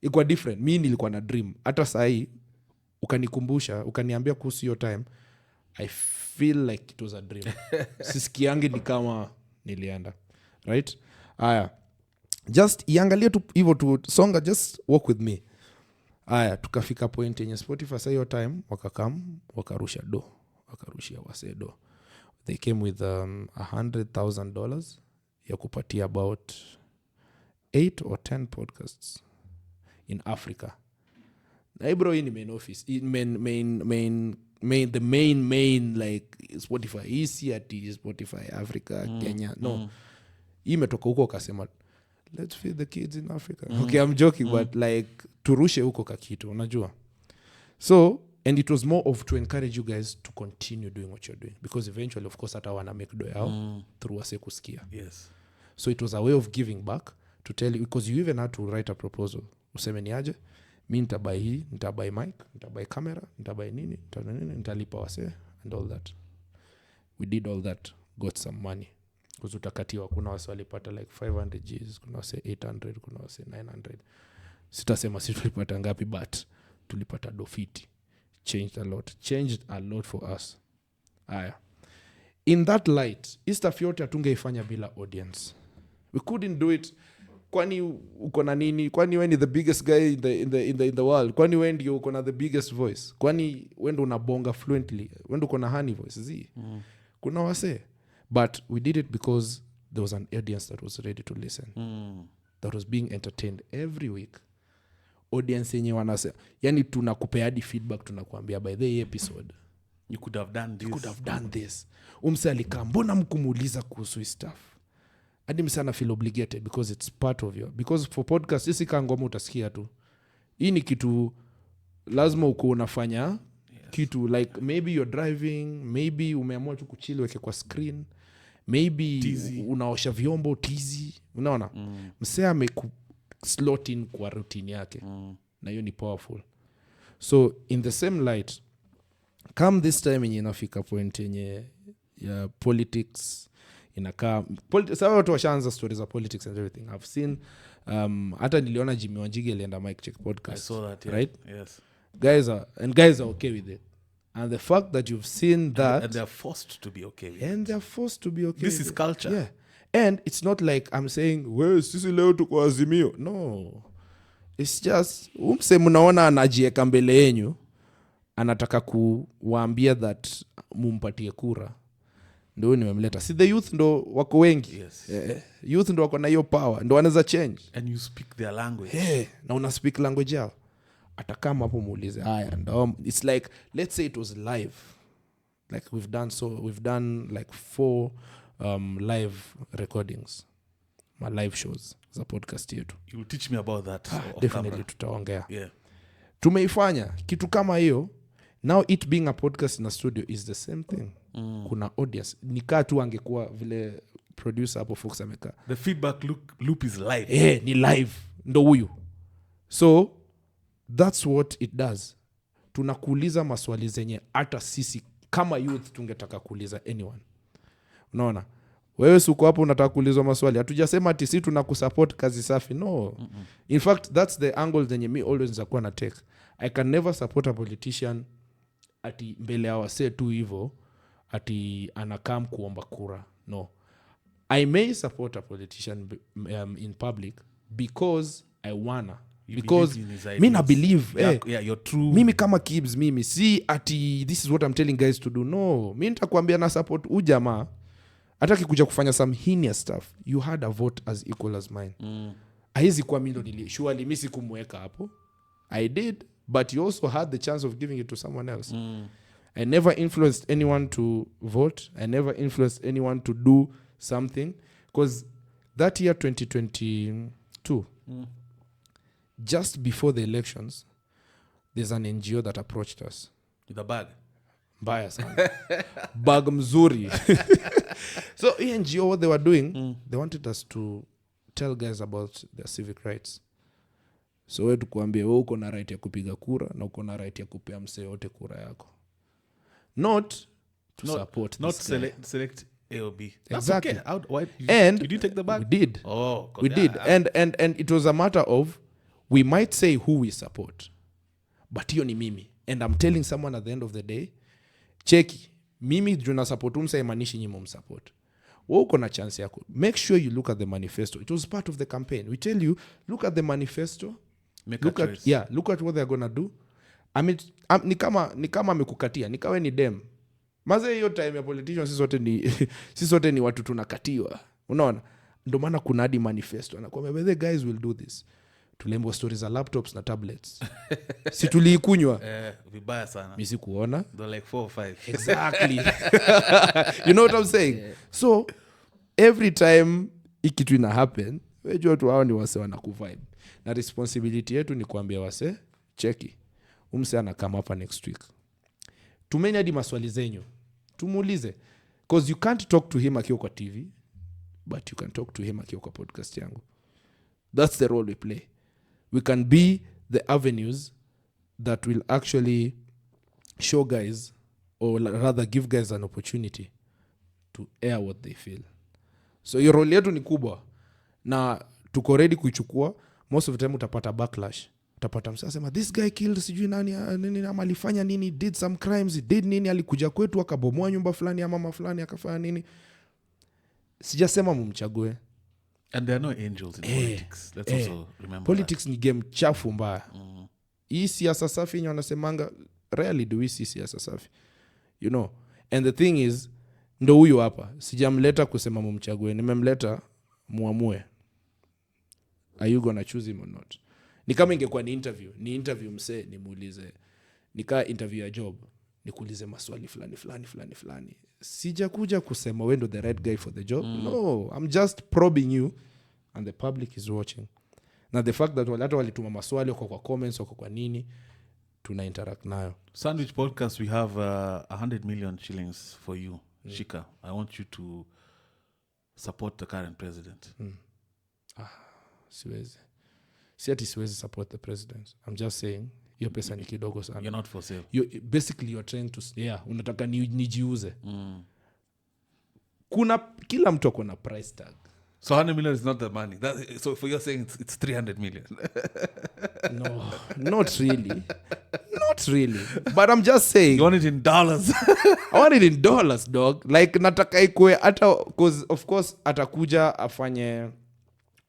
Ilikuwa different. Mi nilikuwa na dream. Hata sahi, ukanikumbusha, ukaniambia kuhusu your time, I feel like it was a dream. Sisikiangi ni kama nilienda. Right? Aya. Just iangalia tu hivyo tu songa, just walk with me. Aya, tukafika point yenye Spotify sa your time, wakarushia wase do. They came with $100,000 ya kupatia about 8 or 10 podcasts in Africa. Na bro, hii ni main office. The main like Spotify. Easy at Spotify, Africa, Kenya. No. Hii imetoka huko kasema, let's feed the kids in Africa. Okay, I'm joking, but like, turushe huko kakitu, unajua. So, and it was more of to encourage you guys to continue doing what you're doing. Because eventually, of course, hata wana make do yao through wase kusikia. Yes. So it was a way of giving back to tell you, because you even had to write a proposal. Useme ni aje, mi nitabai hii, nitabai mic, nitabai camera, nitabai nini, nitalipa wase, and all that. We did all that, got some money. Because utakatiwa, kuna wase walipata like 500 Gs, kuna wase 800, kuna wase 900. Sitasema si tulipata ngapi, but tulipata dofiti. Changed a lot for us. Aya. In that light, hii stuff yote hatungeifanya bila audience. We couldn't do it. Kwani uko na nini? Kwani wewe ni the biggest guy in the world? Kwani wewe ndio uko na the biggest voice? Kwani wewe ndio unabonga fluently? Wewe ndio uko na honey voice? Kuna wase. But we did it because there was an audience that was ready to listen. That was being entertained every week. Audience yenye wanasema, yani tunakupea hadi feedback, tunakuambia by the episode you could have done this. Umse alikaa, mbona mkumuuliza kuhusu stuff? Hadi msana feel obligated because it's part of your, because for podcast sisi kangoma utasikia tu. Hii ni kitu lazima uko unafanya. Kitu like maybe you're driving, maybe umeamua tu kuchill weke kwa screen, maybe unaosha vyombo tizi, unaona? Msea ameku slot in kwa routine yake. Na hiyo ni powerful. So in the same light, come this time yenye inafika point yenye ya politics inakaa sawa, watu washaanza stories of politics and everything. I've seen hata niliona Jimmy Wanjigi alienda mic check podcast. I saw that, yeah. Right? Yes. Guys are okay with it. And the fact that you've seen that, and they're forced to be okay with it. This is culture. Yeah. And it's not like I'm saying, well, sisi leo tuko Azimio. No. It's just, umse mnaona anajieka mbele yenyu, anataka kuwaambia that mumpatie kura. Ndio nimemleta. Si the youth ndo wako wengi. Yes. Youth ndo wako na hiyo power. Ndo wanaweza change. And you speak their language. Na una speak language yao. Atakama hapo muulize. Ndo it's like, let's say it was live. Like we've done like 4 live recordings. ma live shows za podcast yetu. You will teach me about that. Definitely tutaongea. Yeah. Tumeifanya kitu kama hiyo. Now it being a podcast in a studio is the same thing. Kuna audience. Nikaa tu angekuwa vile producer hapo Fox ameka. The feedback loop is live. Ni live. Ndo huyu. So that's what it does. Tunakuuliza maswali zenye hata sisi kama youth tungetaka kuuliza anyone. Unaona? Wewe uko hapo unataka kuulizwa maswali. Hatujasema ati sisi tunakusupport kazi safi. No. In fact, that's the angle zenye me always zakuwa na take. I can never support a politician ati mbele ya wasee tu hivyo ati anakam kuomba kura. No. I may support a politician in public because I wanna. Because me na believe you're true. Mimi kama Kibz mimi si ati this is what I'm telling guys to do. No. Mimi nitakwambia na support ujamaa. Hata kikuja kufanya some heinous stuff, you had a vote as equal as mine. Haizi kwa mimi ndo surely mimi sikumweka hapo. I did, but you also had the chance of giving it to someone else. I never influenced anyone to vote. I never influenced anyone to do something. Because that year, 2022, just before the elections, there's an NGO that approached us. With a bag? Mbaya sana. Bag mzuri. So NGO, what they were doing, they wanted us to tell guys about their civic rights. So wewe tukuambie wewe uko na right ya kupiga kura na uko na right ya kupea msee wote kura yako. Not to support not this select AOB. Exactly. Okay. Why you didn't take the bag? We did. Oh, God, we did. And it was a matter of we might say who we support. But hiyo ni mimi. And I'm telling someone at the end of the day, cheki, mimi juna support umsa imanishi nyimo msupport. Wewe uko na chance yako. Make sure you look at the manifesto. It was part of the campaign. We tell you, look at the manifesto. Look at what they're gonna do. I mean, ni kama amekukatia, nikawe ni dem. Maze hiyo time ya politicians sisi sote ni watu tunakatiwa. Unaona? Ndio maana kuna hadi manifesto. Anakuambia the guys will do this. Tulembo stories za laptops na tablets. Si tuliikunywa. Vibaya sana. Mimi sikuona. They're like 4 or 5. Exactly. You know what I'm saying? Yeah. So every time ikitu ina happen, wewe watu hao ni wase wanakuvibe. Na responsibility yetu ni kuambia wase, cheki. Umse ana come hapa next week. Tumeni hadi maswali zenyu. Tumuulize. Because you can't talk to him akiwa kwa TV, but you can talk to him akiwa kwa podcast yangu. That's the role we play. We can be the avenues that will actually show guys, or rather give guys an opportunity to air what they feel. So your role yetu ni kubwa. Na tuko ready kuichukua. Most of the time utapata backlash. Utapata msasa sema this guy killed sijui nani ama alifanya nini, did some crimes, did nini, alikuja kwetu akabomoa nyumba fulani ama mama fulani akafanya nini. Sijasema mumchague. And there are no angels in politics. Let's also remember politics that. Ni game chafu mbaya. Hii siasa safi yenye wanasemanga, rarely do we see siasa safi. You know. And the thing is, ndo huyu hapa. Sijamleta kusema mumchague. Nimemleta muamue. Are you gonna choose him or not? Ni kama ingekuwa ni interview msee nimuulize. Nikaa interview ya job. Nikuulize maswali fulani. Sijakuja kusema wewe ndo the right guy for the job. No, I'm just probing you and the public is watching. Na the fact that wale walituma maswali kwa comments kwa nini tuna interact nayo. Sandwich Podcast, we have 100 million shillings for you. Shika, I want you to support the current president. Siwezi. Siwezi support the president. I'm just saying hiyo pesa ni kidogo sana. You're not for sale. Basically you're trying to unataka nijiuze. Kuna kila mtu akona price tag. So 100 million is not the money. So for you're saying it's 300 million. No, not really. Not really. But I'm just saying. You want it in dollars? I want it in dollars, dog. Like nataka ikue hata because of course atakuja afanye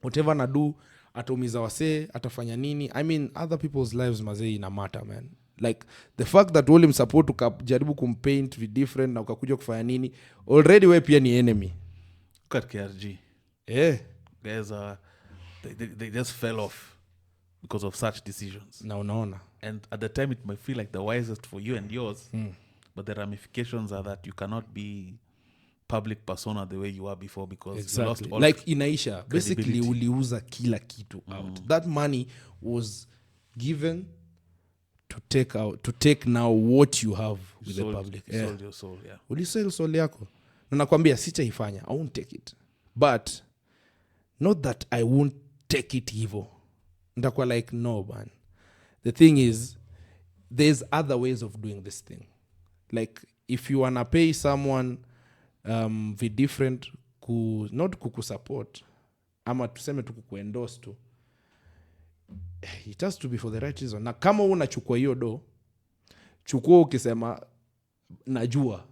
whatever na do, ataumiza wasee, atafanya nini. I mean other people's lives mazee ina matter, man. Like the fact that all him support ukajaribu kumpaint with different na ukakuja kufanya nini, already we pia ni enemy. Look at KRG. Guys they just fell off because of such decisions. Na unaona. And at the time it might feel like the wisest for you and yours, but the ramifications are that you cannot be public persona the way you were before because exactly. you lost all like inaisha basically uliuza kila kitu out. That money was given to take now what you have with the public. You sold your soul, yeah. Ulisell soul yako. Na nakwambia sitaifanya. I won't take it. But not that I won't take it hivyo. Ndakuwa like no man. The thing is there's other ways of doing this thing. Like if you wanna pay someone be different not kukusupport ama tuseme tu kukuendorse tu, it has to be for the right reason. Na kama unachukua hiyo do, chukua ukisema najua,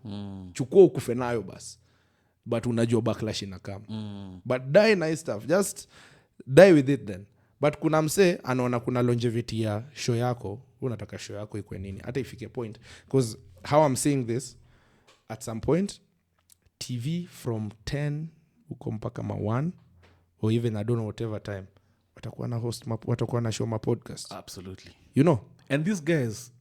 chukua ukufe nayo basi, but unajua backlash inakam. But die nice stuff, just die with it then. But kuna mse anaona kuna longevity ya show yako, unataka show yako ikuwe nini hata ifike point, because how I'm saying this, at some point TV from 10 uko mpaka 1 or even I don't know whatever time watakuwa na host watakuwa na show ma podcast. Absolutely. You know, and these guys,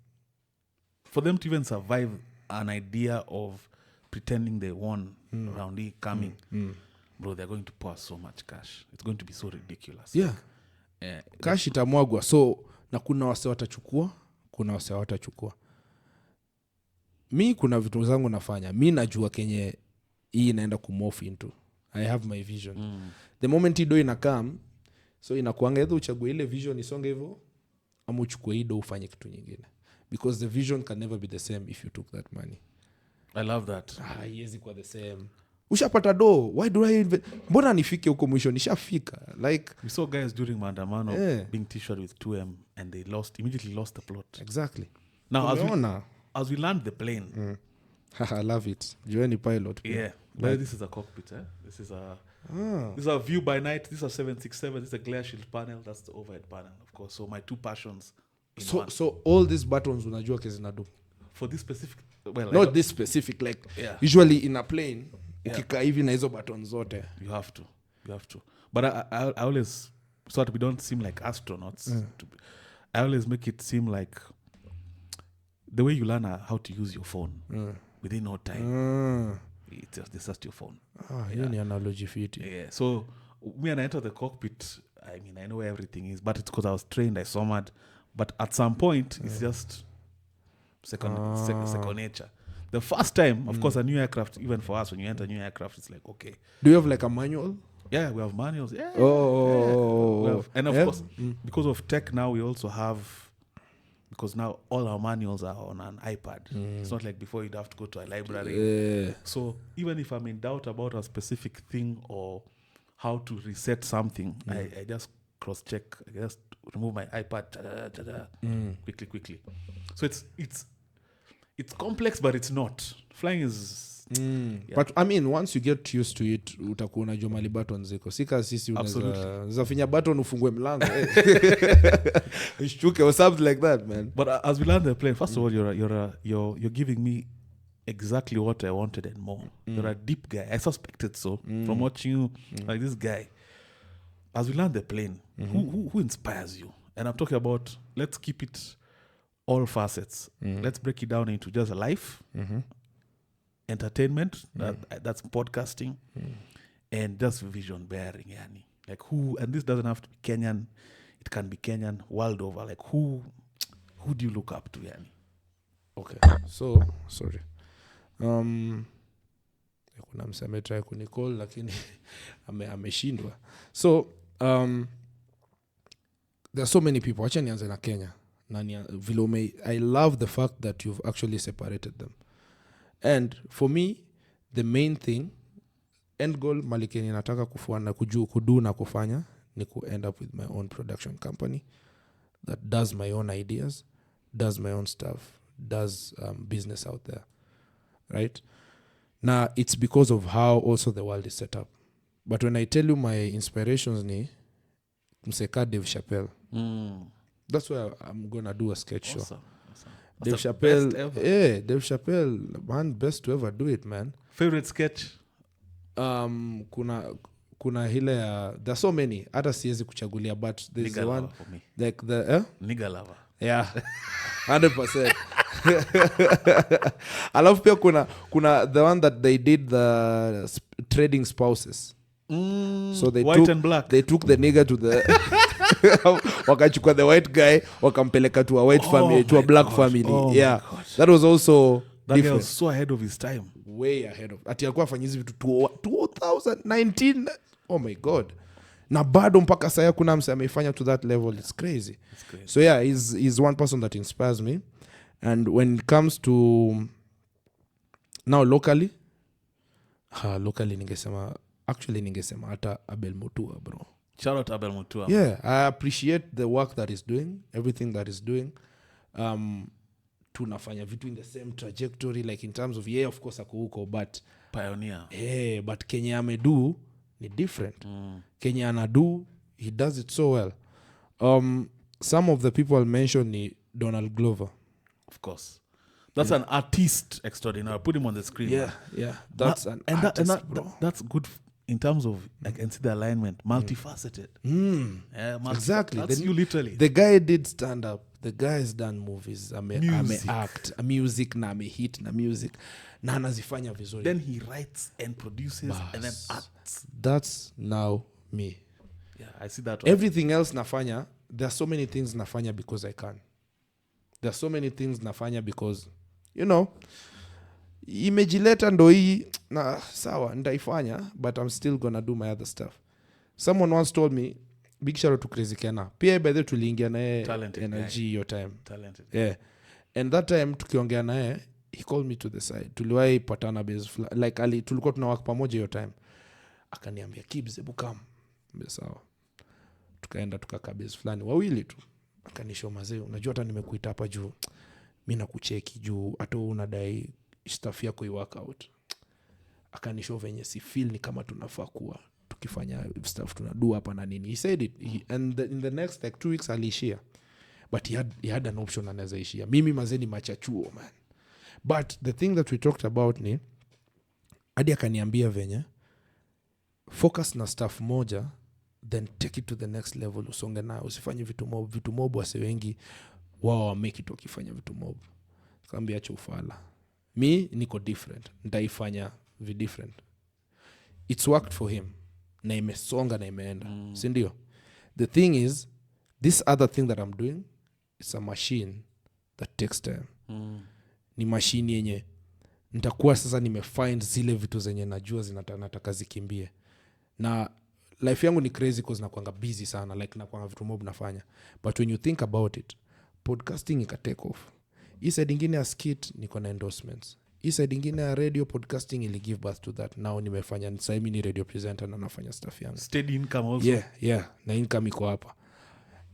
for them to even survive an idea of pretending they won round E coming, bro, they're going to pour so much cash. It's going to be so ridiculous. Yeah. Cash itamwagwa. So na kuna wase watachukua, kuna wase watachukua. Mi kuna vitu zangu nafanya. Mi najua kenye hii inaenda kumorph into. I have my vision. The moment ido inakam, so inakuanga either uchague ile vision isonge hivyo ama uchukue ido ufanye kitu nyingine, because the vision can never be the same if you took that money. I love that. Haiwezi kuwa the same. Ushapata do, why do I mbona nifike huko mwisho? Nishafika. Like we saw guys during maandamano being t-shirt with 2M and they immediately lost the plot. Exactly. Now as we land the plane, I love it. Journey pilot. Yeah. Like, this is a cockpit, This is a view by night. This is a 767. This is a glare shield panel. That's the overhead panel, of course. So my two passions in one. So all these buttons unajua kezinadu for this specific, well, not this specific, like usually in a plane ukika hivi na hizo buttons zote you have to. But I always, so that we don't seem like astronauts, I always make it seem like the way you learn how to use your phone within no time. It's just your phone. Hiyo ni analogy fit. Yeah. So when I enter the cockpit, I mean, I know where everything is, but it's because I was trained, I saw mad. But at some point, it's just second nature. The first time, of course, a new aircraft, even for us, when you enter a new aircraft, it's like, okay. Do you have like a manual? Yeah, we have manuals. Yeah. Oh. And of course, because of tech now, we also have, because now all our manuals are on an iPad. It's not like before you'd have to go to a library. So even if I'm in doubt about a specific thing or how to reset something, I just cross-check. I just remove my iPad, quickly. So it's complex, but it's not. Flying is... But I mean, once you get used to it, utakuwa unajua mali button ziko. Sika sisi unaweza finya button ufungue mlango. Ishtuke or something like that, man. But as we land the plane, first of all, you're giving me exactly what I wanted and more. You're a deep guy. I suspected so from watching you, like this guy. As we land the plane, who inspires you? And I'm talking about, let's keep it all facets. Let's break it down into just life, entertainment, that's podcasting, and just vision bearing. Yani. Like who, and this doesn't have to be Kenyan, it can be Kenyan world over. Like who do you look up to? Yani? Okay, so sorry. Kuna mseme try kunicall lakini ameshindwa. So there are so many people. Acha nianze na Kenya. I love the fact that you've actually separated them. And for me, the main thing, end goal malikeni nataka kufuana kudu na kufanya ni ku end up with my own production company that does my own ideas, does my own stuff, does business out there, right? Now, it's because of how also the world is set up. But when I tell you my inspirations ni mseka Dave Chappelle. That's why I'm going to do a sketch show. Awesome. Dave Chappelle. Dave Chappelle, man, best to ever do it, man. Favorite sketch? Kuna hile there are so many. Hata siwezi kuchagulia, but there's the one for me. like the Nigga lover. Yeah. 100%. Alafu pia kuna the one that they did the trading spouses. So they took the nigger to the wakachukua the white guy wakampeleka to a white family, to a black family. That was also that guy was so ahead of his time, way ahead of ati alikuwa afanya hizi vitu 2019. Oh my god, na bado mpaka sasa kuna mse ameifanya to that level. It's crazy. So yeah, he's one person that inspires me. And when it comes to now locally ningesema hata Abel Mutua, bro. Shout out Abel Mutua. Yeah, I appreciate the work that he's doing, everything that he's doing. Tunafanya vitu in the same trajectory, like in terms of of course ako huko, but pioneer. But Kenya amedu ni different. Kenya anadu, he does it so well. Some of the people I'll mention ni Donald Glover. Of course. That's an artist extraordinary. Put him on the screen. Yeah. That's an artist, bro. That's good in terms of, I can see the alignment, multifaceted. Exactly. That's you literally. The guy did stand up. The guy has done movies. Ame act. Music na ame hit na music. Na anazifanya vizuri. Then he writes and produces and then acts. That's now me. Yeah, I see that. Everything else nafanya, there are so many things nafanya because I can. There are so many things nafanya because, imejileta ndo hii na sawa ndaifanya, but I'm still gonna do my other stuff. Someone once told me, big shout out to Crazy Kena, pia by the tuliingia naye energy your time. Talented. Yeah. And that time tukiongea naye, he called me to the side. Tuliwahi patana base like tulikuwa tunawaka pamoja your time. Akaniambia, Kibz, hebu come. Sawa. Tukaenda tukakaa base fulani wawili tu. Akanisho mazee, unajua hata nimekuita hapa juu mimi nakucheki juu hata unadai stuff yako i work out. Akanisho venye si feel ni kama tunafaa kuwa tukifanya stuff tunadu hapa na nini. He said it. In the next like 2 weeks aliishia. But he had an option anaweza ishia. Mimi mazee ni machachuo, man. But the thing that we talked about ni hadi akaniambia venye focus na stuff moja, then take it to the next level. Usonge nayo, usifanye vitu mob wase wengi wao make it wakifanya vitu mob. Kaambia acha ufala. Mi niko different, nitaifanya different. It's worked for him na imesonga na imeenda. Si ndio? The thing is, this other thing that I'm doing, it's a machine that takes time. Ni machine yenye nitakuwa sasa nimefind zile vitu zenye najua zinataka zikimbie. Na life yangu ni crazy because nakuanga busy sana, like nakuanga vitu mob nafanya. But when you think about it, podcasting ika take off. Hii side ingine ya skit niko na endorsements. Hii side ingine ya radio, podcasting ili give birth to that. Now nimefanya, sasa mimi ni radio presenter na nafanya stuff yangu. Steady income also. Yeah. Na income iko hapa.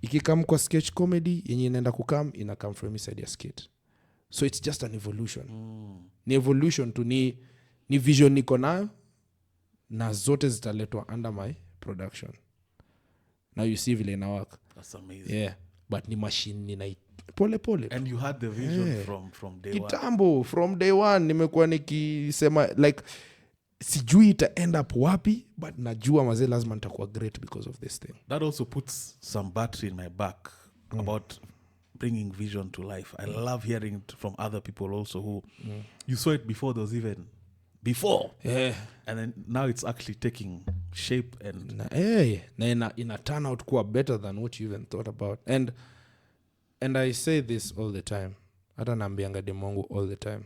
Ikikam kwa sketch comedy yenye inaenda kukam ina come from side ya skit. So it's just an evolution. Ni evolution tu, ni vision niko nayo na zote zitaletwa under my production. Now you see vile ina work. That's amazing. Yeah, but ni machine ni pole. And you had the vision from day one. Kitambo, from day one nimekuwa nikisema like sijui ita end up wapi, but najua mazee lazima nitakuwa great because of this thing. That also puts some battery in my back about bringing vision to life. I love hearing it from other people also who you saw it before there was even before. Yeah. And then now it's actually taking shape and na ina turn out kuwa better than what you even thought about. And I say this all the time. Hata naambianga demongu all the time.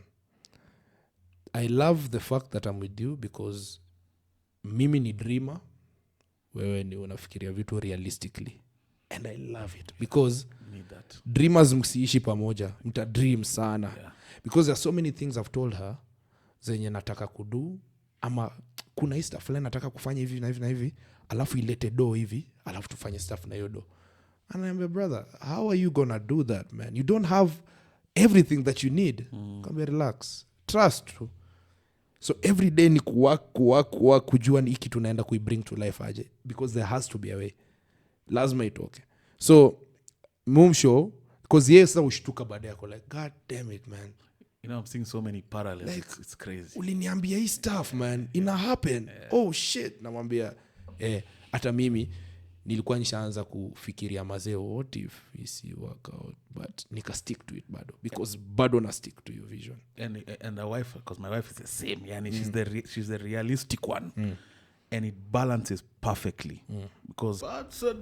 I love the fact that I'm with you because mimi ni dreamer, wewe ni unafikiria vitu realistically. And I love it because dreamers msiishi pamoja, mta dream sana. Because there are so many things I've told her zenye nataka kudu, ama kuna hii stuff fulani nataka kufanya hivi na hivi na hivi, alafu ilete do hivi, alafu tufanye stuff na hiyo do. And I'm like, brother, how are you gonna do that, man? You don't have everything that you need. Come relax. Trust. So every day ni kuwa kujua ni hiki tunaenda kuibring to life aje. Because there has to be a way. Lazima itoke. So, mumsho, because yes, sasa ushtuka baada yako like, God damn it, man. You know, I'm seeing so many parallels. Like, it's crazy. Uliniambia hii stuff, man. Ina happen. Oh, shit. Namwambia, hata mimi, nilikuwa nishaanza kufikiria mazeo what if isi work out, but nika stick to it bado because bado na stick to your vision. And the wife, because my wife is the same, yani she's the realistic one. And it balances perfectly because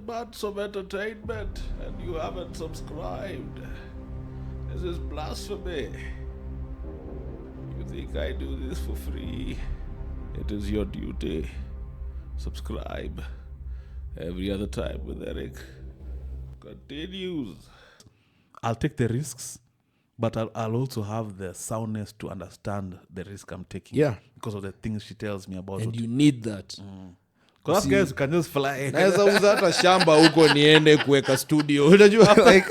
bats of entertainment and you haven't subscribed. This is blasphemy. You think I do this for free? It is your duty. Subscribe. Every other time with Eric continues. I'll take the risks, but I'll also have the soundness to understand the risk I'm taking. Yeah. Because of the things she tells me about. And you need that. Because guys can just fly. Naweza uza hata shamba huko niende kuweka studio. Unajua like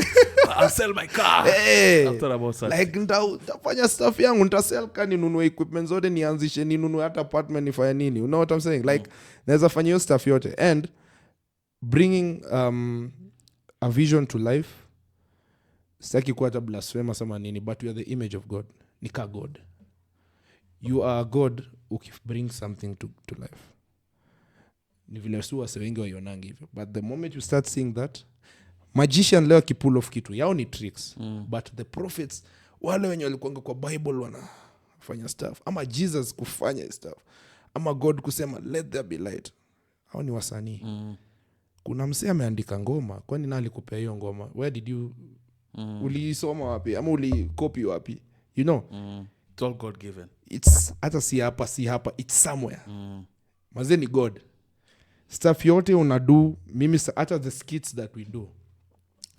I'll sell my car. Hey, after about such. Like nitafanya stuff yangu, nitasell kani ninunue equipment zote nianzishe ninunue hata apartment nifanye nini. You know what I'm saying? Like naweza fanya hiyo stuff yote and bringing a vision to life. Sitaki kuwa hata blasphemous ama nini, but we are the image of God. Nika God. You are God who bring something to life. Ni vile su wase wengi waionangi hivyo, but the moment you start seeing that, magician leo kipull off kitu yao ni tricks, but the prophets wale wenye walikuanga kwa Bible wanafanya stuff, ama Jesus kufanya stuff, ama God kusema let there be light, hao ni wasanii. Kuna msee ameandika ngoma, kwani nani alikupea hiyo ngoma? Where did you ulisoma wapi ama ulicopy wapi? You know, it's all God given. It's hata si hapa it's somewhere. Mazee ni God. Stuff yote unadu, mimi hata the skits that we do,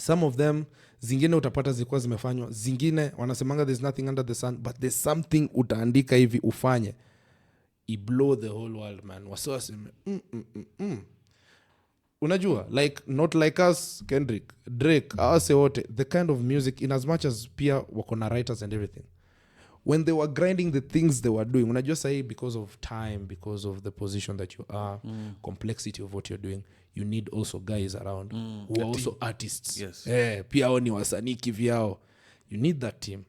some of them zingine utapata zilikuwa zimefanywa, zingine wanasemanga there's nothing under the sun, but there's something utaandika hivi ufanye I blow the whole world, man. Waseme unajua like not like us, Kendrick, Drake, awase wote, the kind of music in as much as pia wako na writers and everything, when they were grinding the things they were doing, unajua sahi because of time, because of the position that you are, complexity of what you're doing, you need also guys around who are also artists. Yes. Pia hao ni wasanii kivyao, you need that team,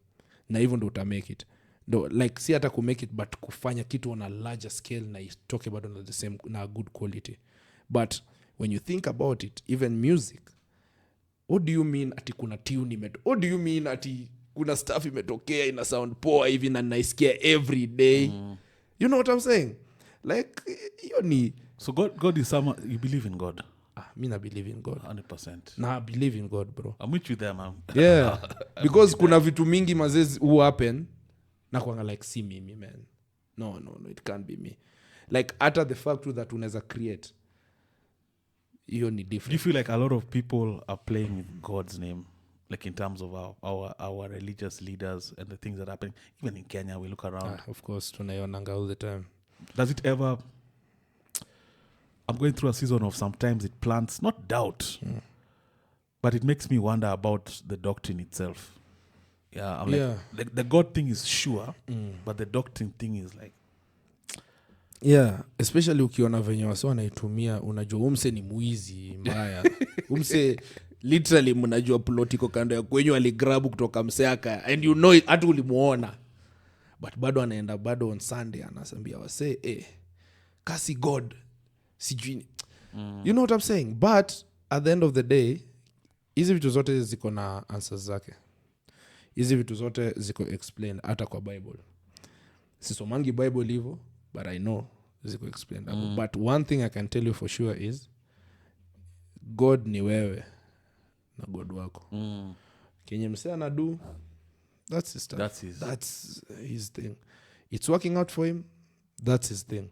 na hivyo ndo utamake it. No, like si hata kumake it, but kufanya kitu on a larger scale na itoke bado na the same na good quality. But when you think about it, even music, what do you mean ati kuna tune what do you mean ati kuna stuff imetokea ina sound poa hivi na naisikia every day? You know what I'm saying? Like you need. So God is someone you believe in God. Me na believe in God 100%. Na believe in God, bro. I'm with you there, man. Yeah. Because kuna vitu mingi mazezi who happen na kuanga like see me, man. No, it can't be me. Like utter the fact that unaweza create, hiyo ni different. Do you feel like a lot of people are playing with God's name, like in terms of our religious leaders and the things that happen? Even in Kenya, we look around. Of course, tunaionanga all the time. Does it ever... I'm going through a season of sometimes it plants, not doubt, but it makes me wonder about the doctrine itself. Yeah, I'm like, the God thing is sure, but the doctrine thing is like... Yeah, especially ukiona venye wase wanaitumia, unajua umse ni muizi mbaya. Umse literally mnajua plotiko kando ya kwenye aligrabu kutoka mseaka, and you know it, hata ulimuona. But bado anaenda bado on Sunday anasambia wase kasi God sijui. You know what I'm saying? But at the end of the day, hizi vitu zote ziko na answers zake. Hizi vitu zote ziko explained hata kwa Bible. Sisomangi Bible hivyo, but I know ziko explained. But one thing I can tell you for sure is God ni wewe na God wako. Kenye msee anadu, that's his stuff. That's his thing. It's working out for him. That's his thing.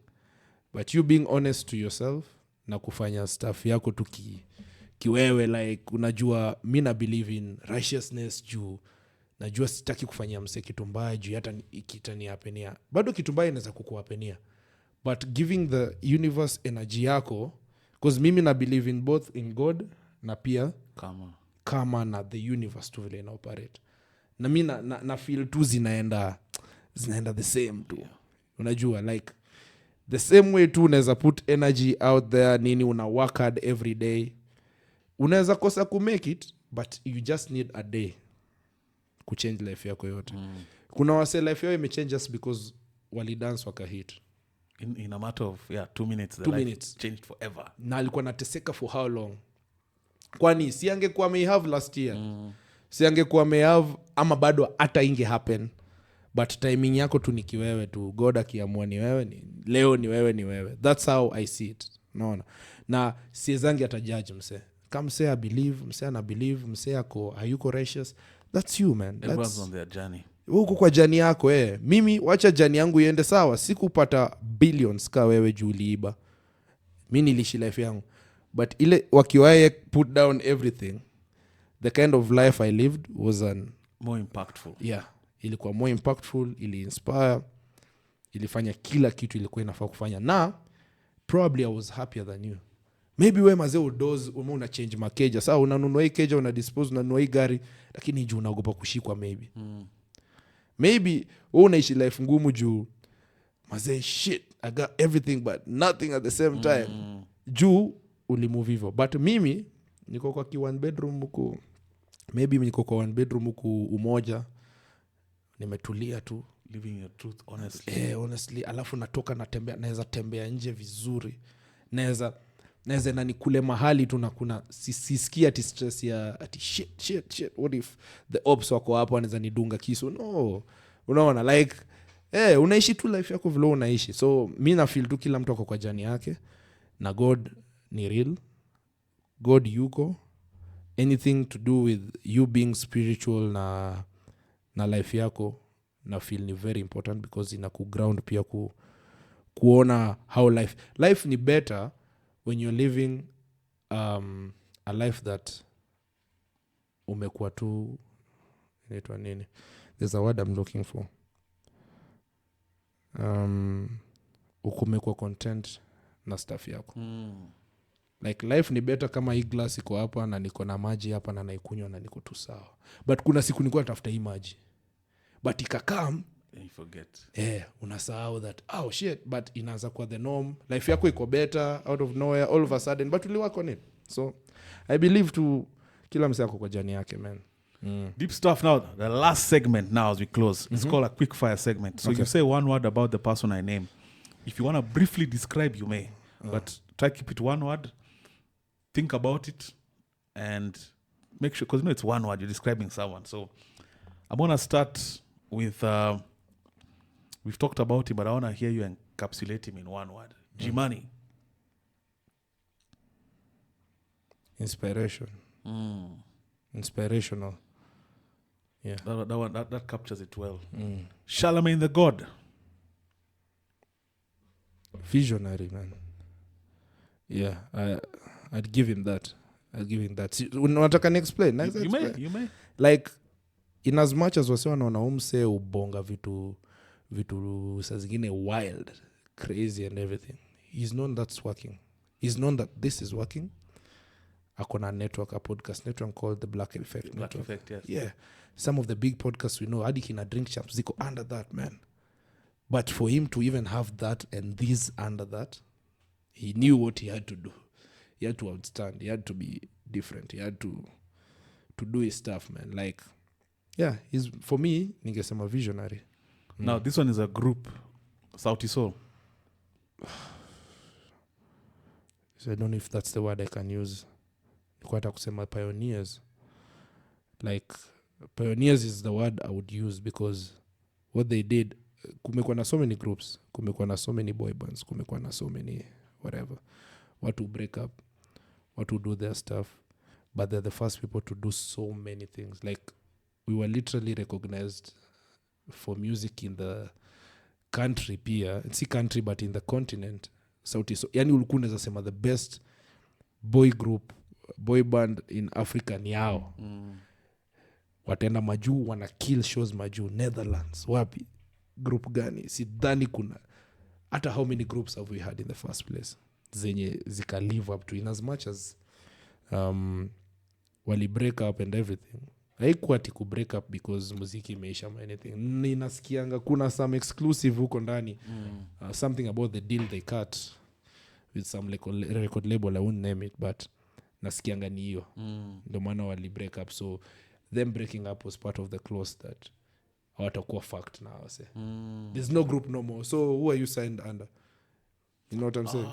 But you being honest to yourself na kufanya stuff yako tu kiwewe, like unajua mi na believe in righteousness juu najua sitaki kufanyia msee kitu mbaya juu hata ikitani hapenia. Bado kitu mbaya inaweza kukuhapenia. But giving the universe energy yako, because mimi na believe in both in God na pia kama na the universe tu vile ina operate. Na mi na feel tu zinaenda the same tu. Yeah. Unajua like the same way tu unaweza put energy out there nini, una work hard every day. Unaweza kosa ku make it, but you just need a day kuchange life yako yote. Kuna wase life yao imechange just because wali dance wakahit. in a matter of 2 minutes, the 2 life minutes. changed forever. Na alikuwa nateseka for how long? Kwani si angekuwa may have last year, si angekuwa may have ama bado hata inge happen, but timing yako tu ni kiwewe tu. God akiamua ni wewe, leo ni wewe. That's how I see it. Naona na siezangi hata judge mse. Kama mse I believe, mse ana believe, mse ako hayuko righteous, that's you man. Everyone's on their journey. Huko kwa jani yako mimi wacha jani yangu iende sawa. Sikupata billions ka wewe juu uliiba. Mimi niliishi life yangu, but ile wakiwaye put down everything, the kind of life I lived was more impactful. Ilikuwa more impactful, ili inspire, ilifanya kila kitu ilikuwa inafaa kufanya. Na probably I was happier than you. Maybe we mazee udoze una change makeja. Sawa unanunua hii keja, una dispose, unanunua hii gari, lakini juu unaogopa kushikwa maybe. Maybe wewe unaishi life ngumu juu mazee shit I got everything but nothing at the same time. Juu ulimove hivyo. But mimi niko kwa one bedroom huko. Maybe niko kwa one bedroom huko umoja. Nimetulia tu, living your truth honestly. Honestly, alafu natoka natembea, naweza tembea nje vizuri. Naweza na nikule mahali tu na kuna sisikia ati stress ya ati shit what if the ops wako hapo anaweza nidunga kisu. No. Unaona like unaishi tu life yako vile unaishi. So mimi na feel tu kila mtu ako kwa jani yake na God ni real. God yuko. Anything to do with you being spiritual na life yako na feel ni very important because ina ku-ground pia kuona how life ni better when you're living a life that umekuwa tu inaitwa nini, there's a word I'm looking for, ukumekuwa content na stuff yako. Like life ni better kama hii glass iko hapa na niko na maji hapa na naikunywa na niko tu sawa. But kuna siku nilikuwa natafuta hii maji, but ikakam you forget. Unasahau that shit, but inaanza kwa the norm. Life yako iko better out of nowhere all of a sudden, but you work on it. So I believe to kila mse yako kwa jani yake man. Deep stuff. Now the last segment now as we close, it's called a quick fire segment. So you say one word about the person I name. If you want to briefly describe, you may, but try to keep it one word. Think about it and make sure, because it's one word, you're describing someone. So I'm going to start with, we've talked about him, but I want to hear you encapsulate him in one word. Jimani. Inspiration. Inspirational. Yeah. That captures it well. Charlemagne the God. Visionary, man. Yeah, I'd give him that. Unataka ni explain? You may. Like, in as much as wase wanaona umse ubonga vitu saa zingine wild, crazy and everything, he's known that's working. He's known that this is working. Akona network, a podcast network called the Black Effect. Black Effect, yes. Yeah. Some of the big podcasts we know, hadi kina Drink Champs, ziko under that, man. But for him to even have that and these under that, he knew what he had to do. He had to outstand. He had to be different. He had to do his stuff, man. Like, yeah, he's, for me, ningesema visionary. Now, this one is a group, Sauti Sol. So I don't know if that's the word I can use. Nikuata kusema pioneers. Like, pioneers is the word I would use because what they did, kumekuwa na so many groups, kumekuwa na so many boy bands, kumekuwa na so many whatever. What to break up, what to do their stuff. But they're the first people to do so many things. Like, we were literally recognized for music in the country pia. Si country, but in the continent. Sauti Sol. Yani ulikuwa unaweza sema the best boy band in Africa ni hao. Wataenda majuu, wana kill shows majuu. Netherlands, wapi? Group gani? Sidhani kuna. Hata how many groups have we had in the first place? Zenye zika live up to, in as much as wali break up and everything. Haikuwa ati ku break up because muziki imeisha or anything. Ninasikianga kuna some exclusive huko ndani. Something about the deal they cut with some record label, I won't name it, but nasikianga ni hiyo. Ndio maana wali break up. So them breaking up was part of the clause that hawatakuwa fucked now. There's no group no more. So who are you signed under? You know what I'm saying?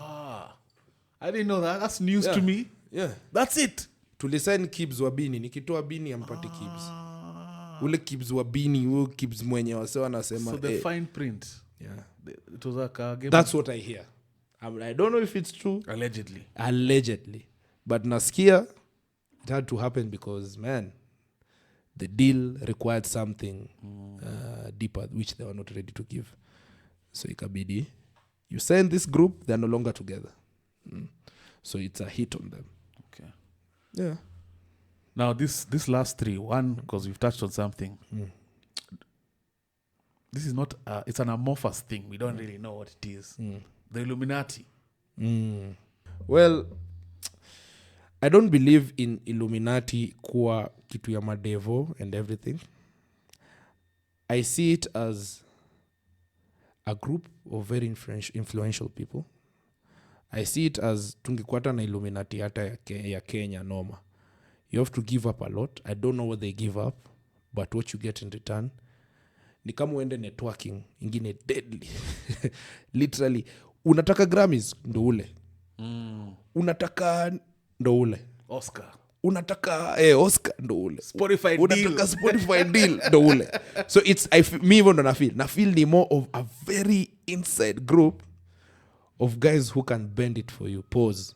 I didn't know that. That's news to me. Yeah. That's it. Tulisign KIbz wa Bini. Nikitoa Bini ampati KIbz. Ule KIbz wa Bini, ule KIbz mwenye wase wanasema. So the fine print. Yeah. It was like a game. That's what I hear. I don't know if it's true. Allegedly. But nasikia, it had to happen because, man, the deal required something deeper, which they were not ready to give. So ikabidi, you sign this group, they're no longer together. So it's a hit on them. Okay. Yeah. Now this last three, one, because we've touched on something. This is not, it's an amorphous thing. We don't really know what it is. The Illuminati. Well, I don't believe in Illuminati kuwa kitu ya madevo and everything. I see it as a group of very influential people. I see it as tungikwata na Illuminati hata ya Kenya noma. You have to give up a lot. I don't know what they give up, but what you get in return ni kama uende networking ingine deadly. Literally unataka Grammys ndo ule. Unataka ndo ule. Oscar. Unataka Oscar ndo ule. Spotify unataka Spotify deal ndo ule. So it's me even ndo na feel ni more of a very inside group of guys who can bend it for you. Pause.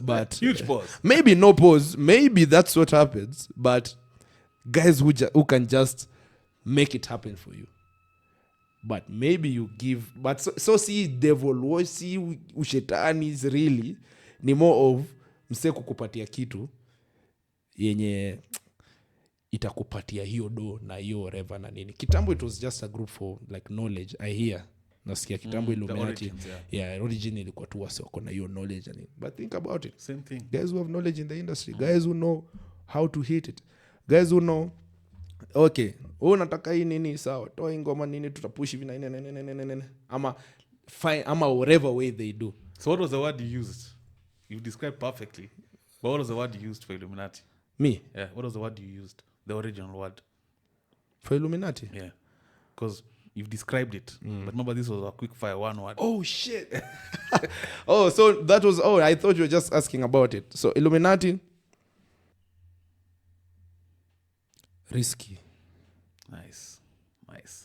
But huge pause. Maybe no pause. Maybe that's what happens. But guys who can just make it happen for you. But maybe you give. But so see devil, see ushetani is really ni more of mse kukupatia kitu yenye itakupatia hiyo do na hiyo whatever na nini. Kitambo it was just a group for like knowledge. I hear. Nasikia kitambo Illuminati. Yeah, origin ilikuwa tu wase wako na hiyo knowledge and but think about it. Same thing. Guys who have knowledge in the industry, guys who know how to hit it. Guys who know okay, unataka hii nini sawa, toa ngoma nini tutapush hivi na nini ama fine ama whatever way they do. So what was the word you used? You described perfectly. But what was the word you used for Illuminati? Me? Yeah, what was the word you used? The original word. For Illuminati? Yeah. Because you've described it. But remember, this was a quick fire one word. Oh, shit. So that was, I thought you were just asking about it. So Illuminati. Risky. Nice.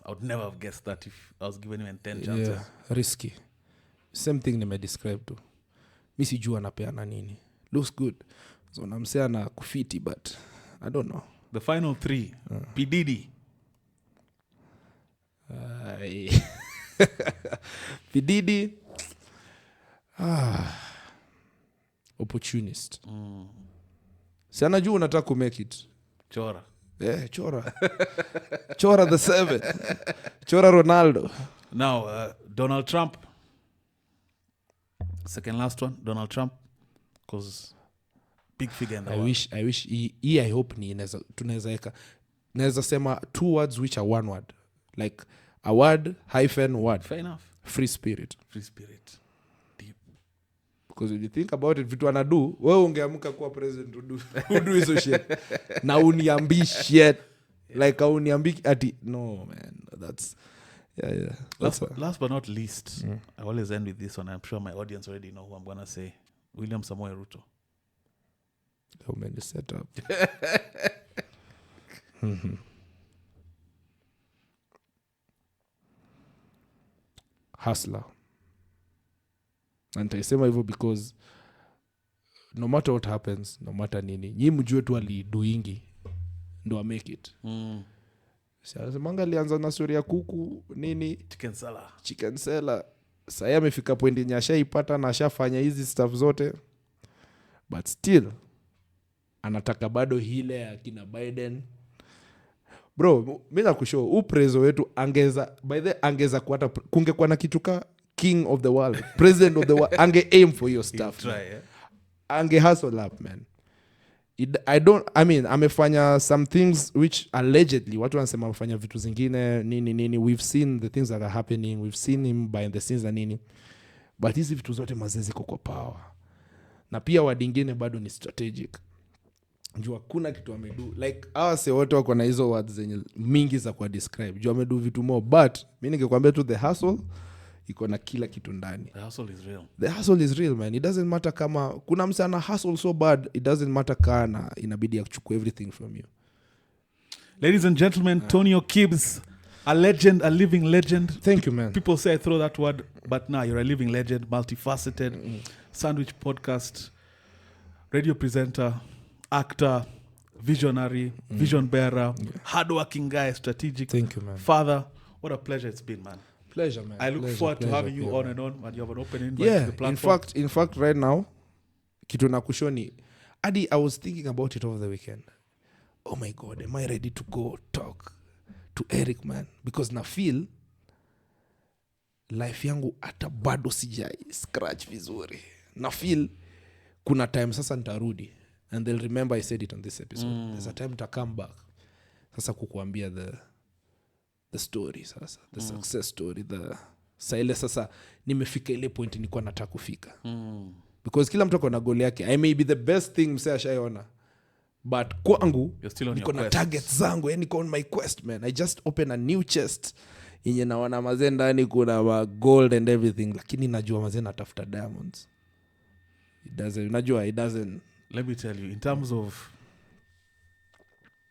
I would never have guessed that if I was given even 10 chances. Yeah, risky. Same thing nime describe tu. Mi sijua anapeana nini. Looks good. So namsea na kufiti, but I don't know. The final three. P. Diddy. P. Diddy. Opportunist. Si anajua unataka ku make it. Chora. Yeah, Chora. Chora the 7. Chora Ronaldo. Now, Donald Trump. Second last one, Donald Trump. Because big figure in the world. I wish I hope ni tunaweza eka. Naweza sema 2 words which are one word. Like a word hyphen word. Fair enough. Free spirit. Deep. Because if you think about it, vitu anadu, wewe ungeamka kuwa president udu hizo shit. Na uniambi shit. Like uniambi ati no man, that's yeah. Last but not least, I always end with this one. I'm sure my audience already know who I'm gonna say. William Samoei Ruto. How many set up? Hustler. And I say hivyo because no matter what happens, no matter nini, nyi mjue tu alidoingi ndo I make it. Manga alianza na story ya kuku nini chicken seller. Sasa amefika point yenye ashaipata na ashafanya hizi stuff zote, but still anataka bado hile ya kina Biden. Bro, mimi nakushow prezo wetu angeza kuata kungekuwa na kitu ka king of the world, president of the world, ange aim for your stuff. Try, yeah? Ange hustle up, man. Amefanya some things which allegedly watu wanasema amefanya vitu zingine nini. We've seen the things that are happening, we've seen him behind the scenes na nini, but hizi vitu zote mazezi kwa power na pia wadingine bado ni strategic. Jua kuna kitu amedu like awase wote wako na hizo words zenye mingi za kwa describe. Jua amedu vitu more, but mimi ningekwambia tu the hustle iko na kila kitu ndani. The hustle is real. The hustle is real, man. It doesn't matter kama kuna msa ana hustle so bad, it doesn't matter kana inabidi akuchukue everything from you. Ladies and gentlemen, Tonio KIbz, a legend, a living legend. Thank you, man. People say I throw that word, but now you're a living legend, multifaceted, sandwich podcast, radio presenter, actor, visionary, vision bearer, hardworking guy, strategic. Thank you, man. Father. What a pleasure it's been, man. Pleasure, man. I look forward to having you on and on, and you have an open invite yeah, to the platform. in fact, right now, kitu nakushoni, Adi, I was thinking about it over the weekend. Oh my God, am I ready to go talk to Eric, man? Because na feel life yangu ata bado sijai scratch vizuri. Na feel kuna time sasa nitarudi, and they'll remember I said it on this episode. There's a time to come back. Sasa kukuambia the story sasa, the success story, ile sasa nimefika ile point nilikuwa nataka kufika. Because kila mtu akona goal yake. I may be the best thing msee ashaiona, but kwangu niko na targets zangu, yani niko on my quest, man. I just open a new chest yenye naona mazee ndani kuna gold and everything, lakini najua mazee natafuta diamonds. It doesn't. Let me tell you, in terms of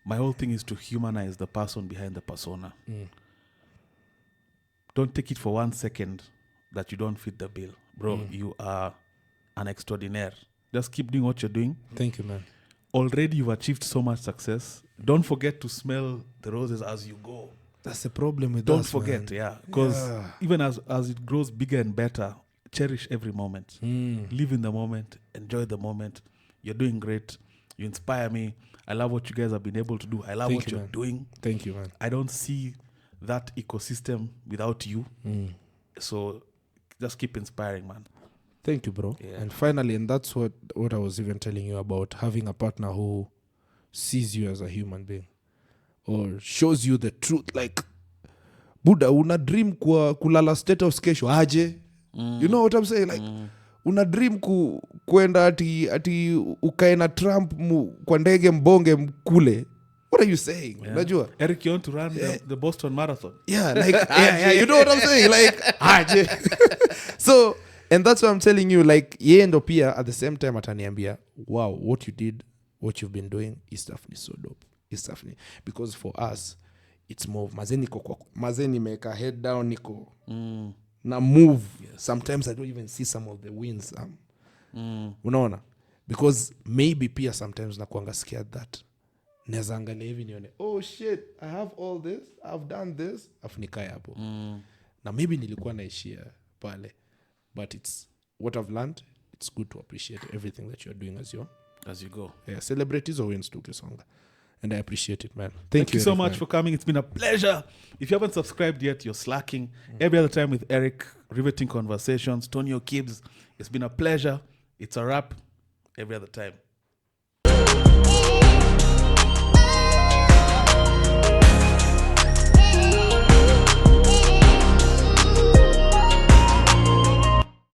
my whole thing is to humanize the person behind the persona. Don't take it for 1 second that you don't fit the bill. Bro, you are an extraordinaire. Just keep doing what you're doing. Thank you, man. Already you've achieved so much success. Don't forget to smell the roses as you go. That's the problem with Don't us, forget, man. yeah. Because even as it grows bigger and better, cherish every moment. Live in the moment. Enjoy the moment. You're doing great. You inspire me. I love what you guys have been able to do. I love what you're doing. Thank you, man. I don't see that ecosystem without you. So just keep inspiring, man. Thank you, bro. Yeah. And finally, and that's what I was even telling you about, having a partner who sees you as a human being or shows you the truth. Like, Buddha, una dream kulala state of kesho aje. You know what I'm saying? Like, una dream kuenda ati ukae na Trump kwa ndege mbonge mkule. What are you saying? Unajua? Eric, you want to run the Boston Marathon? Yeah, like yeah, you know what I'm saying? Like aje. So, and that's what I'm telling you, like ye ndo pia at the same time ataniambia, wow, what you did, what you've been doing is definitely so dope. It's definitely because for us it's more mazeni make a head down niko na move. Sometimes I don't even see some of the wins. Unaona? Because maybe pia sometimes nakuanga scared that neza angalia hivi nione, oh shit, I have all this, I've done this, afu nikae hapo. Na maybe nilikuwa naishia pale, but it's what I've learned. It's good to appreciate everything that you're doing as you go. Yeah, celebrate hizo wins tu Kisonga. And I appreciate it, man. Thank you so Eric, much man. for coming. It's been a pleasure. If you haven't subscribed yet, you're slacking. Every other time with Eric, riveting conversations, Tonio KIbz. It's been a pleasure. It's a wrap. Every other time.